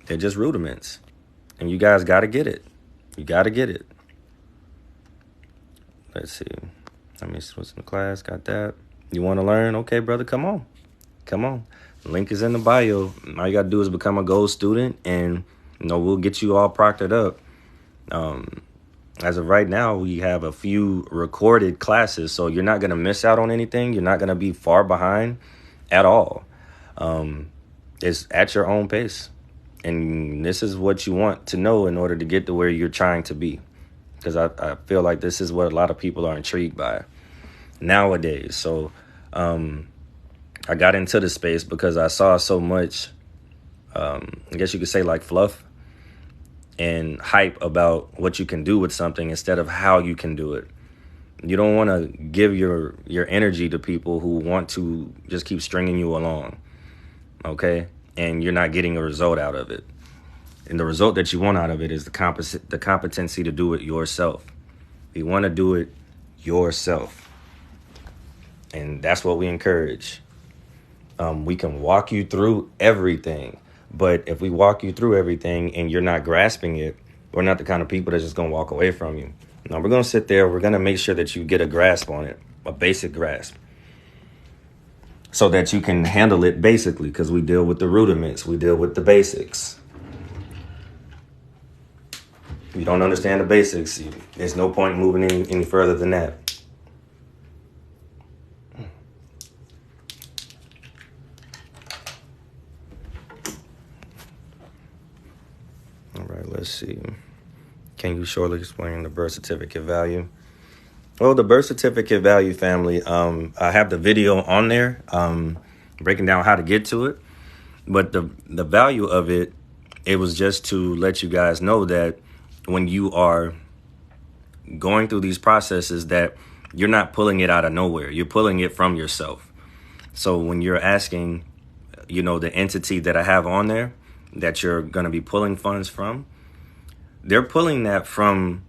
They're just rudiments. And you guys got to get it. You got to get it. Let's see. Let me see what's in the class. Got that. You want to learn? Okay, brother, come on. Come on. The link is in the bio. All you got to do is become a gold student, and, we'll get you all proctored up. As of right now, we have a few recorded classes, so you're not going to miss out on anything. You're not going to be far behind at all. It's at your own pace. And this is what you want to know in order to get to where you're trying to be. Because I feel like this is what a lot of people are intrigued by nowadays. So I got into the space because I saw so much, I guess you could say, like fluff and hype about what you can do with something instead of how you can do it. You don't want to give your energy to people who want to just keep stringing you along, okay? And you're not getting a result out of it. And the result that you want out of it is the competency to do it yourself. You want to do it yourself. And that's what we encourage. We can walk you through everything. But if we walk you through everything and you're not grasping it, we're not the kind of people that's just going to walk away from you. No, we're going to sit there. We're going to make sure that you get a grasp on it, a basic grasp, so that you can handle it basically, because we deal with the rudiments. We deal with the basics. If you don't understand the basics, there's no point moving any further than that. All right, let's see. Can you shortly explain the birth certificate value? Well, the birth certificate value, family, I have the video on there breaking down how to get to it. But the value of it, it was just to let you guys know that when you are going through these processes, that you're not pulling it out of nowhere. You're pulling it from yourself. So when you're asking, the entity that I have on there that you're going to be pulling funds from, they're pulling that from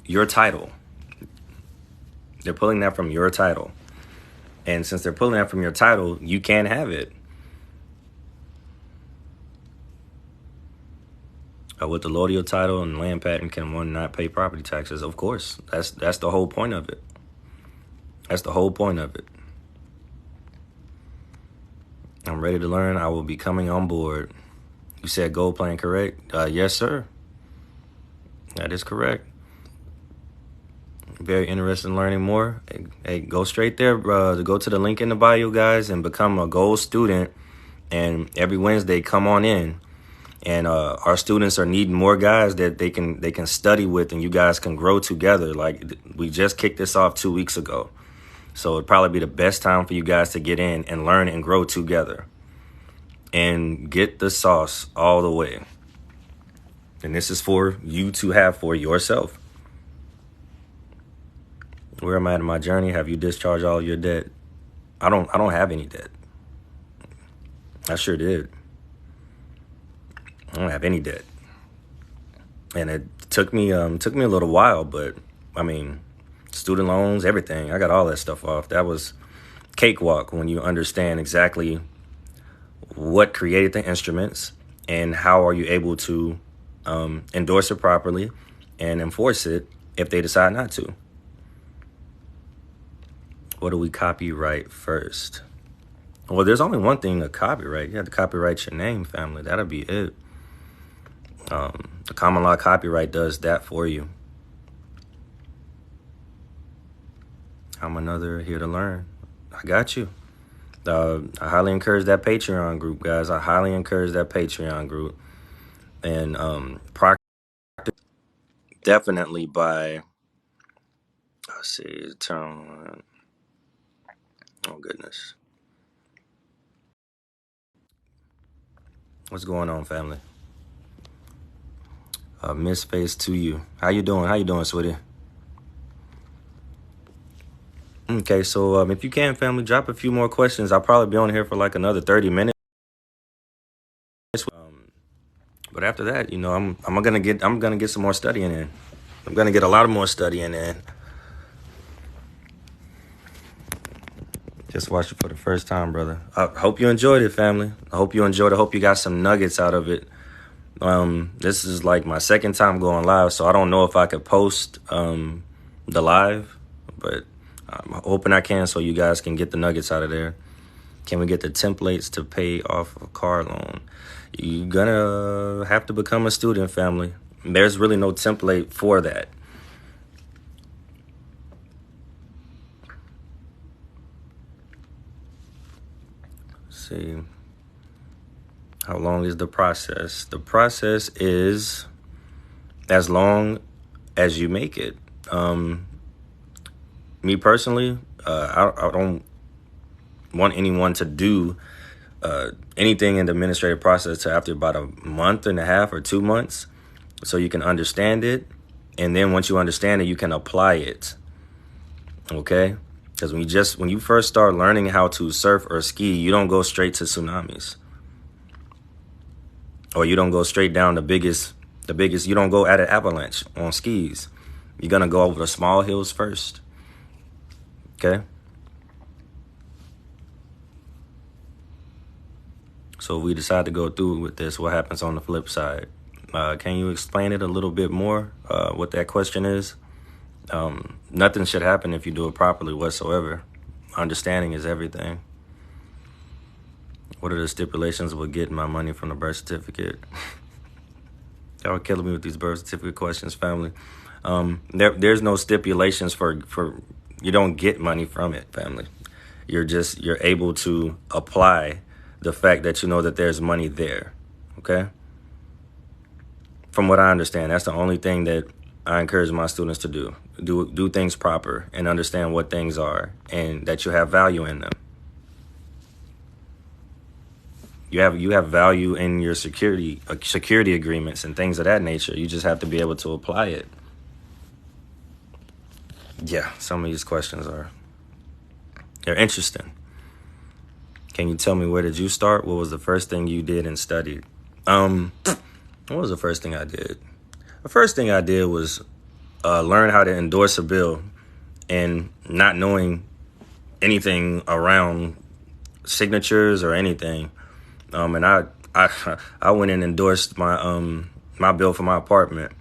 your title. They're pulling that from your title. And since they're pulling that from your title, you can't have it. With the Lodial title and land patent, can one not pay property taxes? Of course. That's the whole point of it. That's the whole point of it. I'm ready to learn. I will be coming on board. You said gold plan, correct? Yes, sir. That is correct. Very interested in learning more. Hey, go straight there, go to the link in the bio, guys, and become a gold student. And every Wednesday, come on in. And our students are needing more guys that they can study with, and you guys can grow together. Like, we just kicked this off 2 weeks ago, so it'd probably be the best time for you guys to get in and learn and grow together, and get the sauce all the way. And this is for you to have for yourself. Where am I at in my journey? Have you discharged all your debt? I don't have any debt. I sure did. I don't have any debt. And it took me a little while, but I mean, student loans, everything. I got all that stuff off. That was cakewalk when you understand exactly what created the instruments and how are you able to endorse it properly and enforce it if they decide not to. What do we copyright first? Well, there's only one thing to copyright. You have to copyright your name, family. That'll be it. The common law copyright does that for you. I'm another here to learn. I got you. I highly encourage that Patreon group, guys. I highly encourage that Patreon group. And definitely by, let's see, turn. Oh, goodness. What's going on, family? Miss Face to you. How you doing? How you doing, sweetie? Okay, so if you can, family, drop a few more questions. I'll probably be on here for like another 30 minutes. But after that, I'm gonna get some more studying in. I'm gonna get a lot of more studying in. Just watched it for the first time, brother. I hope you enjoyed it, family. I hope you enjoyed it. I hope you got some nuggets out of it. This is like my second time going live, so I don't know if I could post the live, but I'm hoping I can so you guys can get the nuggets out of there. Can we get the templates to pay off a car loan? You're gonna have to become a student, family. There's really no template for that. Let's see. How long is the process? The process is as long as you make it. Me personally, I don't want anyone to do anything in the administrative process to after about a month and a half or 2 months, so you can understand it, and then once you understand it, you can apply it. Okay, because when you first start learning how to surf or ski, you don't go straight to tsunamis, or you don't go straight down the biggest. You don't go at an avalanche on skis. You're gonna go over the small hills first. Okay. So if we decide to go through with this, what happens on the flip side? Can you explain it a little bit more, what that question is? Nothing should happen if you do it properly whatsoever. Understanding is everything. What are the stipulations with getting my money from the birth certificate? Y'all are killing me with these birth certificate questions, family. There's no stipulations for you don't get money from it, family. You're able to apply the fact that you know that there's money there. Okay? From what I understand, that's the only thing that I encourage my students to do. Do things proper and understand what things are and that you have value in them. You have value in your security agreements and things of that nature. You just have to be able to apply it. Yeah, some of these questions they're interesting. Can you tell me, where did you start? What was the first thing you did and studied? What was the first thing I did? The first thing I did was learn how to endorse a bill, and not knowing anything around signatures or anything. And I went and endorsed my bill for my apartment.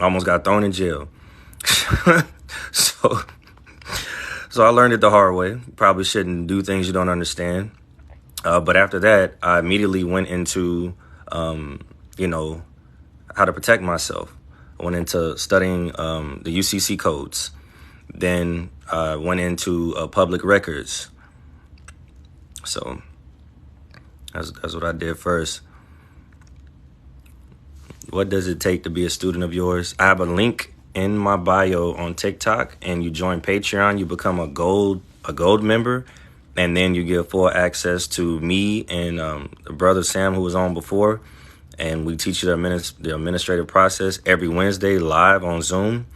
I almost got thrown in jail. So I learned it the hard way. Probably shouldn't do things you don't understand. But after that, I immediately went into, how to protect myself. I went into studying the UCC codes. Then went into public records. So that's what I did first. What does it take to be a student of yours? I have a link in my bio on TikTok, and you join Patreon. You become a gold member, and then you get full access to me and the brother Sam, who was on before, and we teach you the administrative process every Wednesday live on Zoom,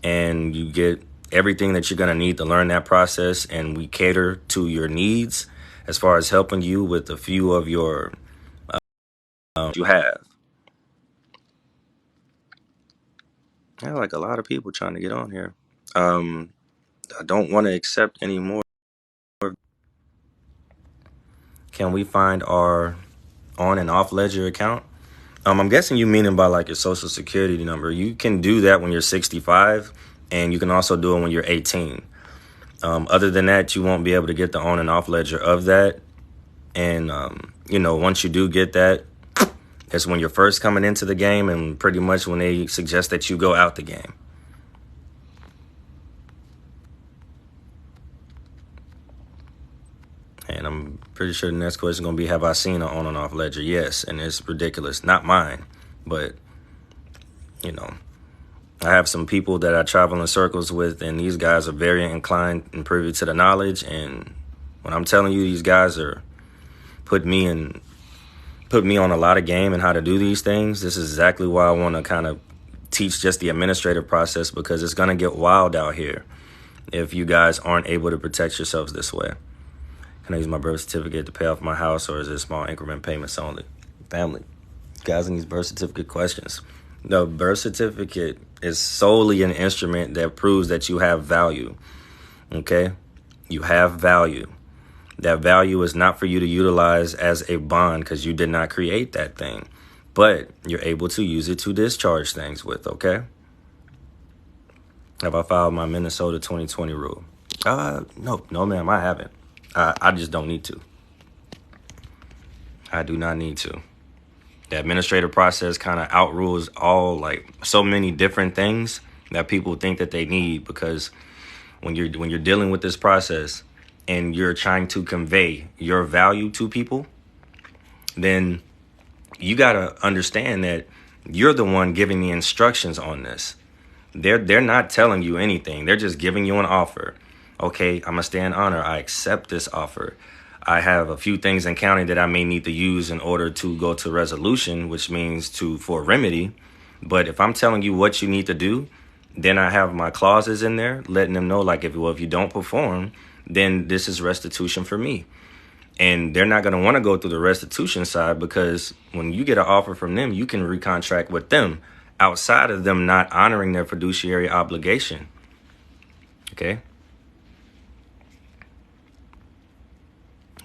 and you get everything that you're going to need to learn that process, and we cater to your needs as far as helping you with a few of your you have. I have like a lot of people trying to get on here. I don't want to accept any more. Can we find our on and off ledger account? I'm guessing you meaning by like your social security number. You can do that when you're 65, and you can also do it when you're 18. Other than that, you won't be able to get the on and off ledger of that. And, once you do get that, it's when you're first coming into the game, and pretty much when they suggest that you go out the game. And I'm pretty sure the next question is going to be, have I seen an on and off ledger? Yes, and it's ridiculous. Not mine, but, I have some people that I travel in circles with, and these guys are very inclined and privy to the knowledge. And when I'm telling you, these guys are put me on a lot of game and how to do these things. This is exactly why I want to kind of teach just the administrative process, because it's going to get wild out here if you guys aren't able to protect yourselves this way. Can I use my birth certificate to pay off my house, or is it small increment payments only? Family, guys, in these birth certificate questions. The birth certificate is solely an instrument that proves that you have value. Okay? You have value. That value is not for you to utilize as a bond, because you did not create that thing. But you're able to use it to discharge things with, okay? Have I filed my Minnesota 2020 rule? No, ma'am, I haven't. I just don't need to. I do not need to. The administrative process kind of outrules all, like, so many different things that people think that they need, because when you're dealing with this process and you're trying to convey your value to people, then you got to understand that you're the one giving the instructions on this. They're not telling you anything. They're just giving you an offer. Okay, I'm going to stay in honor. I accept this offer. I have a few things in county that I may need to use in order to go to resolution, which means for remedy. But if I'm telling you what you need to do, then I have my clauses in there letting them know, like, if you don't perform, then this is restitution for me. And they're not going to want to go through the restitution side, because when you get an offer from them, you can recontract with them outside of them not honoring their fiduciary obligation. Okay?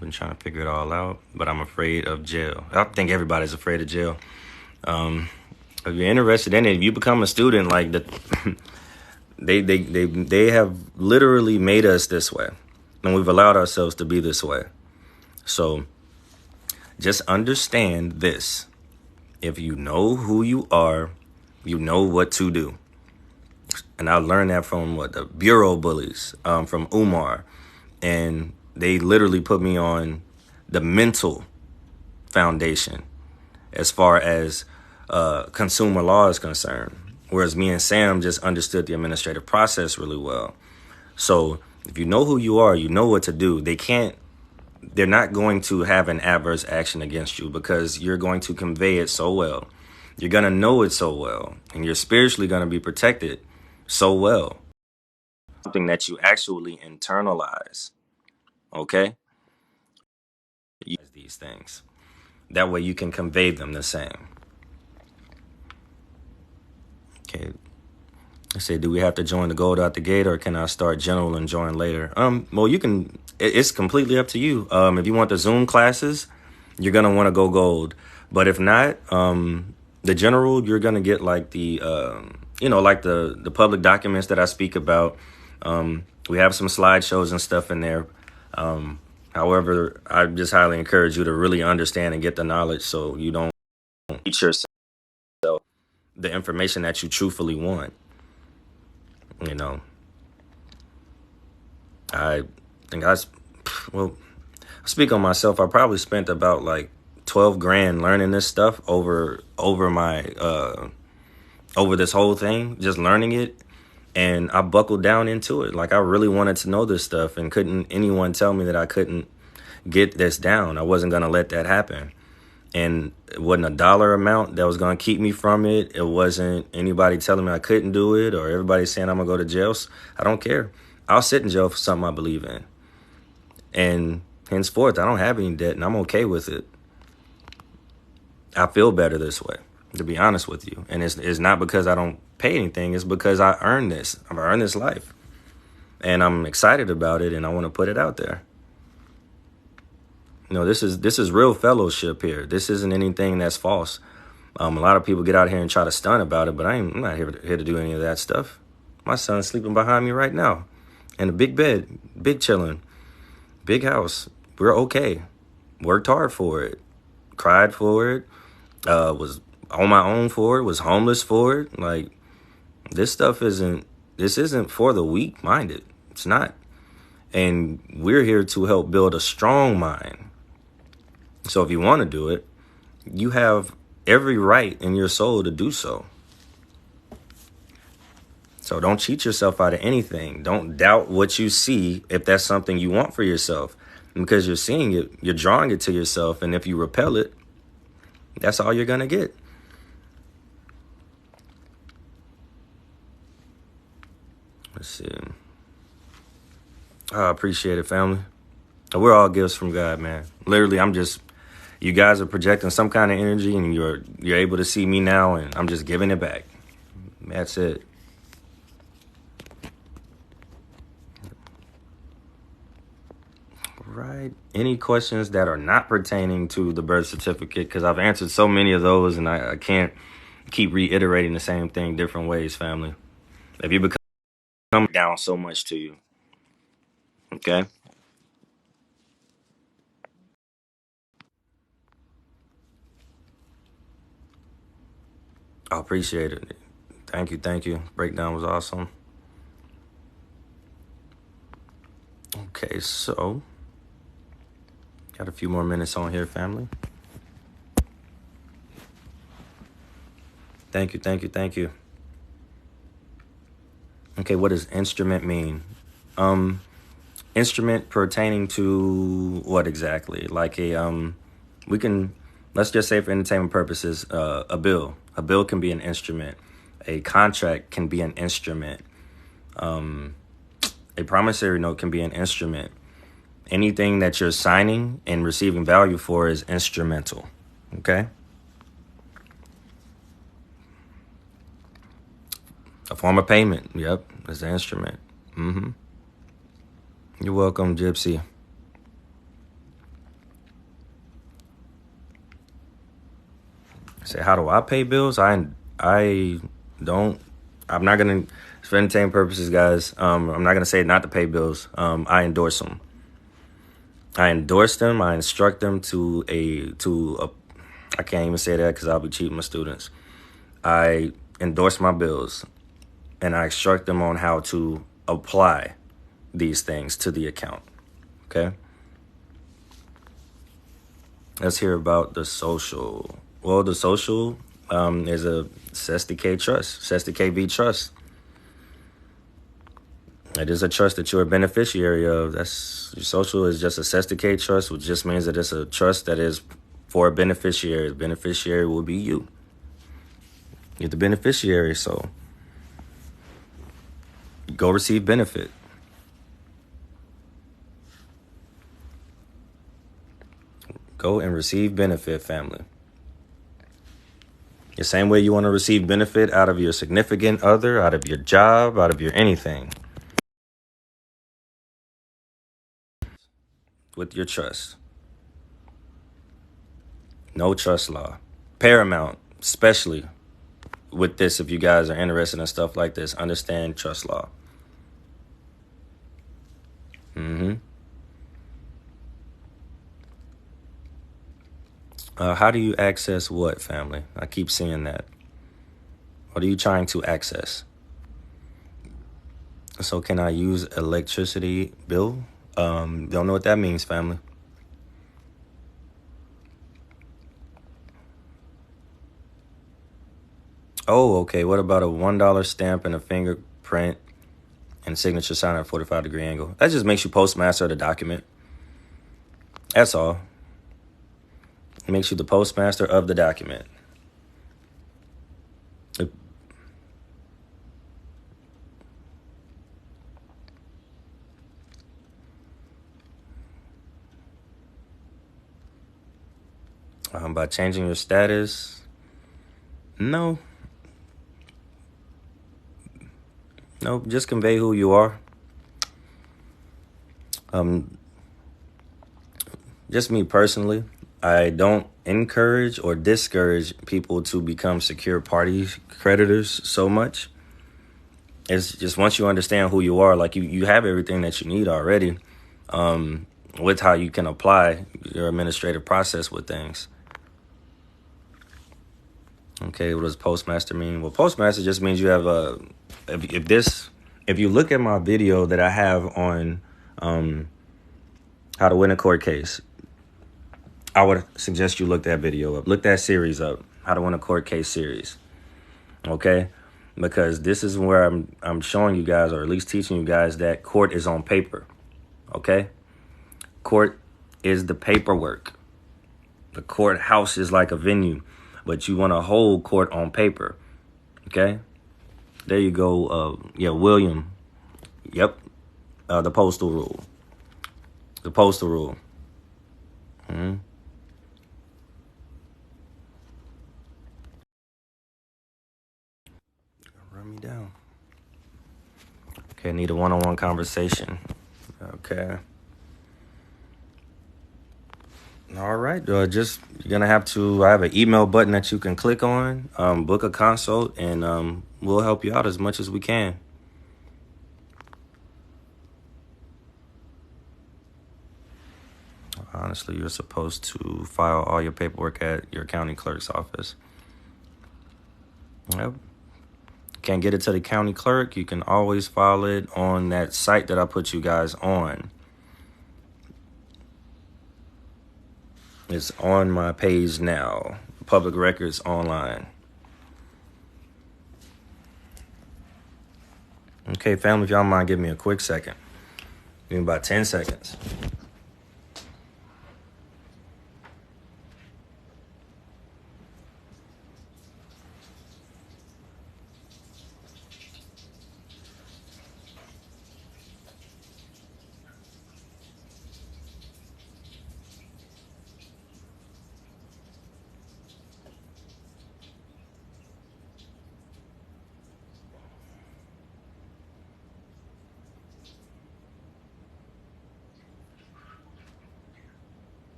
Been trying to figure it all out, but I'm afraid of jail. I think everybody's afraid of jail. If you're interested in it, if you become a student, like they have literally made us this way, and we've allowed ourselves to be this way. So just understand this. If you know who you are, you know what to do. And I learned that from the bureau bullies, from Umar. And they literally put me on the mental foundation as far as consumer law is concerned. Whereas me and Sam just understood the administrative process really well. So if you know who you are, you know what to do. They're not going to have an adverse action against you, because you're going to convey it so well. You're going to know it so well. And you're spiritually going to be protected so well. Something that you actually internalize. Okay? You use these things. That way you can convey them the same. Okay. I say, do we have to join the gold out the gate, or can I start general and join later? Well, you can. It's completely up to you. If you want the Zoom classes, you're gonna want to go gold. But if not, the general, you're gonna get like the like the public documents that I speak about. We have some slideshows and stuff in there. However, I just highly encourage you to really understand and get the knowledge, so you don't teach yourself the information that you truthfully want. You know, I think well, I speak on myself. I probably spent about like 12 grand learning this stuff over my over this whole thing, just learning it. And I buckled down into it. Like, I really wanted to know this stuff, and couldn't anyone tell me that I couldn't get this down. I wasn't going to let that happen. And it wasn't a dollar amount that was going to keep me from it. It wasn't anybody telling me I couldn't do it, or everybody saying I'm going to go to jail. I don't care. I'll sit in jail for something I believe in. And henceforth, I don't have any debt, and I'm okay with it. I feel better this way, to be honest with you. And it's not because I don't pay anything. It's because I earned this. I've earned this life. And I'm excited about it, and I want to put it out there. You know, this is real fellowship here. This isn't anything that's false. A lot of people get out here and try to stunt about it, but I'm not here to do any of that stuff. My son's sleeping behind me right now in a big bed, big chilling, big house. We're okay. Worked hard for it. Cried for it. Was on my own for it. Was homeless for it. Like, this isn't for the weak-minded. It's not. And we're here to help build a strong mind. So if you want to do it, you have every right in your soul to do so. So don't cheat yourself out of anything. Don't doubt what you see if that's something you want for yourself. Because you're seeing it, you're drawing it to yourself. And if you repel it, that's all you're going to get. Let's see. I appreciate it, family. We're all gifts from God, man. Literally, you guys are projecting some kind of energy, and you're able to see me now, and I'm just giving it back. That's it. Right. Any questions that are not pertaining to the birth certificate? Because I've answered so many of those, and I can't keep reiterating the same thing different ways, family. If you become down so much to you, okay? I appreciate it. Thank you. Breakdown was awesome. Okay, so got a few more minutes on here, family. Thank you. Okay, what does instrument mean? Instrument pertaining to what exactly? Like let's just say for entertainment purposes, a bill. A bill can be an instrument. A contract can be an instrument. A promissory note can be an instrument. Anything that you're signing and receiving value for is instrumental. Okay? A form of payment. Yep, is an instrument. You're welcome, Gypsy. Say, how do I pay bills? I don't. I'm not gonna, for entertainment purposes, guys. I'm not gonna say not to pay bills. I endorse them. I endorse them. I instruct them to a. I can't even say that because I'll be cheating my students. I endorse my bills, and I instruct them on how to apply these things to the account. Okay. Let's hear about the social. Well, the social is a SSDK trust, SSDKV trust. It is a trust that you're a beneficiary of. That's your social is just a SSDK trust, which just means that it's a trust that is for a beneficiary. The beneficiary will be you. You're the beneficiary, so go receive benefit. Go and receive benefit, family. The same way you want to receive benefit out of your significant other, out of your job, out of your anything. With your trust. No trust law. Paramount, especially with this, if you guys are interested in stuff like this, understand trust law. How do you access what, family? I keep seeing that. What are you trying to access? So can I use electricity bill? Don't know what that means, family. Oh, okay. What about a $1 stamp and a fingerprint and signature sign at a 45-degree angle? That just makes you postmaster of the document. That's all. It makes you the postmaster of the document. By changing your status? No. No, just convey who you are. Just me personally, I don't encourage or discourage people to become secure party creditors so much. It's just once you understand who you are, like you have everything that you need already, with how you can apply your administrative process with things. Okay, what does postmaster mean? Well, postmaster just means you have a. If you look at my video that I have on how to win a court case, I would suggest you look that video up. Look that series up. How to win a court case series. Okay? Because this is where I'm showing you guys, or at least teaching you guys, that court is on paper. Okay? Court is the paperwork. The courthouse is like a venue, but you want to hold court on paper. Okay? There you go. William. Yep. The postal rule. The postal rule. Mm-hmm. Run me down. Okay, need a one-on-one conversation. Okay. All right. You're gonna have to. I have an email button that you can click on. Book a consult, and we'll help you out as much as we can. Honestly, you're supposed to file all your paperwork at your county clerk's office. Yep. Can't get it to the county clerk, you can always file it on that site that I put you guys on. It's on my page now, Public Records Online. Okay, family, if y'all mind, give me a quick second. Give me about 10 seconds.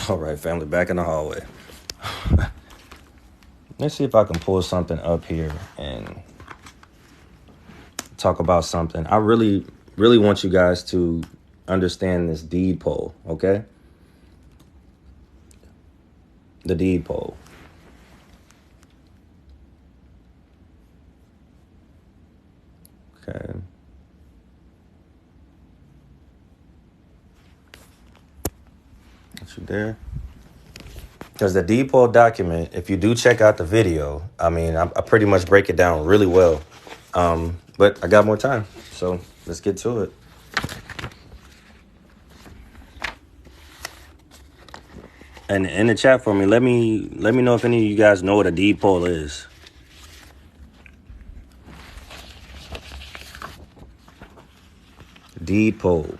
All right, family, back in the hallway. Let's see if I can pull something up here and talk about something. I really, really want you guys to understand this deed poll, okay? The deed poll. Okay. Got you there. Because the deed poll document, if you do check out the video, I mean, I pretty much break it down really well. But I got more time, so let's get to it. And in the chat for me, let me know if any of you guys know what a deed poll is. Deed poll.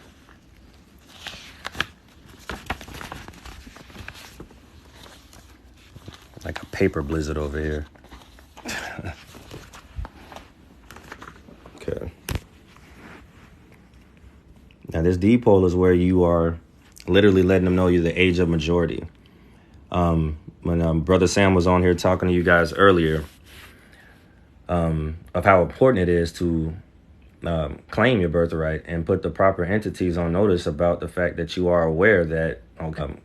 Like a paper blizzard over here. Okay. Now this deed poll is where you are literally letting them know you're the age of majority. When Brother Sam was on here talking to you guys earlier, of how important it is to claim your birthright and put the proper entities on notice about the fact that you are aware that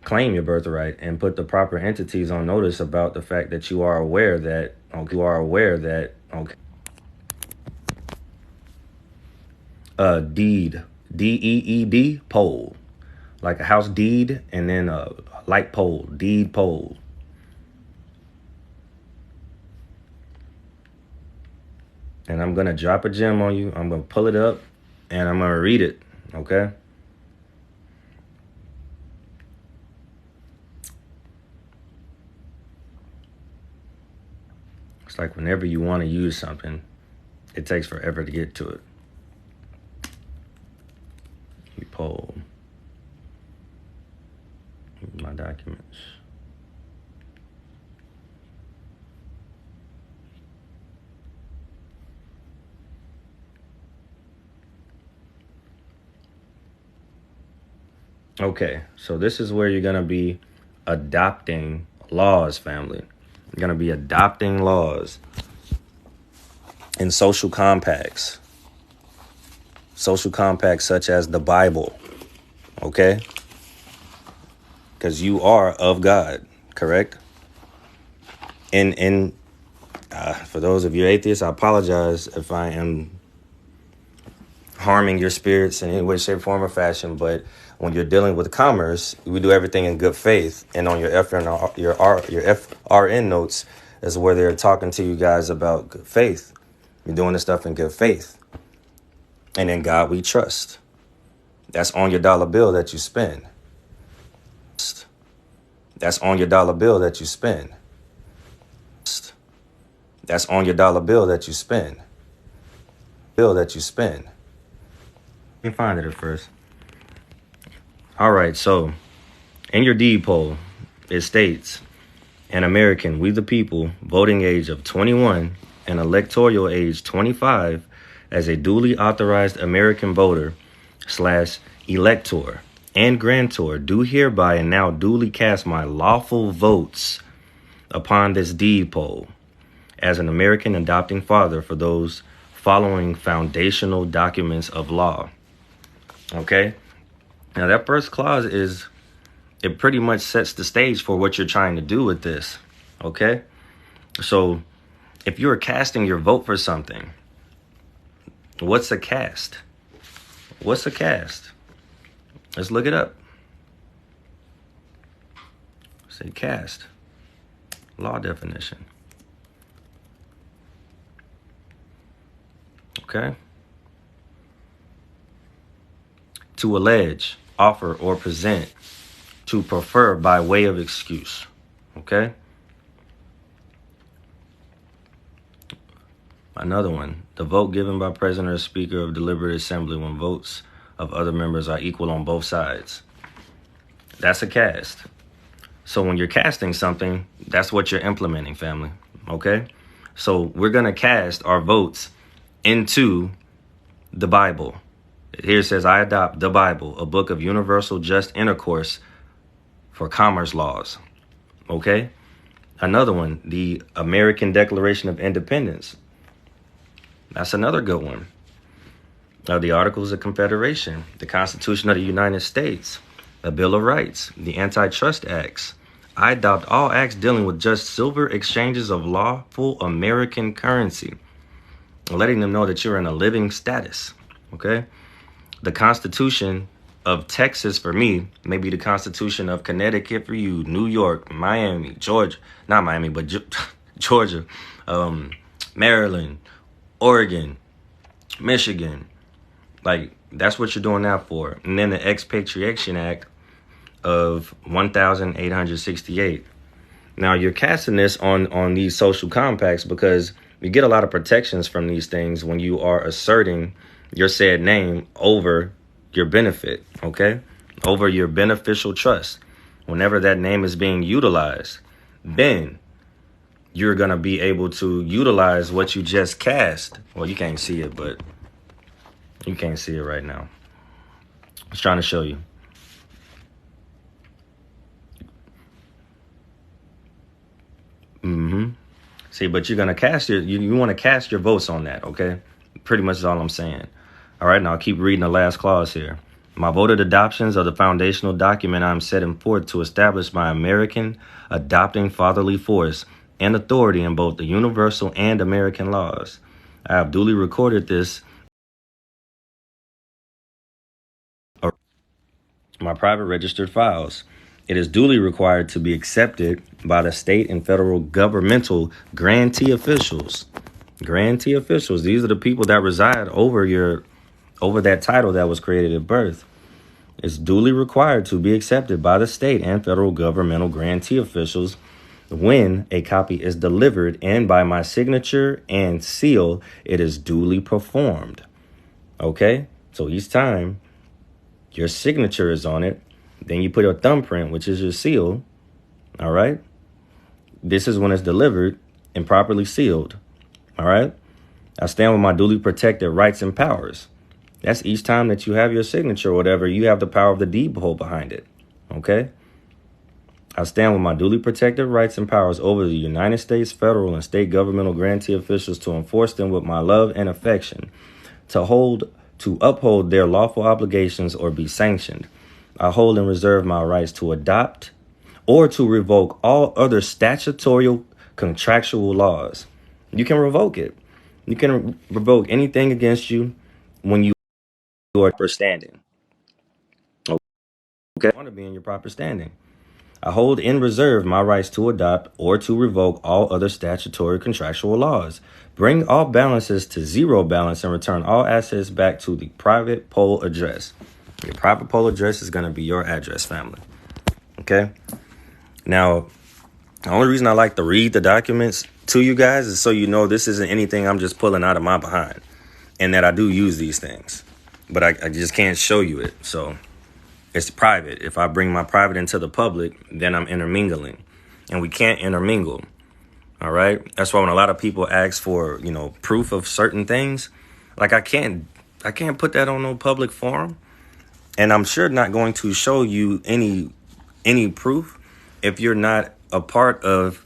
claim your birthright and put the proper entities on notice about the fact that you are aware that deed, deed, pole, like a house deed, and then a light pole, deed pole. And I'm going to drop a gem on you. I'm going to pull it up and I'm going to read it. Okay. It's like whenever you want to use something, it takes forever to get to it. You pull my documents. Okay, so this is where you're going to be adopting laws, family. You're going to be adopting laws and social compacts such as the Bible, okay? Because you are of God, correct? And for those of you atheists, I apologize if I am harming your spirits in any way, shape, form, or fashion. But when you're dealing with commerce, we do everything in good faith. And on your FRN notes is where they're talking to you guys about good faith. You're doing this stuff in good faith. And in God we trust. That's on your dollar bill that you spend. That's on your dollar bill that you spend. That's on your dollar bill that you spend. Let me find it at first. All right, so in your deed poll, it states, an American, we the people, voting age of 21 and electoral age 25 as a duly authorized American voter / elector and grantor, do hereby and now duly cast my lawful votes upon this deed poll as an American adopting father for those following foundational documents of law. Okay? Now that first clause it pretty much sets the stage for what you're trying to do with this. Okay? So if you're casting your vote for something, what's a cast? What's a cast? Let's look it up. Say cast. Law definition. Okay. To allege, offer, or present, to prefer by way of excuse. Okay. Another one, the vote given by president or speaker of deliberate assembly when votes of other members are equal on both sides. That's a cast. So when you're casting something, that's what you're implementing, family. Okay. So we're going to cast our votes into the Bible. Here it says, I adopt the Bible, a book of universal just intercourse for commerce laws. Okay. Another one, the American Declaration of Independence. That's another good one. The Articles of Confederation, the Constitution of the United States, the Bill of Rights, the Antitrust Acts. I adopt all acts dealing with just silver exchanges of lawful American currency, letting them know that you're in a living status. Okay. The Constitution of Texas for me, maybe the Constitution of Connecticut for you, New York, Miami, Georgia, not Miami, but Georgia, Maryland, Oregon, Michigan. Like, that's what you're doing that for. And then the Expatriation Act of 1868. Now, you're casting this on these social compacts because you get a lot of protections from these things when you are asserting your said name over your benefit, okay? Over your beneficial trust. Whenever that name is being utilized, then you're going to be able to utilize what you just cast. Well, you can't see it, but you can't see it right now. I was trying to show you. See, but you're going to cast you want to cast your votes on that, okay? Pretty much is all I'm saying. All right, now I'll keep reading the last clause here. My voted adoptions are the foundational document I am setting forth to establish my American adopting fatherly force and authority in both the universal and American laws. I have duly recorded this in my private registered files. It is duly required to be accepted by the state and federal governmental grantee officials. Grantee officials, these are the people that reside over that title that was created at birth. It's duly required to be accepted by the state and federal governmental grantee officials when a copy is delivered, and by my signature and seal, it is duly performed. Okay? So each time your signature is on it, then you put a thumbprint, which is your seal. All right? This is when it's delivered and properly sealed. All right? I stand with my duly protected rights and powers. That's each time that you have your signature or whatever, you have the power of the deed poll behind it. Okay? I stand with my duly protected rights and powers over the United States federal and state governmental grantee officials to enforce them with my love and affection, to uphold their lawful obligations or be sanctioned. I hold and reserve my rights to adopt or to revoke all other statutory contractual laws. You can revoke it. You can revoke anything against you when you are proper standing. Okay? I want to be in your proper standing. I hold in reserve my rights to adopt or to revoke all other statutory contractual laws. Bring all balances to zero balance and return all assets back to the private poll address. Your private poll address is going to be your address, family. Okay? Now, the only reason I like to read the documents to you guys is so you know this isn't anything I'm just pulling out of my behind, and that I do use these things, but I just can't show you it. So it's private. If I bring my private into the public, then I'm intermingling, and we can't intermingle. All right. That's why when a lot of people ask for, proof of certain things, like I can't put that on no public forum. And I'm sure not going to show you any proof if you're not a part of,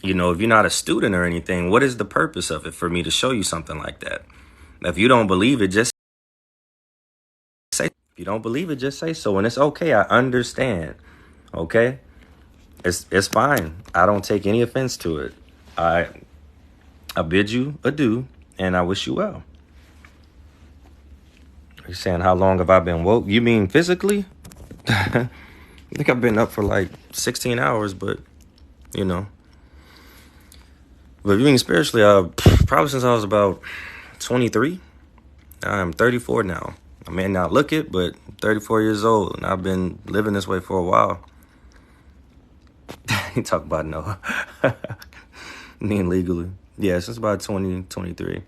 if you're not a student or anything. What is the purpose of it for me to show you something like that? If you don't believe it, just say. If you don't believe it, just say so. And it's okay. I understand. Okay. It's fine. I don't take any offense to it. I bid you adieu, and I wish you well. You're saying, how long have I been woke? You mean physically? I think I've been up for like 16 hours, but, But you mean spiritually, probably since I was about 23. I'm 34 now. I may not look it, but I'm 34 years old, and I've been living this way for a while. You talk about no. Mean legally. Yeah, since about 2023.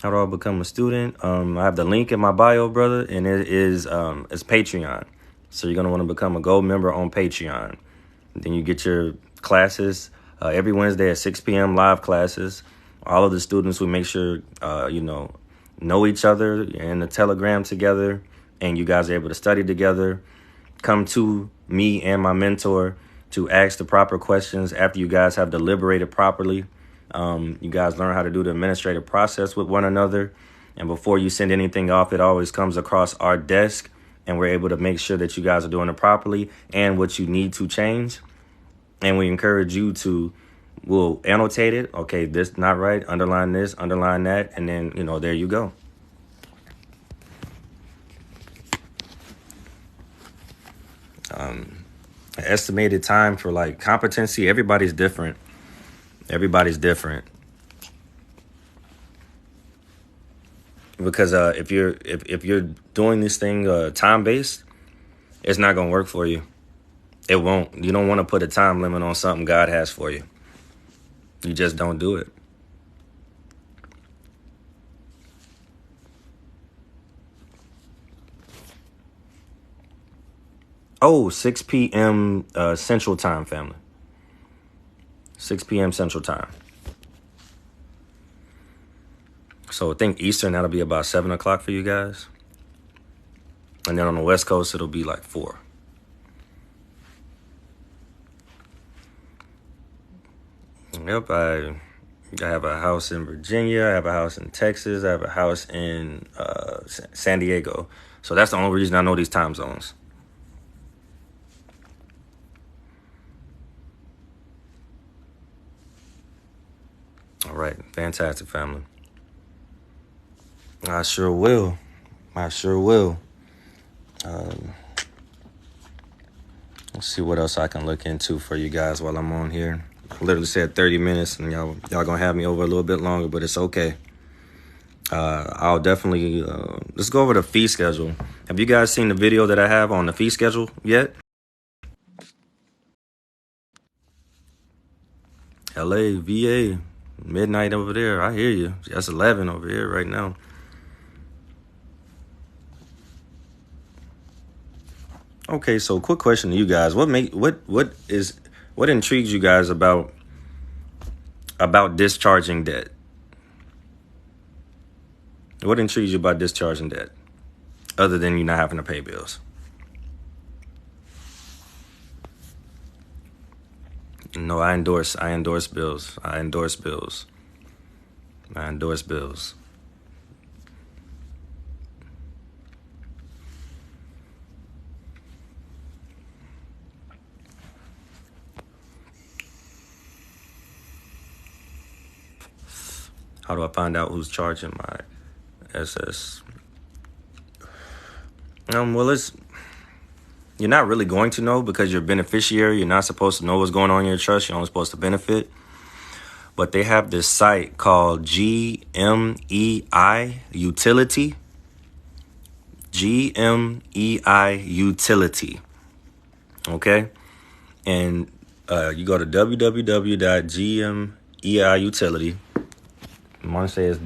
How do I become a student? I have the link in my bio, brother, and it's Patreon. So you're going to want to become a gold member on Patreon. Then you get your classes every Wednesday at 6 p.m. live classes. All of the students, we make sure, know each other in the Telegram together, and you guys are able to study together. Come to me and my mentor to ask the proper questions after you guys have deliberated properly. You guys learn how to do the administrative process with one another. And before you send anything off, it always comes across our desk, and we're able to make sure that you guys are doing it properly and what you need to change. And we encourage you to, we'll annotate it. Okay, this not right. Underline this, underline that. And then, there you go. Estimated time for like competency. Everybody's different. Because if you're doing this thing time based, it's not gonna work for you. It won't. You don't want to put a time limit on something God has for you. You just don't do it. Oh, 6 p.m. Central Time, family. 6 p.m. Central Time. So I think Eastern, that'll be about 7 o'clock for you guys. And then on the West Coast, it'll be like 4. Yep, I have a house in Virginia. I have a house in Texas. I have a house in San Diego. So that's the only reason I know these time zones. All right. Fantastic, family. I sure will. I sure will. Let's see what else I can look into for you guys while I'm on here. I literally said 30 minutes, and y'all gonna have me over a little bit longer, but it's okay. I'll definitely let's go over the fee schedule. Have you guys seen the video that I have on the fee schedule yet? LA, VA, midnight over there. I hear you. That's 11 over here right now. Okay, so quick question to you guys: what intrigues you guys about discharging debt? What intrigues you about discharging debt, other than you not having to pay bills? No, I endorse bills. I endorse bills. How do I find out who's charging my SS? Well, you're not really going to know because you're a beneficiary. You're not supposed to know what's going on in your trust. You're only supposed to benefit. But they have this site called GMEI Utility. GMEI Utility. Okay? And you go to www.gmeiutility. I want to say it's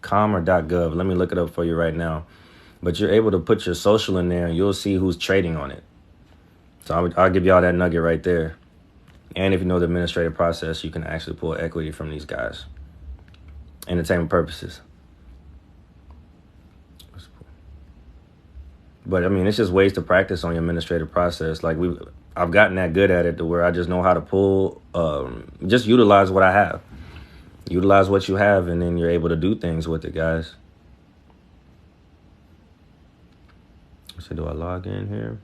.com or .gov. Let me look it up for you right now. But you're able to put your social in there, and you'll see who's trading on it. So I'll give y'all that nugget right there. And if you know the administrative process, you can actually pull equity from these guys. Entertainment purposes. But I mean, it's just ways to practice on your administrative process. Like I've gotten that good at it to where I just know how to pull, just utilize what I have. Utilize what you have, and then you're able to do things with it, guys. So do I log in here?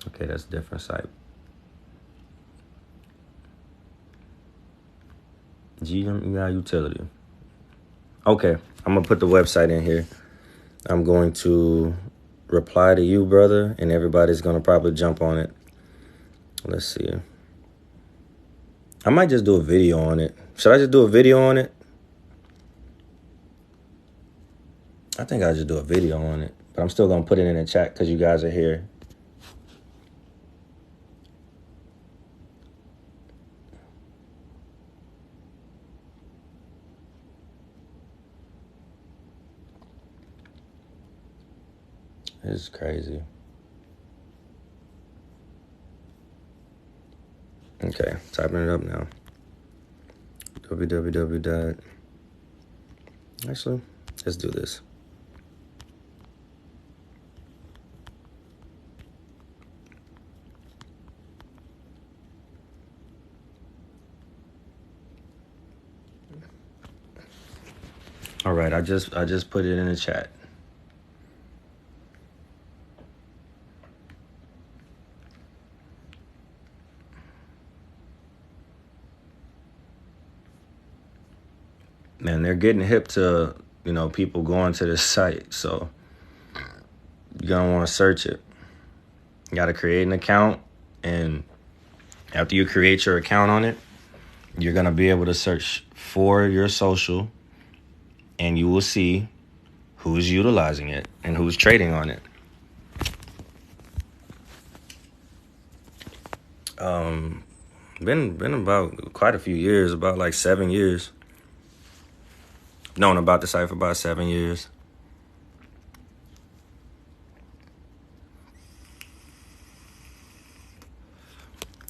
Okay, that's a different site. GMEI Utility. Okay, I'm going to put the website in here. I'm going to reply to you, brother, and everybody's going to probably jump on it. Let's see. I might just do a video on it. Should I just do a video on it? I think I'll just do a video on it. But I'm still going to put it in the chat because you guys are here. This is crazy. Okay, typing it up now. www. Actually, let's do this. All right, I just put it in the chat. Man, they're getting hip to, people going to this site. So you're going to want to search it. You got to create an account. And after you create your account on it, you're going to be able to search for your social. And you will see who's utilizing it and who's trading on it. Been about quite a few years, about like 7 years. Known about the site for about 7 years.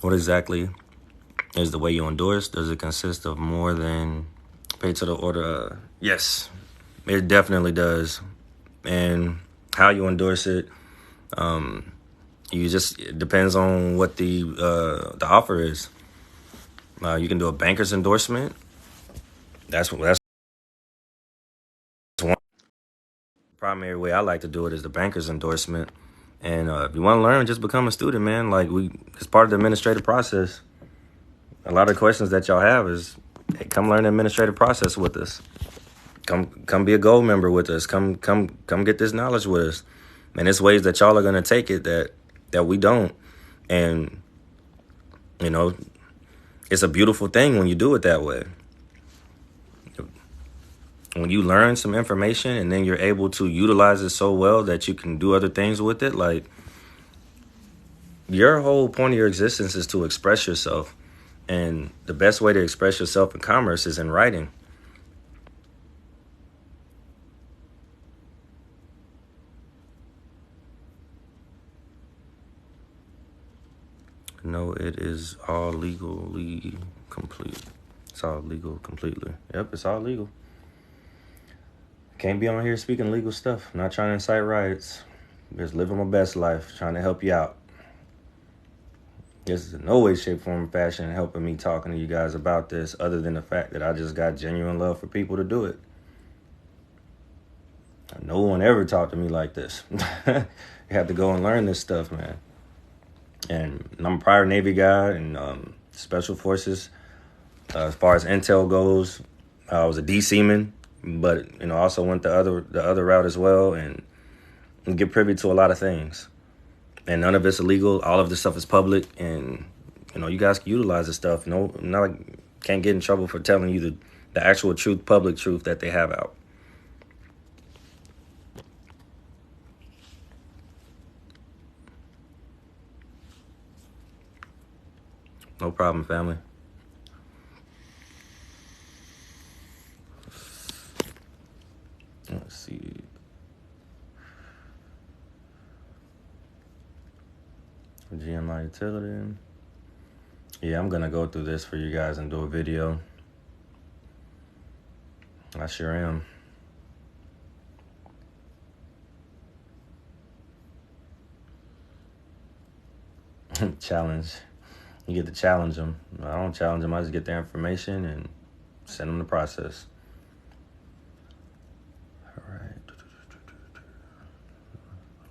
What exactly is the way you endorse? Does it consist of more than pay to the order? Yes, it definitely does. And how you endorse it, it depends on what the offer is. You can do a banker's endorsement. That's one primary way I like to do it is the banker's endorsement. And if you want to learn, just become a student, man. Like it's part of the administrative process. A lot of questions that y'all have is, hey, come learn the administrative process with us. Come be a gold member with us. Come get this knowledge with us. And it's ways that y'all are gonna take it that we don't. And it's a beautiful thing when you do it that way. When you learn some information and then you're able to utilize it so well that you can do other things with it, like your whole point of your existence is to express yourself. And the best way to express yourself in commerce is in writing. No, it is all legally complete. It's all legal completely. Yep, it's all legal. Can't be on here speaking legal stuff. I'm not trying to incite riots. Just living my best life, trying to help you out. This is in no way, shape, form, or fashion helping me talking to you guys about this, other than the fact that I just got genuine love for people to do it. No one ever talked to me like this. You have to go and learn this stuff, man. And I'm a prior Navy guy and Special Forces. As far as intel goes, I was a D seaman, but also went the other route as well, and get privy to a lot of things. And none of it's illegal. All of this stuff is public, and you guys can utilize this stuff. Can't get in trouble for telling you the actual truth, public truth that they have out. No problem, family. Let's see. GMI utility. Yeah, I'm gonna go through this for you guys and do a video. I sure am. Challenge. You get to challenge them. I don't challenge them. I just get their information and send them the process. All right.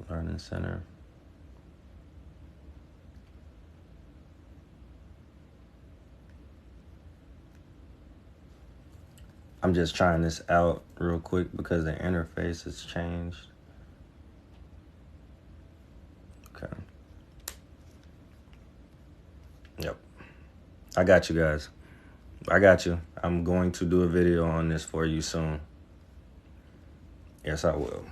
Learning Center. I'm just trying this out real quick because the interface has changed. Okay. Yep. I got you guys. I got you. I'm going to do a video on this for you soon. Yes, I will.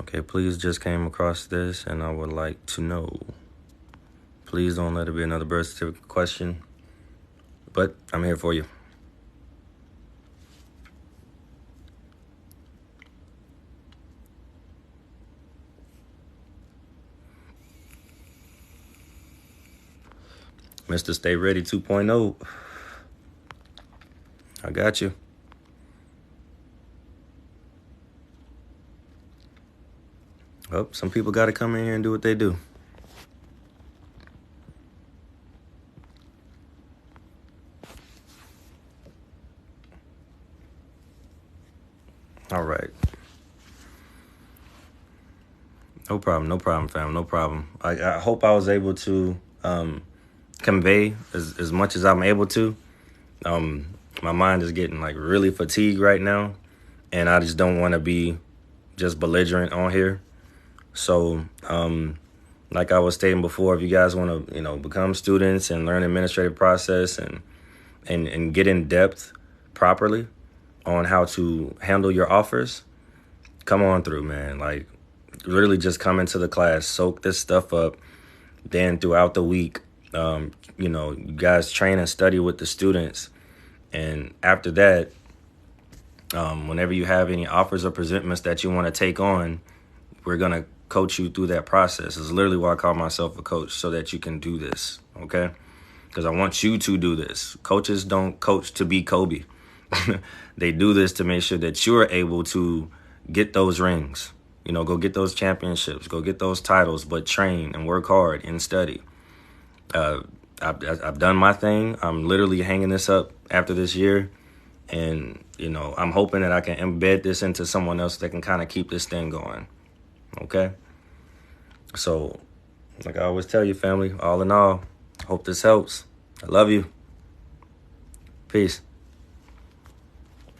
Okay, please just came across this and I would like to know. Please don't let it be another birth certificate question. But I'm here for you. Mr. Stay Ready 2.0. I got you. Oh, some people got to come in here and do what they do. All right. No problem, fam. No problem. I hope I was able to convey as much as I'm able to. My mind is getting really fatigued right now, and I just don't want to be just belligerent on here. So, like I was stating before, if you guys want to, become students and learn the administrative process and get in depth properly on how to handle your offers, come on through, man. Really just come into the class, soak this stuff up. Then throughout the week, you guys train and study with the students. And after that, whenever you have any offers or presentments that you want to take on, we're going to coach you through that process. It's literally why I call myself a coach, so that you can do this, okay? Because I want you to do this. Coaches don't coach to be Kobe. They do this to make sure that you're able to get those rings, You know, go get those championships, go get those titles, but train and work hard and study. I've done my thing. I'm literally hanging this up after this year. And, you know, I'm hoping that I can embed this into someone else that can kind of keep this thing going. Okay? So, like I always tell you, family, all in all, hope this helps. I love you. Peace.